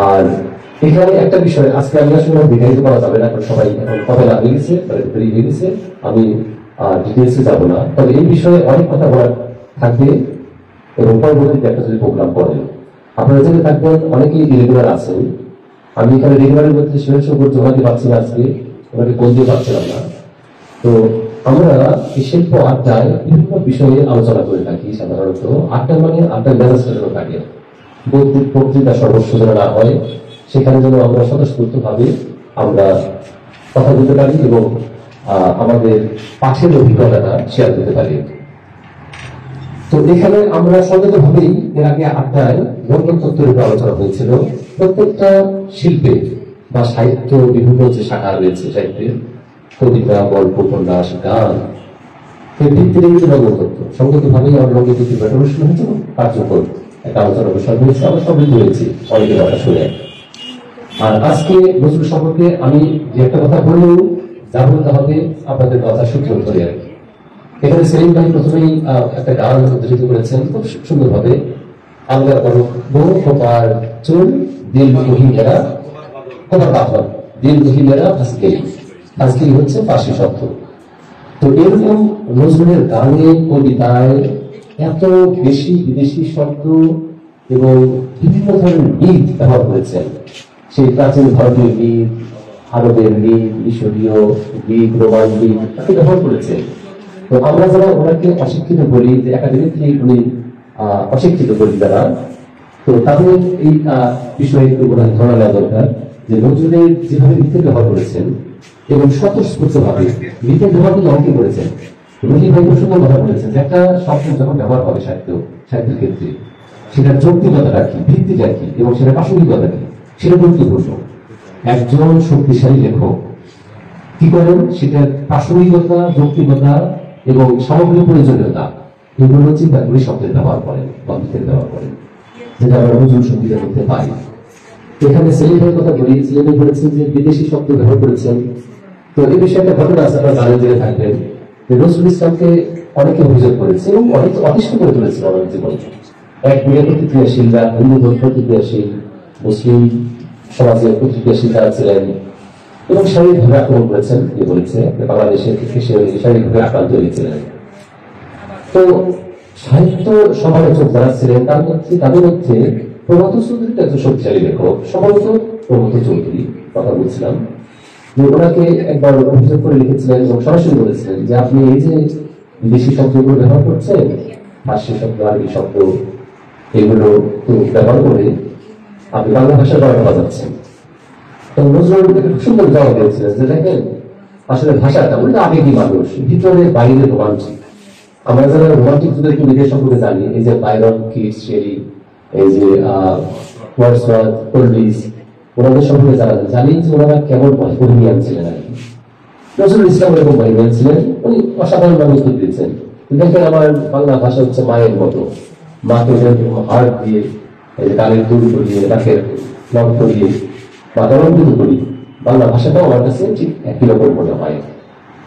আর এখানে একটা বিষয় আজকে আমি আসলে বিকারিত করা যাবে না, কারণ সবাই এখন কথা লাগিয়ে গেছে, হয়ে গেছে, আমি ডিটেলসে যাবো না। তবে এই বিষয়ে অনেক কথা বলার থাকবে এবং পরবর্তীতে একটা যদি প্রোগ্রাম করেন আপনারা জেনে থাকবেন অনেকেই ইরেগুলার আছেন। আমি এখানে রেগুলারের মধ্যে সেরকম জমাতে পারছি না, আজকে ওনাকে কোন দিয়ে পাচ্ছিলাম না। তো আমরা এই শিল্প আড্ডায় বিভিন্ন বিষয়ে আলোচনা করে থাকি। সাধারণত আড্ডা মানে আড্ডার মেজাজটা যেন থাকে, বক্তৃতা সর্বস্ব যেন না হয়, সেখানে যেন আমরা স্বতঃস্ফূর্ত ভাবে আমরা কথা বলতে পারি এবং আমাদের পাঠের অভিজ্ঞতাটা শেয়ার করতে পারি। তো এখানে আমরা সচেতনভাবেই এর আগে আড্ডায় রঙ্গতত্ত্বের উপর আলোচনা হয়েছিল। প্রত্যেকটা শিল্পে বা সাহিত্য বিভিন্ন যে শাখা রয়েছে সাহিত্যের, কবিতা, গল্প, উপন্যাস, গান, এর ভিত্তিতে কিন্তু রঙ্গতত্ত্ব সঙ্গতভাবেই আমার রঙ্গতত্ত্বের ব্যাপারে অনুষ্ঠান হয়েছে, কার্যকর একটা আলোচনা বিষয় হয়েছে, আমরা সবই করেছি অনেকের কথা শুনে। আর আজকে নজরুল সম্পর্কে আমি যে একটা কথা বললেও যা বলতে হবে আপনাদের কথা সূত্র ধরে আর কি। এখানে সেলিম ভাই প্রথমেই একটা গান উদ্ধৃত করেছেন খুব সুন্দরভাবে, আলগা করো বহু খোপার চুল দিল মহিমেরা খোপার বাহন দিল মহিমেরা ফাঁসকেই, ফাঁসকেই হচ্ছে ফার্সি শব্দ। তো এরকম নজরুলের গানে, কবিতায় এত বেশি বিদেশি শব্দ এবং বিভিন্ন ধরনের গীত ব্যবহার করেছেন। সেই প্রাচীন ভারতীয় গীত, আরবের গীত, মিশরীয় গীত, রোমান গীত তাকে ব্যবহার করেছেন। তো আমরা যারা ওনাকে অশিক্ষিত বলি, যে একাডেমিকলি উনি অশিক্ষিত বলি যারা, তো তাদের এই বিষয়ে একটু ধারণা নেওয়া দরকার যে নজরুলের যেভাবে গীতের ব্যবহার করেছেন এবং স্বতঃস্ফূর্তভাবে গীতের ব্যবহার কিন্তু অনেকে করেছেন। রোহিত ভাই সুন্দর কথা বলেছেন যে একটা শব্দ যখন ব্যবহার হবে সাহিত্যের ক্ষেত্রে সেটার যৌক্তিকতাটা কি, ভিত্তিটা কি এবং সেটার প্রাসঙ্গিকতা কি, সেটা গুরুত্বপূর্ণ। একজন শক্তিশালী লেখক কি করেন, সেটার প্রাসঙ্গিকতা, যৌক্তিকতা এবং সামগ্রিক প্রয়োজনীয়তা এগুলো চিন্তা করে শব্দের ব্যবহার করেন বা গীতের ব্যবহার করেন, যেটা আমরা নজরুল সঙ্গীতের মধ্যে পাই। এখানে সেলিমের কথা বলি, সেলিমে বলেছেন যে বিদেশি শব্দ ব্যবহার করেছেন। তো এই বিষয়ে একটা ঘটনা আছে, আপনারা জানেন জেনে থাকবেন যে নজরুল ইসলামকে অনেকে অভিযোগ করেছে এবং অনেক অতিষ্ঠ করে তুলেছিল আমাদের জীবনে। এক মিডিয়া প্রতিক্রিয়াশীলরা, হিন্দু প্রতিক্রিয়াশীল, মুসলিম সমাজের প্রতিক্রিয়াশীল যারা ছিলেন এবং শারীরিকভাবে আক্রমণ করেছেন, এ বলেছে বাংলাদেশের শারীরিকভাবে আক্রান্ত হয়েছিলেন। তো সাহিত্য সমালোচক যারা ছিলেন তাদের মধ্যে প্রভাত চৌধুরী একজন শক্তিশালী লেখক, সম্ভবত প্রভাত চৌধুরী কথা বলছিলাম, যে ওনাকে একবার অভিযোগ করে লিখেছিলেন এবং সরাসরি বলেছিলেন যে আপনি এই যে বিদেশি শব্দগুলো ব্যবহার করছেন, ফার্সি শব্দ, আরবি শব্দ, এগুলো ব্যবহার করে আপনি বাংলা ভাষার ব্যবহার বাজাচ্ছেন। তো নজরুল খুব সুন্দর জবাব দিয়েছিলেন যে দেখেন আসলে ভাষাটা উনি আবেগী মানুষ, ভিতরে বাইরে রোমান্টিক। আমরা যারা রোমান্টিক যুগের একটু নিজের সম্পর্কে জানি, এই যে বাইরন, কিটস, শেলি, এই যে ওয়ার্ডসওয়ার্থ, কোলরিজ, ওনাদের সম্পর্কে যারা জানি যে ওনারা কেমন বহিমিয়ান ছিলেন আর কি। নজরুল ইসলাম এরকম বহিমিয়ান ছিলেন, উনি অসাধারণ মানুষ দিয়েছেন। দেখেন আমার বাংলা ভাষা হচ্ছে মায়ের মতো, মাকে হাড় দিয়ে, এই যে কানের দুল করিয়ে, নাকের নখ করিয়ে বা অলঙ্কৃত করি, বাংলা ভাষাটাও আমার কাছে ঠিক একই রকম মনে হয়,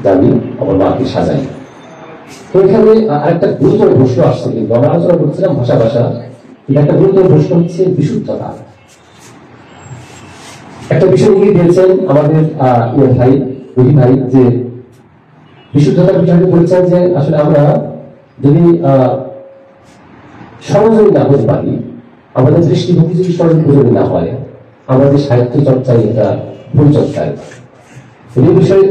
যা আমি আমার মাকে সাজাই। তো এখানে আরেকটা গুরুতর প্রশ্ন আসছে, কিন্তু আমরা আলোচনা করছিলাম ভাষা, একটা গুরুতর প্রশ্ন হচ্ছে বিশুদ্ধতা। একটা বিষয় নিয়ে দিয়েছেন আমাদের ভাই রবি ভাই, যে বিশুদ্ধতার বিষয়টি বলছেন যে আসলে আমরা যদি সর্বজনীন না হতে পারি, আমাদের দৃষ্টিভঙ্গি যদি সর্বজনীন না হয়, আমাদের সাহিত্য চর্চায় এটা পরিচর্চায় এই বিষয়ে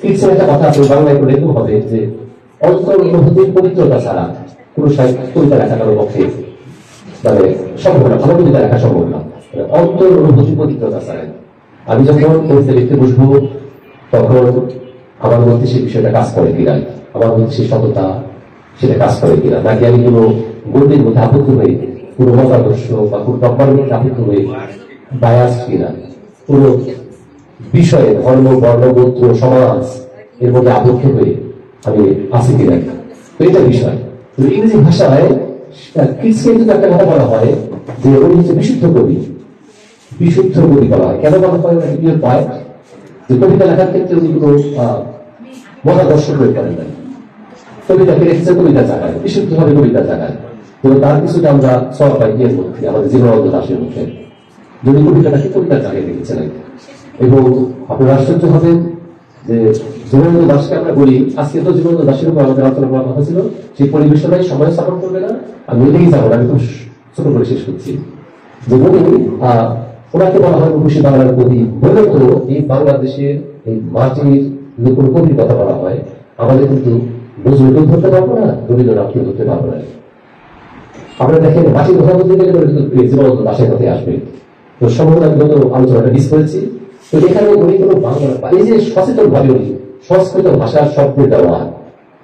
কিছু একটা কথা আছে বাংলায় করে এরকম হবে যে অন্তর অনুভূতির পবিত্রতা ছাড়া কোনো সাহিত্য কবিতা লেখা কারো পক্ষে মানে সম্ভব না, ভালো কবিতা লেখা সম্ভব না। অন্তর অনুভূতি পবিত্রতা চায়। আমি যখন কবিতা লিখতে বসবো তখন আমার মধ্যে সেই বিষয়টা কাজ করে কিনা, আমার মধ্যে সেই সততা সেটা কাজ করে কিনা, নাকি আমি কোনো গণ্ডির মধ্যে আবদ্ধ হয়ে কোনো মতাদর্শ বা কোনো দম্বার মধ্যে আবদ্ধ হয়ে বায়াস কিনা, কোনো বিষয়ে ধর্ম, বর্ণ, গোত্র, সমাজ এর মধ্যে আবদ্ধ হয়ে আমি আছি কিনা, তো এটা বিষয়। তো ইংরেজি ভাষায় কিডসকে কিন্তু একটা কথা বলা হয় যে উনি হচ্ছে বিশুদ্ধ কবি, বিশুদ্ধ কবি বলা হয়। কেন বলা হয়? ক্লিয়ার পয়েন্ট যে কবিতা লেখার ক্ষেত্রে উনি কোনো মতাদর্শ প্রয়োগ করেন না, কবিতাকে রেখেছে কবিতা জাগায়, বিশুদ্ধভাবে কবিতা জাগায়। তো তার কিছুটা আমরা সব পাই ইয়ের মধ্যে, আমাদের জীবনানন্দ দাশের মধ্যে, যদি কবিতাটাকে কবিতা জাগায় রেখেছিলেন। এবং আপনারা আশ্চর্য হবেন যে জীবনানন্দ দাসকে আমরা বলি, আজকে তো জীবনানন্দ দাসের উপর আমাদের আলোচনা করার কথা ছিল, সেই পরিবেশনায় সময় স্থাপন করবে না, আমি এদিকেই যাবো না, আমি খুব ছোট করে শেষ করছি। যে উনি ওনাকে বলা হয় রূপসী বাংলার কবি বলে, তো এই বাংলাদেশের এই মাটির যদি কোনো কবির কথা বলা হয়, আমাদের কিন্তু নজরুলকেও ধরতে পারবো না, রবীন্দ্রনাথকেও ধরতে পারবো না। আপনারা দেখেন মাটির কথা বলতে গেলে কিন্তু জীবনানন্দ দাসের কথাই আসবে। তো সম্ভবত আমি গত আলোচনাটা মিস করেছি। তো এখানে উনি কোনো বাংলা, এই যে সচেতন ভাবে উনি সংস্কৃত ভাষার শব্দের ব্যবহার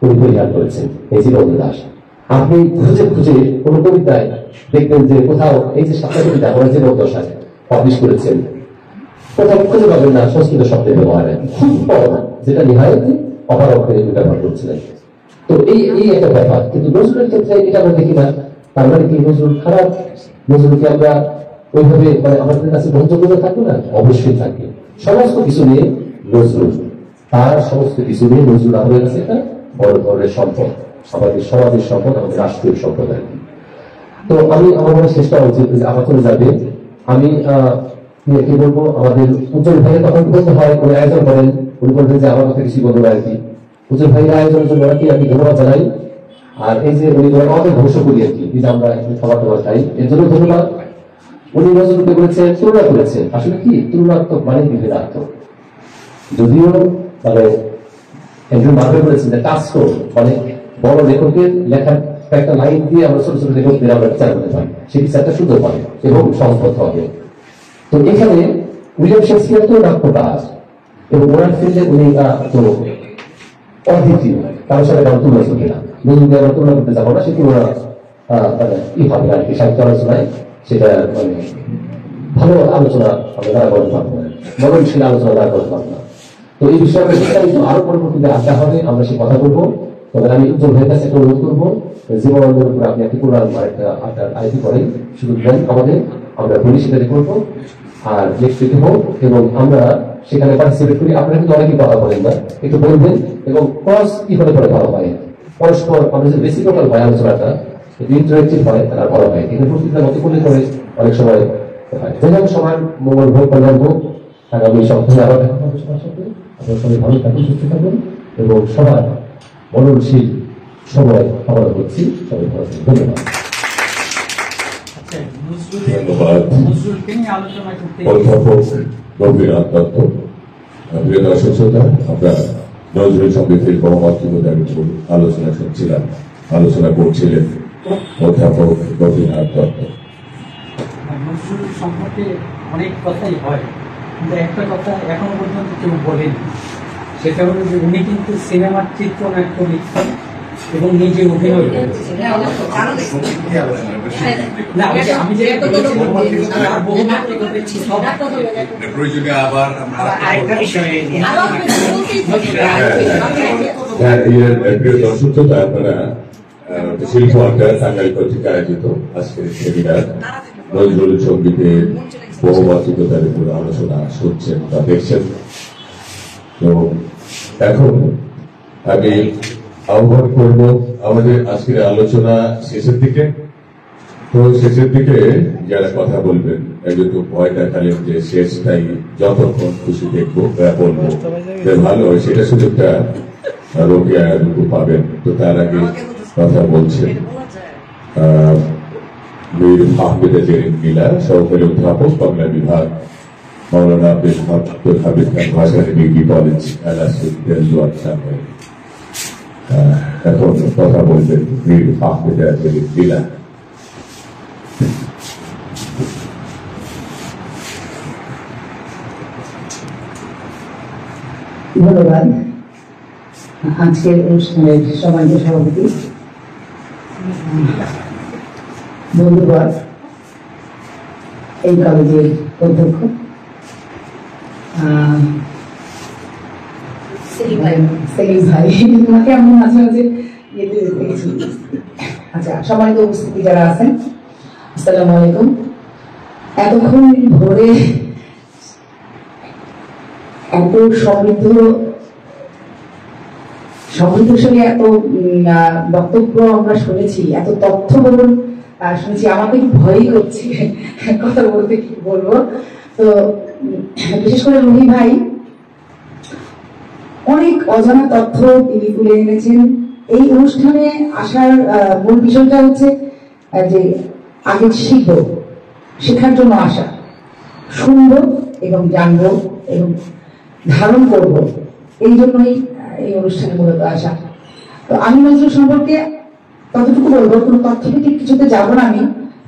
উনি পরিহার করেছেন, এই জীবনানন্দ দাস। আপনি খুঁজে খুঁজে কোন কবিতায় দেখবেন যে কোথাও এই যে সাতটা কবিতা ওরা জীবনদশায় পাবলিশ করেছেন, কোথাও খুঁজে পাবেন না সংস্কৃত শব্দের ব্যবহারে, খুব কম, যেটা নিহায়ত অপারক করে ব্যবহার করছিলেন। তো এই একটা ব্যাপার। কিন্তু নজরুলের ক্ষেত্রে এটা আমরা দেখি না। তার মানে কি নজরুল খারাপ? নজরুলকে আমরা ওইভাবে মানে আমাদের কাছে গ্রহণযোগ্য থাকবে না? অবশ্যই থাকবে। সমস্ত কিছু নিয়ে নজরুল, তার সমস্ত কিছু নিয়ে নজরুল আমাদের কাছে একটা বড় ধরনের সম্পদ, আমাদের সমাজের সম্পদ, আমাদের রাষ্ট্রীয় সম্পদ আর কি। তো আমি আমার মনে চেষ্টা উচিত যে আমার চলে যাবে, আমি কি বলবো, আমাদের উজ্জ্বল ভাইয়ের তখন বলতে হয়, উনি আয়োজন করেন, উনি বলবেন যে আমার কথা কিছু বলবো আর কি। উজ্জ্বল ভাইয়ের আয়োজনের জন্য ওনাকে আমি ধন্যবাদ জানাই। আর এই যে উনি আমাদের ধ্বংস করি আর কি, যে আমরা একটু খাবার দাবার খাই, এর জন্য ধন্যবাদ। উনি নজরুলকে বলেছেন, তুলনা করেছেন। আসলে কি তুলনাত্মক মানে বিভেদাত্মক, যদিও মানে একজন মার্কে বলেছেন যে টাস্ক মানে বড় লেখকের লেখার একটা লাইন দিয়ে আমরা ছোট ছোট লেখকদের আমরা বিচার করতে পারি, সেই বিচারটা সুন্দর হবে এবং সহজবদ্ধ হবে। তো এখানে উইলিয়াম শেক্সপিয়ার তো নাট্যকার এবং ওনার ফিল্ডে উনি তো অদ্বিতীয়, কারোর সাথে কারো তুলনা চলবে না। নজরুলকে আমরা তুলনা করতে যাবো না, সে তুলনা ই হবে আর কি, সাহিত্য আলোচনায় সেটা মানে ভালো আলোচনা আমরা দ্বারা করতে পারবো না, মননশীল আলোচনা দ্বারা করতে পারবো না। তো এই বিষয়ে বিস্তারিত আরো পরবর্তীতে আড্ডা হবে, আমরা সে কথা বলবো। তবে আমি উজ্জ্বল ভাইয়ের কাছে একটা অনুরোধ করবো, জীবনানন্দের উপরে আপনি একটি পুরাণ একটা আড্ডার আয়োজন করেন, শুধু দেন আমাদের, আমরা বলি সেটা করবো, আর নেক্সট উইকে হোক এবং আমরা সেখানে পার্টিসিপেট করি। আপনারা কিন্তু অনেকেই কথা বলেন না, একটু বলবেন এবং ক্রস কি হলে পরে ভালো হয়, পরস্পর আমাদের যে রেসিপ্রোকাল হয় আলোচনাটা ইন্টারেক্টিভ হয়, তারা ভালো হয়। কিন্তু প্রতিটা মতো করলে পরে অনেক সময় হয়। যাই হোক, সবার মঙ্গল হোক, কল্যাণ হোক। আগামী সপ্তাহে আবার দেখা হবে সবার সাথে। আপনারা সবাই ভালো থাকুন, সুস্থ থাকুন এবং সবার মননশীল সময় কামনা করছি। সবাই ভালো থাকুন, ধন্যবাদ। ধন্যবাদ অধ্যাপক রবীন্দ্রনাথ দত্ত। প্রিয় দর্শক শ্রোতা, আমরা নজরুল সঙ্গীতের বহুমাত্রিকতার উপর আলোচনা শুনছিলাম, আলোচনা করছিলেন অধ্যাপক রবীন্দ্রনাথ দত্ত। নজরুল সম্পর্কে অনেক কথাই হয়, কিন্তু একটা কথা এখনো পর্যন্ত কেউ বলেন, সেটা হলো যে উনি কিন্তু সিনেমার চিত্রনাট্য লিখতেন এবং নিজে অভিনয় করেছেন। না, আমি যে প্রিয় দর্শক শ্রোতা, আপনারা শিল্প আড্ডা টাঙ্গাইল কর্তৃক আয়োজিত আজকের সেমিনার নজরুল সঙ্গীতের বহুমাত্রিকতার উপর আলোচনা শুনছেন বা দেখছেন। তো এখন আমি আহ্বান করব আমাদের আজকের আলোচনা শেষের দিকে। তো শেষের দিকে যারা কথা বলবেন, একটু ভয় দেখালেন যে শেষটাই যতক্ষণ খুশি দেখবো বলবো ভালো হয়, সেটা সুযোগটা রোকেয়া পাবেন। তো তার আগে কথা বলছেন মীর আহমেদ জেরিন মিলা, সহকারী অধ্যাপক, বাংলা বিভাগ, মৌলানা আব্দুল হামিদ খান ভাষা ডিগ্রি কলেজ, দেলদুয়ার সামনে। এখন কথা বলবেন মীর আহমেদ জেরিন মিলা। ধন্যবাদ আজকের অনুষ্ঠানের সম্মানিত সভাপতি, বন্ধুগণ, এই কলেজের অধ্যক্ষ সেলিম ভাই, তোমাকে আমি মাঝে মাঝে দেখেছি। আচ্ছা, সম্মানিত উপস্থিতি যারা আছেন, আসসালামু আলাইকুম। এতক্ষণ ভোরে এত সমৃদ্ধশালী এত বক্তব্য আমরা শুনেছি, এত তথ্য বলুন শুনেছি, আমার তো একটু ভয়ই করছে কথা বলতে, কি বলবো। তো বিশেষ করে রুহি ভাই অনেক অজানা তথ্য তিনি তুলে এনেছেন। এই অনুষ্ঠানে আসার মূল বিষয়টা হচ্ছে যে আগে শিখবো, শেখার জন্য আসা, শুনবো এবং জানবো এবং ধারণ করব, এই জন্যই এই অনুষ্ঠানে মূলত আসা। তো আমি নজরুল সম্পর্কে ততটুকু বলবো, কোনো তথ্যভিত্তিক কিছুতে যাবো না আমি,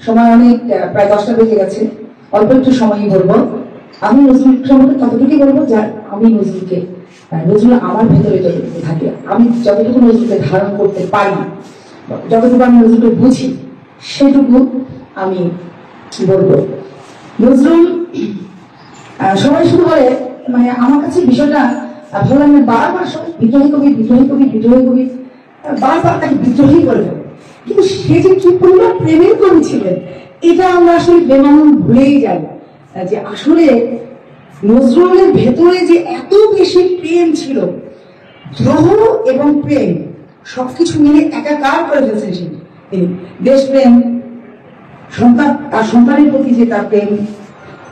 সময় অনেক, প্রায় 10টা বেজে গেছে, অল্প একটু সময়ই বলবো। আমি নজরুল সম্পর্কে ততটুকুই বলবো যা আমি নজরুলকে, নজরুল আমার ভেতরে যতটুকু থাকে, আমি যতটুকু নজরুলকে ধারণ করতে পারি, যতটুকু আমি নজরুলকে বুঝি, সেটুকু আমি বলবো। নজরুল সবাই শুরু করে, মানে আমার কাছে বিষয়টা ভালো লাগে, বারবার সবাই বিদ্রোহী কবি, বিদ্রোহী কবি, বিদ্রোহী কবি, বারবার তাকে বিদ্রোহী করে দেবে। কিন্তু সে যে কি পরিমাণ প্রেমের কবি ছিলেন, এটা আমরা আসলে বেমানুন ভুলেই যাই, যে আসলে নজরুলের ভেতরে যে এত বেশি প্রেম ছিল, দ্রোহ এবং প্রেম সবকিছু মিলে একাকার করে ফেলছেন তিনি। দেশপ্রেম, তার সন্তানের প্রতি যে তার প্রেম,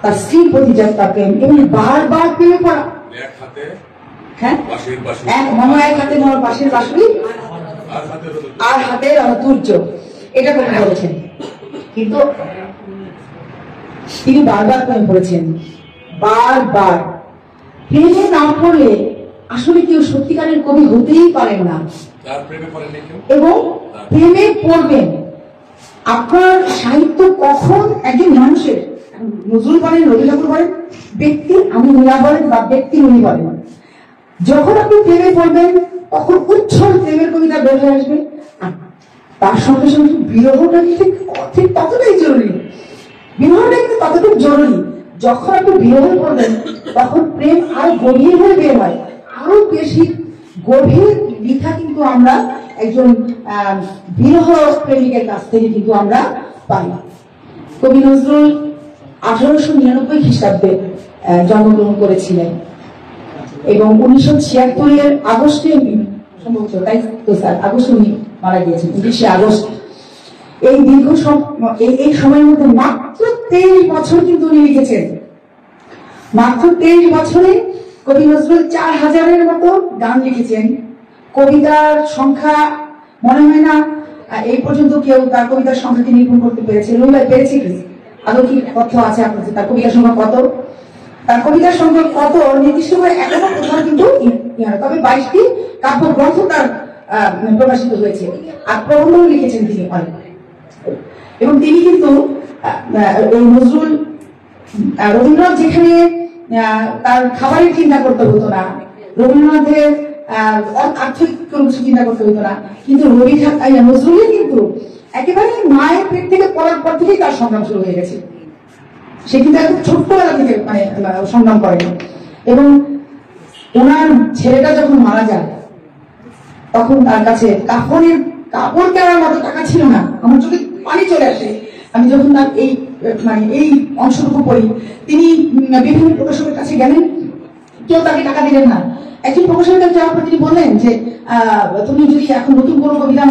তার স্ত্রীর প্রতি যে তার প্রেম, এবং বারবার প্রেমে পড়া। হ্যাঁ, এক হাতে মনে পাশের বাঁশরি, আর হাতে তুর্য, এটা কথা বলেছেন। কিন্তু তিনি বারবার প্রেমে পড়েছেন, বারবার। প্রেমে না পড়লে আসলে কেউ সত্যিকারের কবি হতেই পারেন না, এবং প্রেমে পড়বেন। আপনার সাহিত্য কখন একজন মানুষের, নজরুল বলেন, রবি ঠাকুর বলেন, ব্যক্তি আমি নীলা বলেন বা ব্যক্তি উনি বলেন, যখন আপনি প্রেমে পড়বেন তখন উচ্ছল প্রেমের কবিতা বের হয়ে আসবে। আর তার সঙ্গে সঙ্গে বিরহটা ঠিক ততটাই জরুরি, বিরহটা কিন্তু ততটুকু জরুরি। যখন আপনি বিরহে পড়বেন তখন প্রেম আরো গভীর হয়ে বের হয়, আরো বেশি গভীর লিখা কিন্তু আমরা একজন বিরহ প্রেমিকের কাছ থেকে কিন্তু আমরা পাই। কবি নজরুল 1899 খ্রিস্টাব্দে জন্মগ্রহণ করেছিলেন এবং 1976 আগস্টে, সম্ভবত তাই তো স্যার, আগস্টে উনি মারা গিয়েছেন, 19 আগস্ট। এই দীর্ঘ এই সময়ের মধ্যে মাত্র 23 বছর কিন্তু উনি লিখেছেন। মাত্র 23 বছরে কবি নজরুল 4000-এর মতো গান লিখেছেন। কবিতার সংখ্যা মনে হয় না এই পর্যন্ত কেউ তার কবিতার সংখ্যাকে নিরূপণ করতে পেরেছে। পেরেছে কি আদৌ কি তথ্য আছে আপনার, তার কবিতার সংখ্যা কত? তার কবিতার সংখ্যা কত নির্দিষ্ট করে এখনো কোথাও কিন্তু, তবে 22টি কাব্যগ্রন্থ তার প্রকাশিত হয়েছে, আর প্রবন্ধ লিখেছেন তিনি অনেক। এবং তিনি কিন্তু এই নজরুল, রবীন্দ্রনাথ যেখানে তার খাবারের চিন্তা করতে হতো না, রবীন্দ্রনাথের আর্থিক কোনো কিছু চিন্তা করতে হতো না, কিন্তু নজরুলের কিন্তু একেবারে মায়ের পেট থেকে পড়ার পর থেকেই তার সংগ্রাম শুরু হয়ে গেছে। সে কিন্তু একদম ছোট্টবেলা থেকে মানে সংগ্রাম করেন। এবং ওনার ছেলেটা যখন মারা যায় তখন তার কাছে কাপড় কেনার মতো টাকা ছিল না। আমার চোখে পানি চলে আসে আমি যখন তার এই অংশটুকু পড়ি। তিনি বিভিন্ন প্রকাশকের কাছে গেলেন, কেউ তাকে টাকা দিলেন না। একজন প্রকাশকের কাছে যাওয়ার পর তিনি বললেন যে তুমি যদি এখন নতুন কোনো কবিতা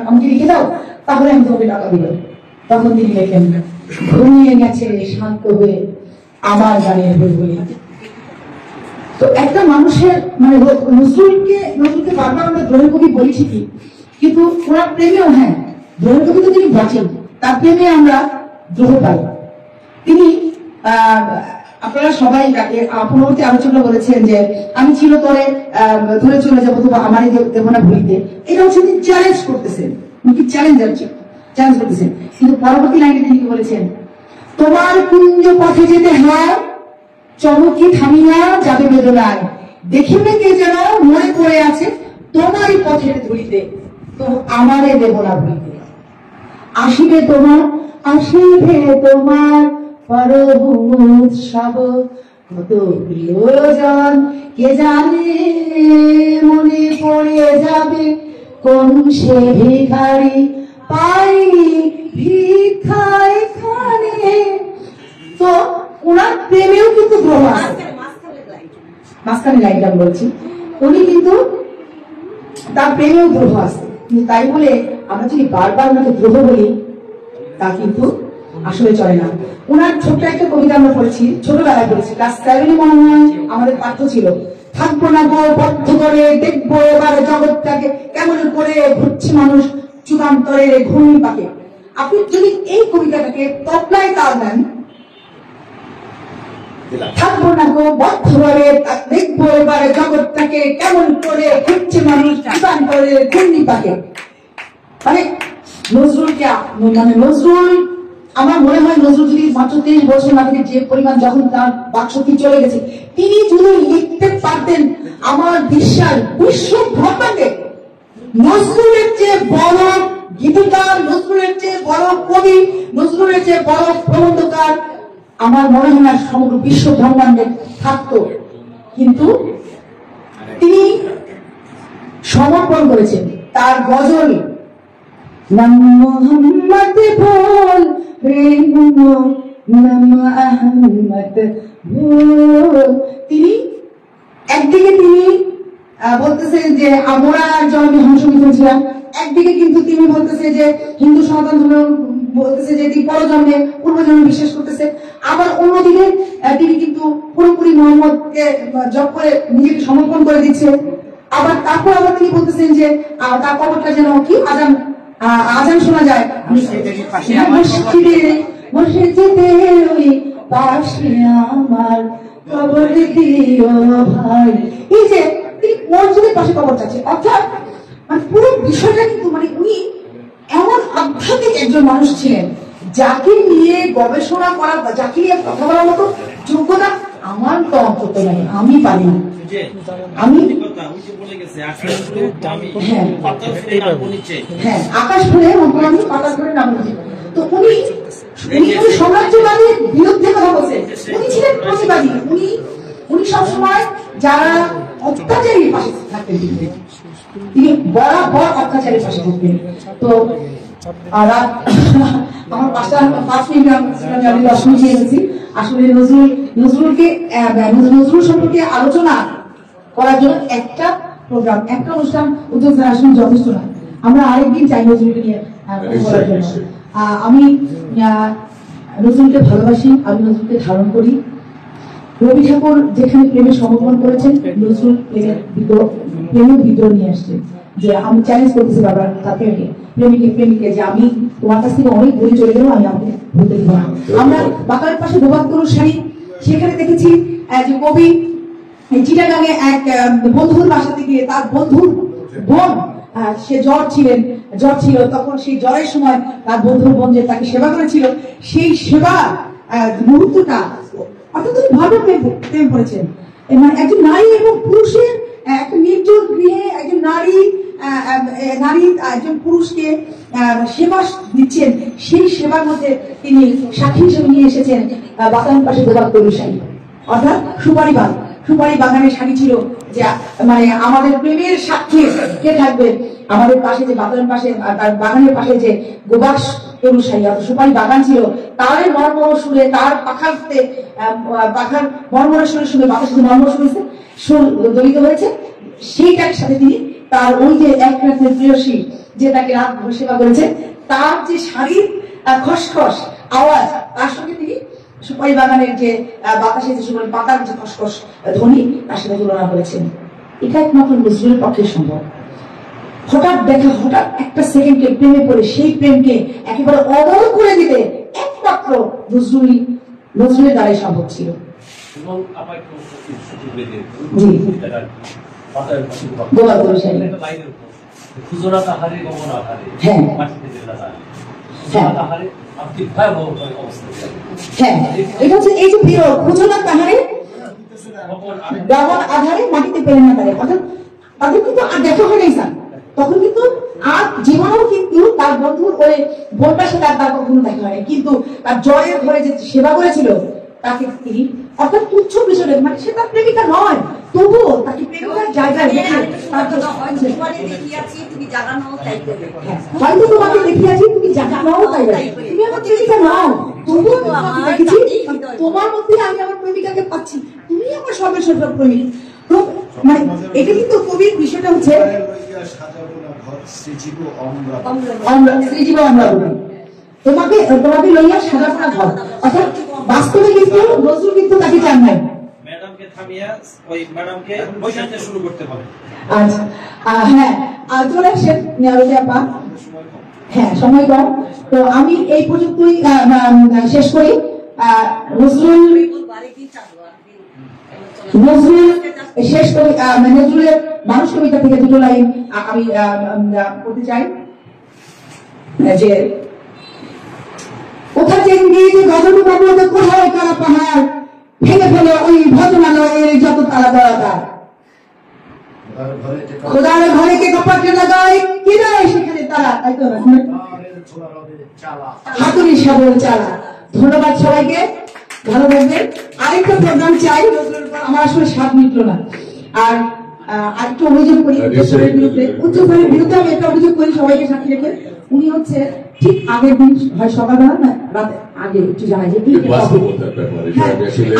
আমাকে লিখে দাও তাহলে আমি তোমাকে টাকা দিব। তখন তিনি লেখেন, ঘুমিয়ে গেছে শান্ত হয়ে আমার গানের বুলবুলি। তো একটা মানুষের মানে নজরুলকে বারবার আমরা দ্রোহের কবি বলি ঠিকই, কিন্তু ওনার প্রেমেও, হ্যাঁ দ্রোহের কবি তো তিনি বাঁচেন, তার প্রেমে আমরা দ্রোহ পাই। তিনি আপনারা সবাই পূর্ববর্তী আলোচনা বলেছেন যে আমি চিরতরে ধরে চলে যাবো তবু আমারই দেব না ভুলিতে। এটা হচ্ছে তিনি চ্যালেঞ্জ করতেছেন, উনি চ্যালেঞ্জ করতেছেন। কিন্তু পরবর্তী লাইনে তিনি কি বলেছেন, তোমার কুঞ্জ পথে যেতে হয় চমকি থামিয়া যাবে বেদনায়, দেখিবে কে যেন মনে পড়ে আছে তোমারই পথের ধুলিতে, তো আমারে দেব না ভুলিতে। আসিবে তোমার পরম উৎসব, কত প্রিয়জন কে জানে, মনে পড়ে যাবে কোন সে ভিখারি পাইনি ভিক্ষা এখানে। তো ওনার প্রেমেও কিন্তু গ্রহ আছে, মাঝখানে লাইনটা বলছি, উনি কিন্তু তার প্রেমেও গ্রহ আছে। কিন্তু তাই বলে আমরা যদি বারবার ওনাকে গ্রহ বলি তা কিন্তু আসলে চলে না। ওনার ছোট্ট একটা কবিতা আমরা পড়েছি, ছোটবেলায় পড়েছি, ক্লাস 7 মনে হয় আমাদের পাঠ্য ছিল। থাকবো না গো বদ্ধ করে, দেখবো এবারে জগৎটাকে কেমন করে ঘুরছে মানুষ যুগান্তরের ঘূর্ণি পাকে। আপনি যদি এই কবিতাটাকে তবলায় তাল দেন, থাকবো না গো বদ্ধ করে, দেখবো এবারে জগৎটাকে কেমন করে ঘুরছে মানুষ যুগান্তরের ঘূর্ণি পাকে। মানে নজরুলকে, মানে নজরুল, আমার মনে হয় নজরুল যদি মাত্র 30 বছর না থেকে যে পরিমাণ যখন তার বাকশক্তি চলে গেছে, তিনি যদি লিখতে পারতেন আমার বিশ্বাস বিশ্ব ব্রহ্মাণ্ডে নজরুলের চেয়ে বড় গীতিকার, নজরুলের চেয়ে বড় কবি, নজরুলের চেয়ে বড় প্রবন্ধকার আমার মনে হয় না সমগ্র বিশ্ব ব্রহ্মাণ্ডে থাকতো। কিন্তু তিনি সমর্পণ করেছেন তার গজল নাম মোহাম্মদ বল প্রেম নাম আহমদ বল। তিনি একদিকে তিনি বলতেছেন যে আমরা জন্মে হংসমিত ছিলাম, একদিকে কিন্তু তিনি বলতেছে যে হিন্দু সনাতন ধর্ম বলতেছে যে তিনি পরজন্মে পূর্বজন্মে বিশ্বাস করতেছে। আবার অন্যদিকে তিনি কিন্তু পুরোপুরি মোহাম্মদকে জপ করে নিজেকে সমর্পণ করে দিচ্ছে। আবার তারপর আবার তিনি বলতেছেন যে তার কবরটা যেন কি আজান শোনা যায় মসজিদের ওই পাশে আমার কবর দিও ভাই। এই যে তিনি মসজিদের পাশে কবর চাচ্ছে, অর্থাৎ মানে পুরো বিষয়টা কিন্তু মানে উনি এমন আধ্যাত্মিক একজন মানুষ ছিলেন যাকে নিয়ে গবেষণা করা, যাকে নিয়ে কথা বলার মতো যোগ্যতা আমার তো অন্তত নাই, আমি পারি না। আমি হ্যাঁ আকাশ ভরে আমি পাতাল করে নাম বলছি। তো উনি সাম্রাজ্যবাদীর বিরুদ্ধে কথা বলছেন, উনি ছিলেন প্রতিবাদী। উনি সবসময় যারা অত্যাচারীর পাশে থাকতেন, তিনি বরাবর অত্যাচারীর পাশে থাকতেন। তো আমার 5 মিনিট আমি 10 মিনিট নিয়ে এসেছি। আসলে নজরুল সম্পর্কে আলোচনা করার জন্য একটা প্রোগ্রাম, একটা অনুষ্ঠান উদ্যোগ আসলে যথেষ্ট নয়। আমরা আরেকদিন চাই নজরুলকে নিয়ে বলার জন্য। আমি নজরুলকে ভালোবাসি, আমি নজরুলকে ধারণ করি। রবি ঠাকুর যেখানে প্রেমে সমর্পণ করেছেন, নজরুল প্রেমের বিদ্রোহ নিয়ে আসছেন। যে আমি চ্যালেঞ্জ করতেছি বাবার তাকে প্রেমিকে যে আমি তোমার কাছ থেকে অনেক দূরে চলে গেলেও আমি আমাকে ভুলতে দিব না। আমরা বাকারের পাশে গোবাক্তরুর শাড়ি, সেখানে দেখেছি যে কবি চিটাগাঙে এক বন্ধুর বাসাতে গিয়ে তার বন্ধুর বোন, সে জ্বর ছিল, তখন সেই জ্বরের সময় তার বন্ধুর বোন যে তাকে সেবা করেছিল, সেই সেবা মুহূর্তটা অর্থাৎ ভাবে প্রেম করেছেন। মানে একজন নারী এবং পুরুষের একটা নির্জন গৃহে একজন নারী একজন পুরুষকে সেবা দিচ্ছেন, সেই সেবার মধ্যে তিনি সাক্ষী হিসেবে নিয়ে এসেছেন বাগান পাশে গোবাক্তরুর শাড়ি, অর্থাৎ সুপারি বাগানের শাড়ি ছিল। যে মানে আমাদের প্রেমের সাক্ষী কে থাকবে, আমাদের পাশে যে বাগানের পাশে, তার বাগানের পাশে যে গোবাক্তরুর শাড়ি অর্থাৎ সুপারি বাগান ছিল, তার মর্মর সুরে, তার পাখার মর্মর সুরে শুনে বাতাস মর্মর শুনেছে, সুর দলিত হয়েছে। সেইটার সাথে তিনি তার ওই যে এক রাতের প্রেয়সী যে তাকে রাত ভর সেবা করেছে, তার যে শাড়ির খসখস আওয়াজ, তার সঙ্গে তিনি সুপারি বাগানের যে বাতাসে যে সুপারি পাতার যে খসখস ধ্বনি, তার সাথে তুলনা করেছেন। এটা একমাত্র নজরুলের পক্ষে সম্ভব। হঠাৎ একটা সেকেন্ডকে প্রেমে পড়ে সেই প্রেমকে একেবারে অমর করে দিতে একমাত্র নজরুলের দ্বারাই সম্ভব ছিল। জি গোবাক্তরুর শাড়ি, হ্যাঁ এটা হচ্ছে এই যে প্রিয় খুজনা তাহারে গগন আধারে মাটিতে পেলেন না তারে, অর্থাৎ তাদের কিন্তু আর দেখা হয় নাই স্যার। তখন কিন্তু আর জীবনেও কিন্তু তার বন্ধুর ওই বোনটার সাথে আর তার কখনো দেখা হয়, কিন্তু তার জয়ের ঘরে যে সেবা করেছিল তাকে তিনি, অর্থাৎ তুচ্ছ বিষয়, মানে সে তার প্রেমিকা নয়, তবুও তাকে প্রেমিকার জায়গায় রেখে তার জন্য হয়তো তোমাকে দেখিয়েছি তুমি জাগানো তাই করবে, তুমি আমার প্রেমিকা নাও, তবুও তোমাকে দেখেছি, তোমার মধ্যে আমি আমার প্রেমিকাকে পাচ্ছি, তুমি আমার সর্বশেষ প্রেমিক। তো মানে এটা কিন্তু কবির বিষয়টা হচ্ছে তোমাকে তোমাকে লইয়া সাজাবো না ঘর, অর্থাৎ বাস্তবে কিন্তু নজরুল কিন্তু তাকে চান নাই। ম্যাডামকে থামিয়ে ওই ম্যাডামকে বসাতে শুরু করতে হবে। আচ্ছা হ্যাঁ চলে আসেন নিয়ারতি আপা। হ্যাঁ সময় কম, তো আমি এই পর্যন্তই শেষ করি। নজরুল শেষ করি, নজরুলের মানুষ কবিতা থেকে দুটো লাইন আমি বলতে চাই যে কোথা চেঙ্গি যে গজল বাবু কোথায় কারা পাহাড় ভেঙে ফেলে ওই ভজনালয়ের যত তালা দরাদার, খোদার ঘরে কে কপাটে লাগায় কি দেয় সেখানে তারা, তাই তো হাতুড়ি সাবল চালা। ধন্যবাদ সবাইকে, ভালো থাকবেন। আরেকটা প্রোগ্রাম চাই, আমার আসলে স্বাদ মিটলো না। আর আরেকটু অভিযোগ করি উচ্চফলের বিরুদ্ধে, উচ্চফলের বিরুদ্ধে আমি একটা অভিযোগ করি সবাইকে সাথে রেখে। উনি হচ্ছে ঠিক আগের দিন হয় সকালবেলা না রাতে আগে একটু জানাই যে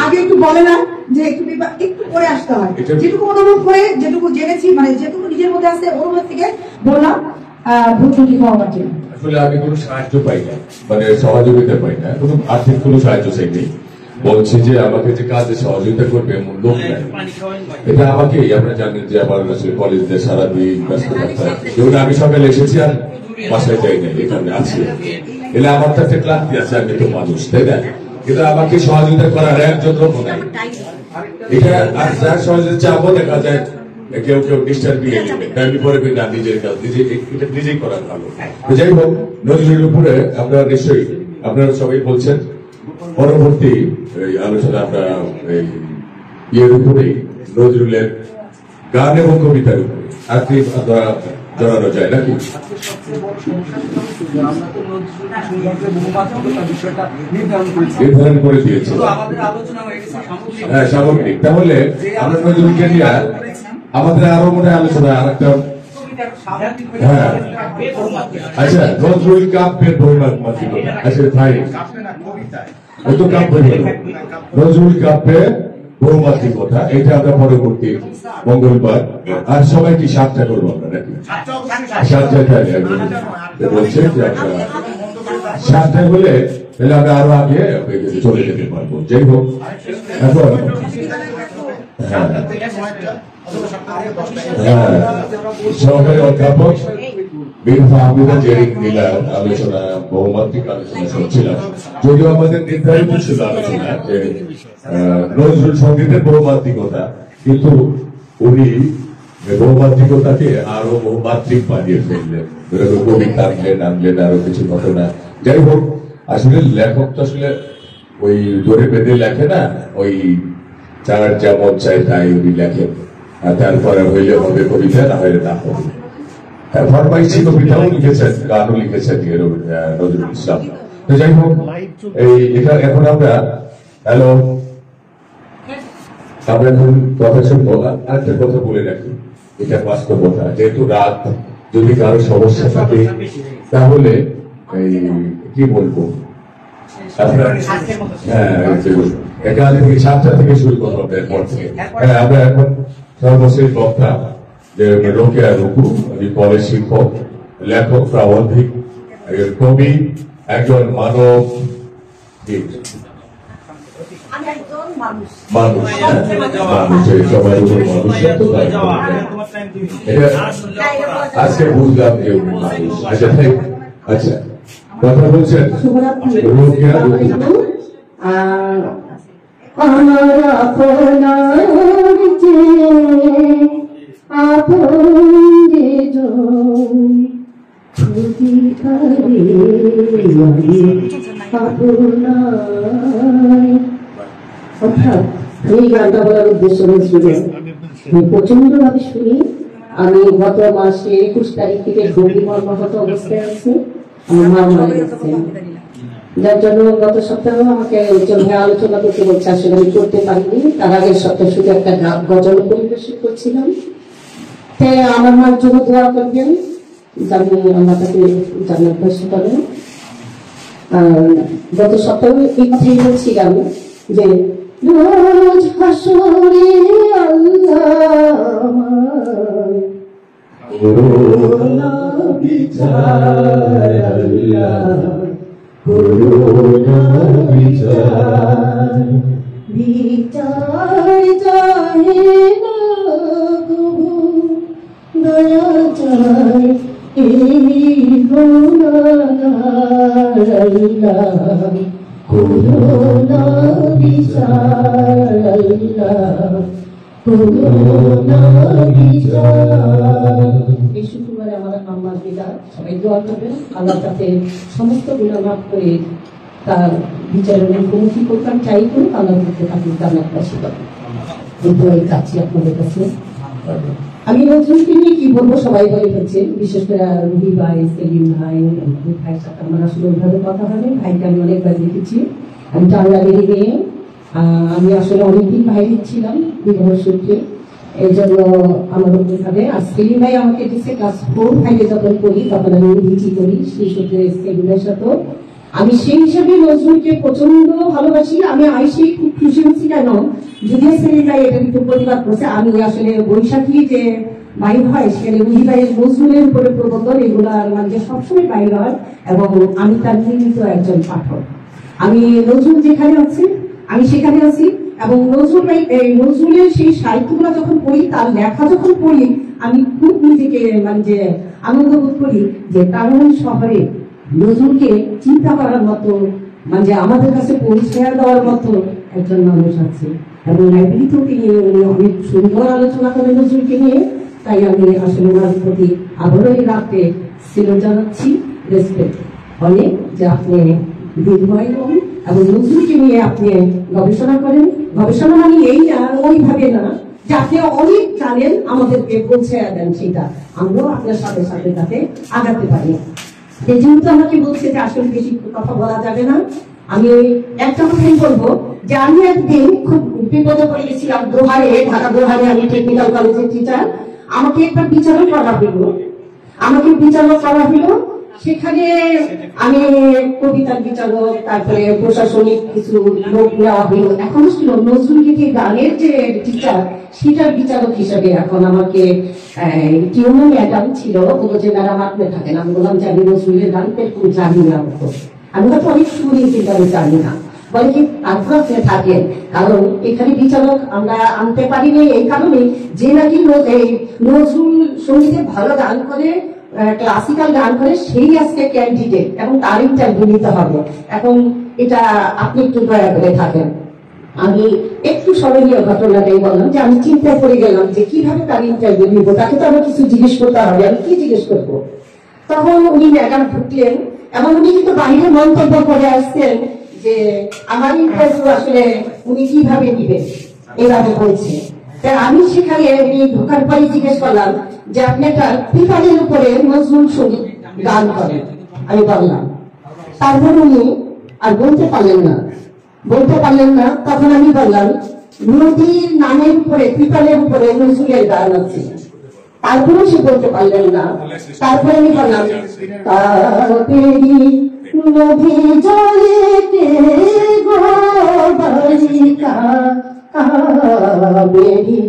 আগে একটু বলে না যে একটু পরে আসতে হয়, যেটুকু অনুভব করে যেটুকু জেনেছি, মানে যেটুকু নিজের মধ্যে আছে অনুভব থেকে বললাম, ভুল ত্রুটি ক্ষমার জন্য। আসলে আমি কোনো সাহায্য পাই না, মানে সহযোগিতা পাই না, কোনো আর্থিক কোনো সাহায্য চাইনি। বলছে যে আমাকে যে কাজে সহযোগিতা করবে এমন লোক নাই, এটা আমাকে আপনারা জানেন যে আমার কলেজে সারাদিন ব্যস্ত থাকতে হয়। যেমন আমি সকালে এসেছি আর বাসায় যাই নাই, এখানে আছি, এলে আমার তো একটা ক্লান্তি আছে, আমি তো মানুষ তাই না, কিন্তু আমাকে সহযোগিতা করার একজন লোক নাই। এটা আর যার সহযোগিতা চাবো দেখা যায় কেউ কেউ ডিস্টার্ব দিয়ে নেবে, তার বিপরীতে না নিজের কাজ এটা নিজেই করার ভালো। যাই হোক, নজরুলের উপরে আমরা নিশ্চয়ই আপনারা সবাই বলছেন পরবর্তী আলোচনা আমরা ইয়ের উপরেই নজরুলের গান এবং কবিতার উপরে আর কি জানানো যায় নাকি? নির্ধারণ করে দিয়েছে, হ্যাঁ সামগ্রিক। তাহলে আমরা নজরুলকে নিয়ে আমাদের আরো মনে আলোচনা আর একটা, হ্যাঁ আচ্ছা নজরুল কাব্যের বহিমাত্মিকতা, আচ্ছা ভাই ওই তো কাব্য নজরুল কাব্যের বহুমাত্রিকতা, এটা আমরা পরবর্তী মঙ্গলবার। আর সবাই কি 7টা করবো আমরা নাকি? 7টায় বলছে যে আমরা 7টায় বলে তাহলে আমরা আরো আগে চলে যেতে পারবো। যাই হোক এখন সহকারী অধ্যাপক আলোচনা বহুমাত্রিক আলোচনা শুনছিলাম, যদিও আমাদের নির্ধারিত ছিল আলোচনা যে নজরুল সঙ্গীতের বহুমাত্রিকতা, কিন্তু উনি বহুমাত্রিকতাকে আরো বহুমাত্রিক বানিয়ে ফেললেন, কবি আনলেন আরো কিছু ঘটনা। যাই হোক আসলে লেখক তো আসলে ওই ধরে বেঁধে লেখে না, ওই যার যেমন চাই তাই উনি লেখেন, আর তারপরে হইলে হবে কবিতা, না হইলে না হবে। ফরমাইশি কবিতাও লিখেছেন, গানও লিখেছেন নজরুল ইসলাম। তো যাই হোক এটা এখন আমরা হ্যালো আমরা এখন কথা শুনবো। আরেকটা কথা বলে রাখি, এটা বাস্তবতা, যেহেতু রাত যদি কারো সমস্যা থাকে তাহলে কি বলবো আপনার, হ্যাঁ এখান থেকে 7টা থেকে শুরু করবো এরপর থেকে। হ্যাঁ আমরা এখন সর্বশেষ বক্তা যে রোকেয়া রুকু, কলেজ শিক্ষক, লেখক, প্রাবন্ধিক, কবি, একজন মানব মানুষ, সবার উপর মানুষ আজকে বুঝলাম যে মানুষ। আচ্ছা আচ্ছা কথা বলছেন রোকেয়া রুকু। আমার আপনার অর্থাৎ এই গানটা বলার উদ্দেশ্য হয়েছিল আমি প্রচন্ড ভাবে শুনি। আমি গত মাসে 21 তারিখ থেকে গভীর মর্মাহত অবস্থায় আছি, আমার মা মারা গেছেন, যার জন্য গত সপ্তাহে আমাকে আলোচনা করতে বলছে, আসলে আমি করতে পারিনি। তার আগের সপ্তাহে শুধু একটা গজল পরিবেশন করছিলাম। তাই আমার মার জন্য দোয়া করবেন, জানি আল্লাহ তাকে জান্নাত বাসী করেন। গত সপ্তাহে এই কথাই বলছিলাম যে রোজ হাসরে আল্লাহ করোনা বিচার, আল্লাহ করোনা বিচার, বিচার চাহে না কবু, দয়া চায় এই গুনাহগার, আল্লাহ করোনা বিচার, আল্লাহ করোনা বিচার। এই শুক্রবারে আমার আম্মার বিদায়, সবাই দোয়া করবেন আল্লাহ তাতে সমস্ত গুনাহ মাফ করে তার বিচারের মুখোমুখি করতাম, চাই করুন আল্লাহ তাকে জান্নাত বাসী করেন। এই দোয়াই চাচ্ছি আপনাদের কাছে। আমি নজরুলকে নিয়ে কি বলবো সবাই বলে ফেলছে, বিশেষ করে রুহি ভাই, সেলিম ভাই, ভাইয়ের সাথে আমার আসলে ওইভাবে কথা হবে। ভাইকে আমি অনেকবার দেখেছি, আমি টাঙ্গাইলে নিয়ে আমি আসলে অনেকদিন বাইরে ছিলাম বিবাহ সূত্রে, এই জন্য আমার ওইভাবে। আর সেলিম ভাই আমাকে দিচ্ছে ক্লাস 4 5 যখন পড়ি তখন আমি ভিটি করি, সেই সূত্রে সেলিমের সাথে আমি সেই হিসাবে নজরুলকে প্রচন্ড ভালোবাসি। আমি আইসি খুব খুশি হচ্ছি, কেন যদিও সেলিম ভাই এটা কিন্তু প্রতিবাদ করছে। আমি আসলে বৈশাখী যে বাইর হয় সেখানে রুহি ভাইয়ের নজরুলের উপরে প্রবন্ধন এগুলার মানে সবসময় বাইর হয়, এবং আমি তার নিয়মিত একজন পাঠক। আমি নজরুল যেখানে আছি আমি সেখানে আছি, এবং নজরুলের সেই সাহিত্যগুলো যখন পড়ি, তার লেখা যখন পড়ি, আমি খুব নিজেকে মানে যে আনন্দ বোধ করি যে টাঙ্গাইল শহরে নজরুলকে চিন্তা করার মতো, মানে আমাদের কাছে পৌঁছে দেওয়ার মতো একজন মানুষ আছে। এবং লাইব্রেরিতেও তিনি অনেক সুন্দর আলোচনা করেন নজরুলকে নিয়ে। তাই আমি আসলে ওনার প্রতি আবারও এই রাতে শ্রদ্ধা জানাচ্ছি, রেসপেক্ট অনেক, যে আপনি দীর্ঘায়ু হন এবং নজরুলকে নিয়ে আপনি গবেষণা করেন। গবেষণা মানে এই না, ওইভাবে না যে আপনি অনেক জানেন আমাদেরকে পৌঁছে দেন, সেটা আমরাও আপনার সাথে সাথে তাতে আগাতে পারি। যেহেতু আমাকে বলছে যে আসলে বেশি কথা বলা যাবে না, আমি একটা কথাই বলবো যে আমি একদিন খুব বিপদে পড়ে গেছিলাম দোহারে, ঢাকা দোহারে। আমি টেকনিক্যাল কলেজের টিচার, আমাকে একটা বিচারক করা হলো। সেখানে আমি কবিতার বিচারক, তারপরে প্রশাসনিক কিছু লোক নেওয়া হলো। এখন ছিল নজরুল গীতি গানের যে টিচার, সেটার বিচারক হিসাবে এখন আমাকে টিউনো ম্যাডাম ছিল, বললো যে ম্যাডাম আপনি থাকেন। আমি বললাম যে আমি নজরুলের গান খুব জানি না, আমি হয়তো অনেক শুনি কিন্তু আমি জানি না। বলে কি তারপর আপনি থাকেন, কারণ এখানে বিচারক আমরা আনতে পারিনি এই কারণে যে নাকি নজরুল সঙ্গীতে ভালো গান করে, ক্লাসিক্যাল গান করে, সেই আজকে ক্যান্ডিডেট এবং তার ইন্টারভিউ নিতে হবে। এখন এটা আপনি একটু দয়া করে থাকেন। আমি একটু স্মরণীয় ঘটনাটাই বললাম যে আমি চিন্তায় পড়ে গেলাম যে কিভাবে তার ইন্টারভিউ নিব, তাকে তো আমার কিছু জিজ্ঞেস করতে হবে, আমি কি জিজ্ঞেস করবো। তখন উনি ম্যাডাম ঢুকলেন এবং উনি কিন্তু বাইরে মন্তব্য করে আসছেন যে আমার ইন্টারভিউ আসলে উনি কিভাবে নিবেন, এভাবে বলছে। আমি সেখানে উনি ঢোকার পরে জিজ্ঞেস করলাম যে আপনি একটা পিপারের উপরে নজরুল সঙ্গীত গান করেন, আমি বললাম। তারপর উনি আর বলতে পারলেন না। তখন আমি বললাম নদীর নামের উপরে, পিপারের উপরে নজরুলের গান আছে। তারপরে সে বলতে পারলেন না। তারপরে আমি বললাম নদী জলে কে গো বালিকা, কাবেরী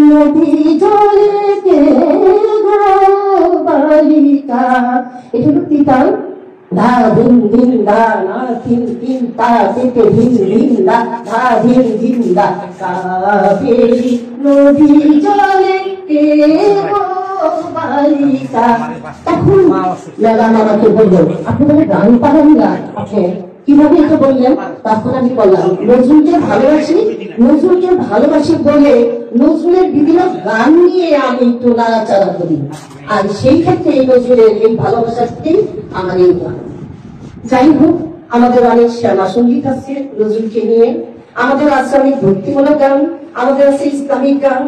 নদী জলে কে গো বালিকা। এটা হলো তিতাল। ধা ধিন ধিন দা না তিন তিন তা থেকে ধিন ধিন দা, ধা ধিন ধিন দা, কাবেরী নদী জলে কে গো বালিকা। তখন ম্যাডাম আমাকে বললো আপনি বলে গান পারেন না, আপনি কিভাবে এটা বললেন? তখন আমি বললাম নজরুলকে ভালোবাসি বলে নজরুলের বিভিন্ন গান নিয়ে আমি একটু নাড়াচাড়া করি, আর সেই ক্ষেত্রে এই নজরুলের এই ভালোবাসা থেকেই আমার এই গান। যাই হোক, আমাদের অনেক শ্যামা সঙ্গীত আছে নজরুলকে নিয়ে। আমাদের আছে অনেক ভক্তিমূলক গান, আমাদের আছে ইসলামিক গান,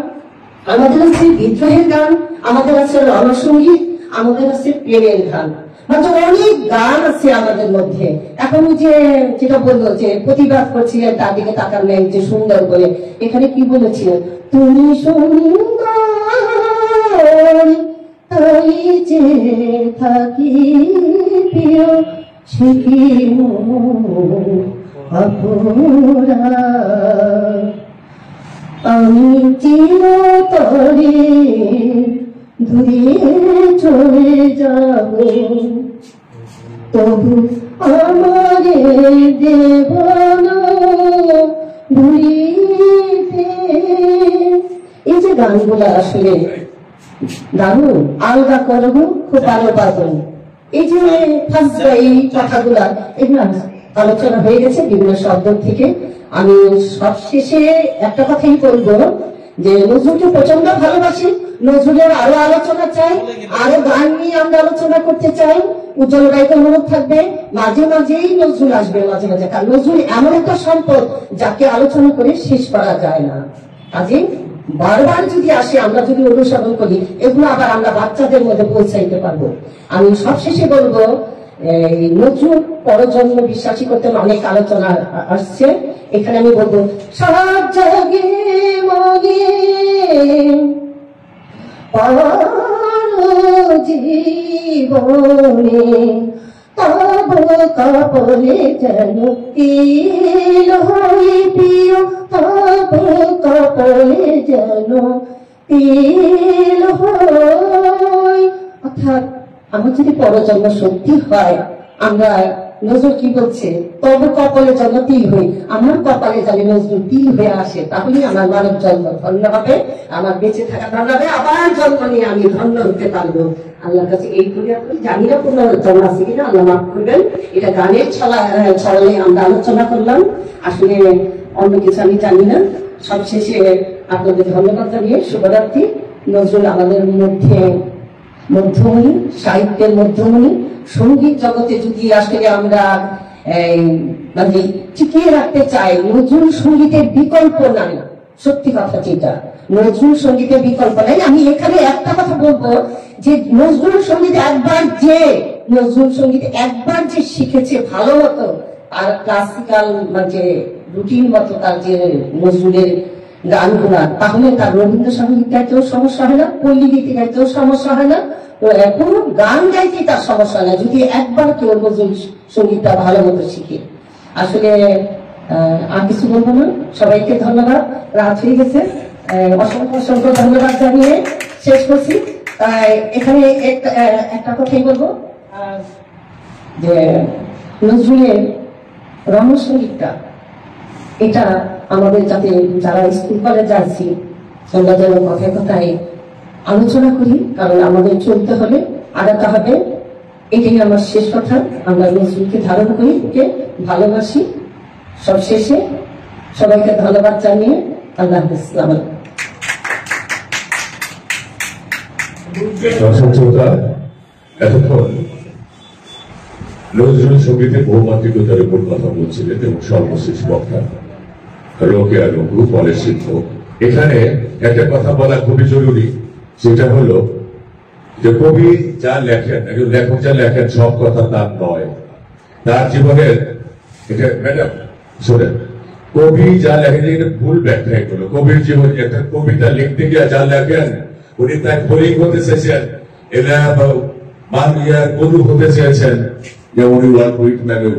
আমাদের আছে বিদ্রোহের গান, আমাদের আছে রণসঙ্গীত, আমাদের আছে প্রেমের গান, মানে অনেক গান আছে আমাদের মধ্যে। এখন যে যেটা বললো যে প্রতিবাদ করছিলেন তার দিকে তাকালেন যে সুন্দর করে, এখানে কি বলেছিলেন, তুমি সুন্দর তাই যে থাকি প্রিয় সে কি অপরা, আমি চিরতরে দূরে চলে যাব, তবু আমারে দেব না ভুলিতে। এই যে গানগুলো আসলে দারুণ, আলগা করবো খুব ভালো পাবেন। এই যে এই কথাগুলা এগুলো আলোচনা হয়ে গেছে বিভিন্ন শব্দ থেকে। আমি সবশেষে একটা কথাই বলবো যে নজরুলকে প্রচন্ড ভালোবাসি, নজরুলের আরো আলোচনা চাই, আরো গান নিয়ে আমরা আলোচনা করতে চাই। উজ্জ্বল রায়কে অনুরোধ থাকবে মাঝে মাঝেই নজরুল আসবে, মাঝে মাঝে, কারণ নজরুল এমন একটা সম্পদ যাকে আলোচনা করে শেষ করা যায় না। কাজে বারবার যদি আসে, আমরা যদি অনুসরণ করি, এগুলো আবার আমরা বাচ্চাদের মধ্যে পৌঁছাইতে পারবো। আমি সবশেষে বলবো নজরুল পরজন্ম বিশ্বাসী করতে অনেক আলোচনা আসছে, এখানে আমি বলবো সারা জাগে মনে জীবনে তব কপলে যেন তিল হই প্রিয়, তব কপলে যেন তিল হই। অর্থাৎ আমার যদি পরজন্ম সত্যি হয়, আমরা নজরুল কি বলছে, তব কপালে যেন তিল হই, আমার কপালে যেন নজরুল তিল হয়ে আসে, তাহলে আমার মানব জন্ম ধন্য হবে, আমার বেঁচে থাকা ধন্য হবে, আবার জন্ম নিয়ে আমি ধন্য হতে পারবো। আল্লাহর কাছে এই করে জানি না কোনো জন্ম আছে কিনা, আল্লাহ মাফ করবেন। এটা গানের ছড়ালে আমরা আলোচনা করলাম, আসলে অন্য কিছু আমি জানি না। সবশেষে আপনাদের ধন্যবাদ জানিয়ে শুভরাত্রি। নজরুল আমাদের মধ্যে মধ্যমণি, সাহিত্যের মধ্যমণি। সঙ্গীত জগতে যদি আসলে আমরা মানে টিকিয়ে রাখতে চাই, নজরুল সঙ্গীতের বিকল্প নাই। সত্যি কথা যেটা, নজরুল সঙ্গীতের বিকল্প নাই। আমি এখানে একটা কথা বলবো যে নজরুল সঙ্গীত একবার যে শিখেছে ভালো মতো, আর ক্লাসিক্যাল মানে রুটিন মতো তার যে নজরুলের গানগুলা, তাহলে তার রবীন্দ্রসঙ্গীত গাইতেও সমস্যা হয় না, পল্লী গীতি গাইতেও সমস্যা হয় না, কোনো গান গাইতে তার সমস্যা হয় না, যদি একবার কেউ নজরুল সঙ্গীতটা ভালো মতো শিখে। আসলে আর কিছু বলবো না, সবাইকে ধন্যবাদ। রাত হয়ে গেছে, অসংখ্য অসংখ্য ধন্যবাদ জানিয়ে শেষ করছি। এখানে একটা কথাই বলবো যে নজরুলের রণসঙ্গীতটা, এটা আমাদের যাতে যারা স্কুল কলেজ যাচ্ছি আমরা যেন কথায় কথায় আলোচনা করি, কারণ আমাদের চলতে হবে, আগাতে হবে। এটাই আমার শেষ কথা। আমরা নজরুলকে ধারণ করি, ওকে ভালোবাসি। সবশেষে সবাইকে ধন্যবাদ জানিয়ে আল্লাহ হাফেজ। এতক্ষণ নজরুল সঙ্গীতের বহুমাত্রিকতার উপর কথা বলছিলেন এবং সর্বশেষ বক্তা রোকেয়া রঘু পরের শিক্ষক। এখানে একটা কথা বলা খুবই জরুরি, সেটা হলো যে কবি যা লেখেন, একজন লেখক যা লেখেন সব কথা তার নয়, তার জীবনের এটা ম্যাডাম শোনেন, কবি যা লেখেন এটা ভুল ব্যাখ্যা। এগুলো কবির জীবন, একটা কবিতা লিখতে গিয়ে যা লেখেন, উনি তাই ফলিং হতে চেয়েছেন, এরা গরু হতে চেয়েছেন, উনি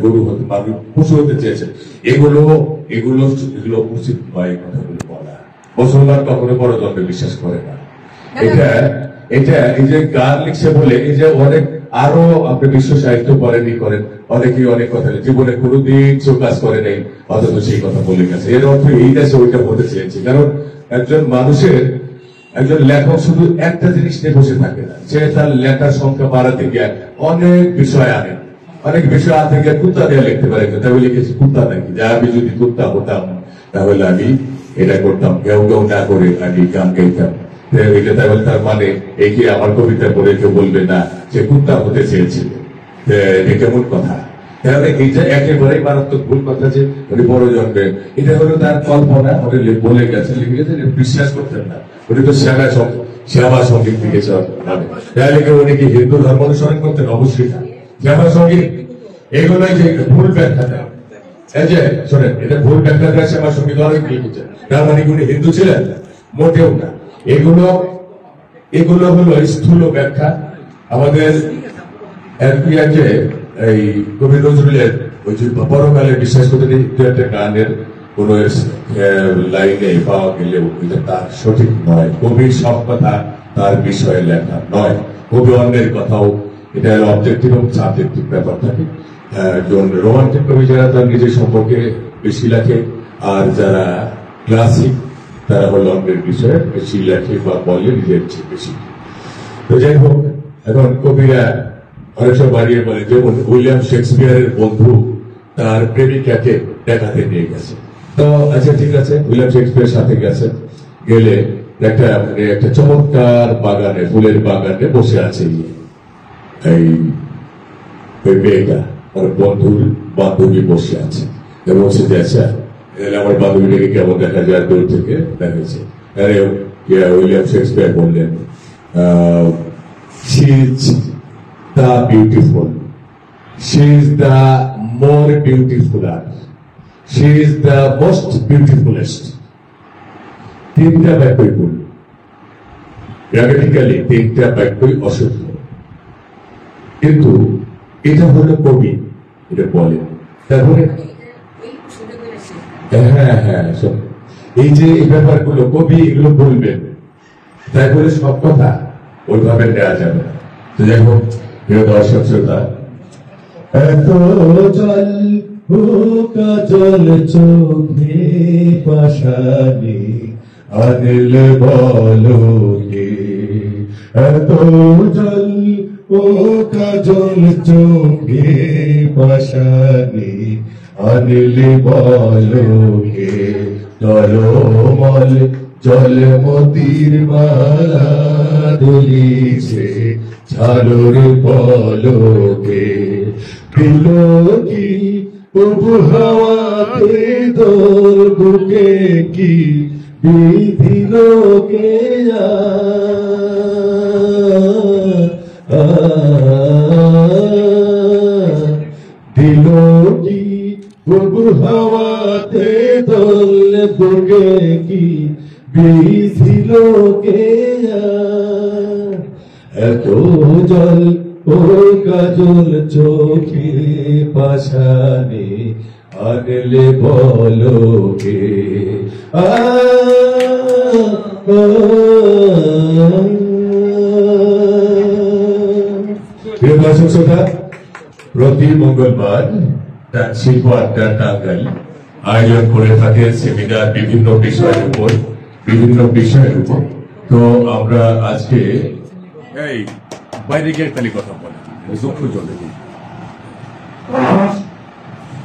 গরু হতে পশু হতে চেয়েছেন, এগুলো এগুলো এগুলো উচিত নয় কথাগুলো বলা। মুসলমান কখনো বড় জন্মে বিশ্বাস করে না। এটা এটা এই যে গান লিখছে বলে এই যে অনেক আরো আপনি বিশ্ব সাহিত্য পড়েনি করেন, অনেকেই অনেক কথা জীবনে কোনোদিন কেউ কাজ করে নেই, অথচ সেই কথা বলে গেছে। এর অর্থ এই দেশে ওইটা বলতে চেয়েছে। কারণ একজন মানুষের, একজন লেখক শুধু একটা জিনিস নিয়ে বসে থাকে না, সে তার লেখার সংখ্যা বাড়াতে গিয়ে অনেক বিষয় আনে, অনেক বিষয় আনতে গিয়ে কুত্তা দিয়ে লিখতে পারে। তাহলে লিখেছি কুত্তা নাকি, যে আমি যদি কুত্তা হতাম তাহলে আমি এটা করতাম, কেউ কেউ না করে আমি গান গাইতাম। তাহলে তার মানে এই কি আমার কবিতা পড়ে কেউ বলবে না সে কুত্তা হতে চেয়েছিল? কেমন কথা? তাহলে এইটা একেবারে মারাত্মক ভুল কথা যে উনি বড় জন্মের, এটা হলো তার কল্পনা, উনি বলে গেছে, লিখে গেছে, বিশ্বাস করতেন না। উনি তো শ্যামা সঙ্গীত লিখেছেন, তাহলে কি উনি কি হিন্দু ধর্ম অনুসরণ করতেন? অবশ্যই না। শ্যামা সঙ্গীত এগুলোই যে ভুল ব্যাখ্যা দেয়, এই যে শোনেন, এটা ভুল ব্যাখ্যা দেয়। শ্যামা সঙ্গীত অনেক লিখেছেন, তার মানে উনি হিন্দু ছিলেন? মোটেও না। এগুলো হলো স্থূল ব্যাখ্যা। আমাদের এই কবি নজরুলের ওই যে পরকালে বিশ্বাস করতে একটা গানের কোন লাইনে পাওয়া গেলেও এটা তার সঠিক নয়। কবির সব কথা তার বিষয়ে লেখা নয়। কবি অন্যের কথাও, এটা অবজেক্টিভ এবং সাবজেক্টিভ ব্যাপার থাকে। রোমান্টিক কবি যারা তার নিজের সম্পর্কে বেশি লেখে, আর যারা ক্লাসিক তারা হল অন্যের বিষয়ে বেশি লেখে বা বলে নিজের চেয়ে বেশি। তো যাই হোক, এখন কবিরা অনেক সময় বাড়িয়ে বলে, যেমন উইলিয়াম শেক্সপিয়ারের বন্ধু তার প্রেমিকাকে দেখাতে নিয়ে গেছে। তো আচ্ছা ঠিক আছে, উইলিয়াম শেক্সপিয়ার সাথে গেছে, গেলে একটা চমৎকার বাগানে, ফুলের বাগানে বসে আছে এই মেয়েটা, আমার বন্ধুর বান্ধবী বসে আছে এবং সে যাচ্ছে, আমার বান্ধবীটাকে কেমন দেখা যায় দূর থেকে দেখাচ্ছে। আরে উইলিয়াম শেক্সপিয়ার বললেন, she is the beautiful, she is the more beautifuler, she is the most beautifulest. তিনটা বাক্যই ভুল, গ্রামাটিক্যালি তিনটা বাক্যই অশুদ্ধ, কিন্তু এটা হলো কবি এটা বলে। তারপরে হ্যাঁ, এই যে এই ব্যাপারগুলো কবি এগুলো বলবেন, তাই বলে সব কথা ওইভাবে দেওয়া যাবে না। তো যাই হোক, প্রিয় দর্শক শ্রোতা, এত জল ও কাজল চোখে পাশানি আনিল বলো কে, এত জল ও কাজল চোখে পাশানি আনিল বলো কে, জলমল জল মতির মালা দুলিছে ঝালুর পলকে, দিল কি প্রভু হাওয়াতে তোর বুকে কি বিধিল কে দিল কি প্রভু হাওয়াতে তোর বুকে কি বিধিল কে, এত জল ও কাজল চোখে পাশানি আনলে বলো কে। প্রিয় দর্শক শ্রোতা, প্রতি মঙ্গলবার শিল্প আড্ডা টাঙ্গাইল আয়োজন করে থাকে সেমিনার বিভিন্ন বিষয়ের উপর। তো আমরা আজকে এই বাইরে গিয়ে খালি কথা বলে দুঃখ চলে,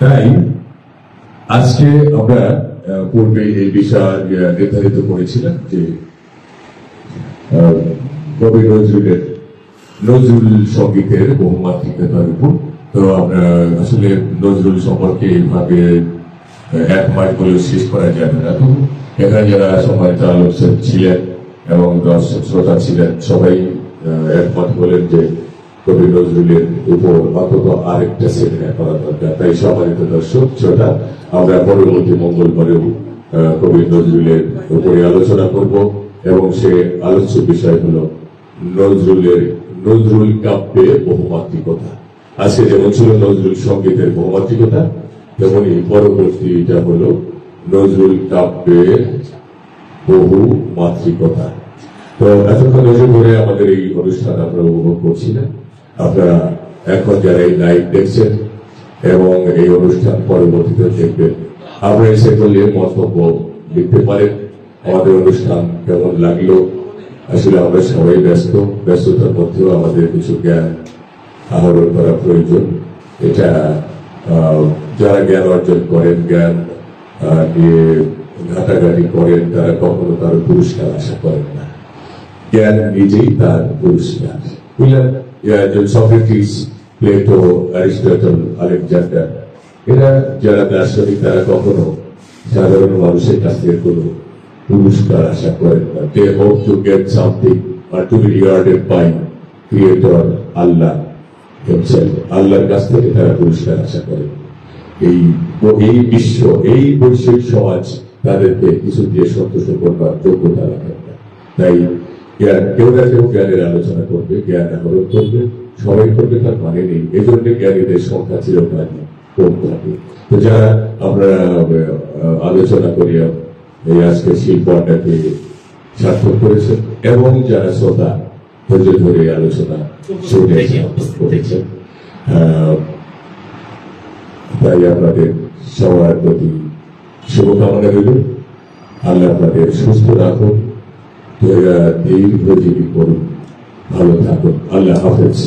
তাই আজকে আমরা পূর্বে এই বিষয় নির্ধারিত করেছিলাম যে কবি নজরুল সঙ্গীতের বহুমাত্রিকতার উপর। তো আমরা আসলে নজরুল সম্পর্কে এইভাবে এক মাস বলে শেষ করা যাবে না। তো এখানে যারা সম্মানিত আলোচক ছিলেন এবং দর্শক শ্রোতা ছিলেন, সবাই একমত বলেন যে কবি নজরুলের উপর অন্তত আরেকটা সেমিনার করা দরকার। তাই সম্মানিত দর্শক শ্রোতা, আমরা পরবর্তী মঙ্গলবারেও কবি নজরুলের উপরে আলোচনা করব এবং সে আলোচ্য বিষয় হলো নজরুল কাব্যে বহুমাত্রিকতা। আজকে যেমন ছিল নজরুল সঙ্গীতের বহুমাত্রিকতা, তেমনি পরবর্তীটা হলো নজরুল কাব্যের বহুমাত্রিকতা। তো এতক্ষণ নজর ধরে আমাদের এই অনুষ্ঠান আমরা উপভোগ করছিলাম। আপনারা এখন যারা এই লাইভ দেখছেন এবং এই অনুষ্ঠান পরবর্তীতে দেখবেন, আমরা এসে করলে মন্তব্য লিখতে পারেন। আমাদের অনুষ্ঠান কেমন লাগলো? আসলে আমরা সবাই ব্যস্ততার মধ্যেও আমাদের কিছু জ্ঞান আহরণ করা প্রয়োজন। এটা যারা জ্ঞান অর্জন করেন, জ্ঞান নিয়ে ঘাটাঘাটি করেন, তারা কখনো তার পুরস্কার আশা করেন না। জ্ঞান নিজেই তার পুরস্কার। সক্রেটিস প্লেটো, অ্যারিস্টটল, আলেকজান্ডার, এরা যারা দার্শনিক তারা কখনো সাধারণ মানুষের কাছ থেকে কোনো পুরস্কার আশা করেন না। They hope to get something or to be rewarded by creator Allah himself. আল্লাহর কাছ থেকে তারা পুরস্কার আশা করেন। এই বিশ্ব, এই বৈশ্বিক সমাজ তাদেরকে কিছু দিয়ে সন্তুষ্ট করবার যোগ্যতা রাখেন না। তাই কেউ না কেউ জ্ঞানের আলোচনা করবে, জ্ঞান আহরণ করবে, সবাই করবে তার মানে নেই। এজন্য জ্ঞানীদের সংখ্যা চিরকালই কম থাকে। তো যারা আমরা আলোচনা করিয়া এই আজকের শিল্পটাকে সার্থক করেছেন এবং যারা শ্রোতা ধৈর্য ধরে আলোচনা শুনে সার্থক করেছেন, তাই আপনাদের সবার প্রতি শুভকামনা রইল। আল্লাহ আপনাদের সুস্থ রাখুন, দীর্ঘজীবী করুন, ভালো থাকুন। আল্লাহ হাফেজ।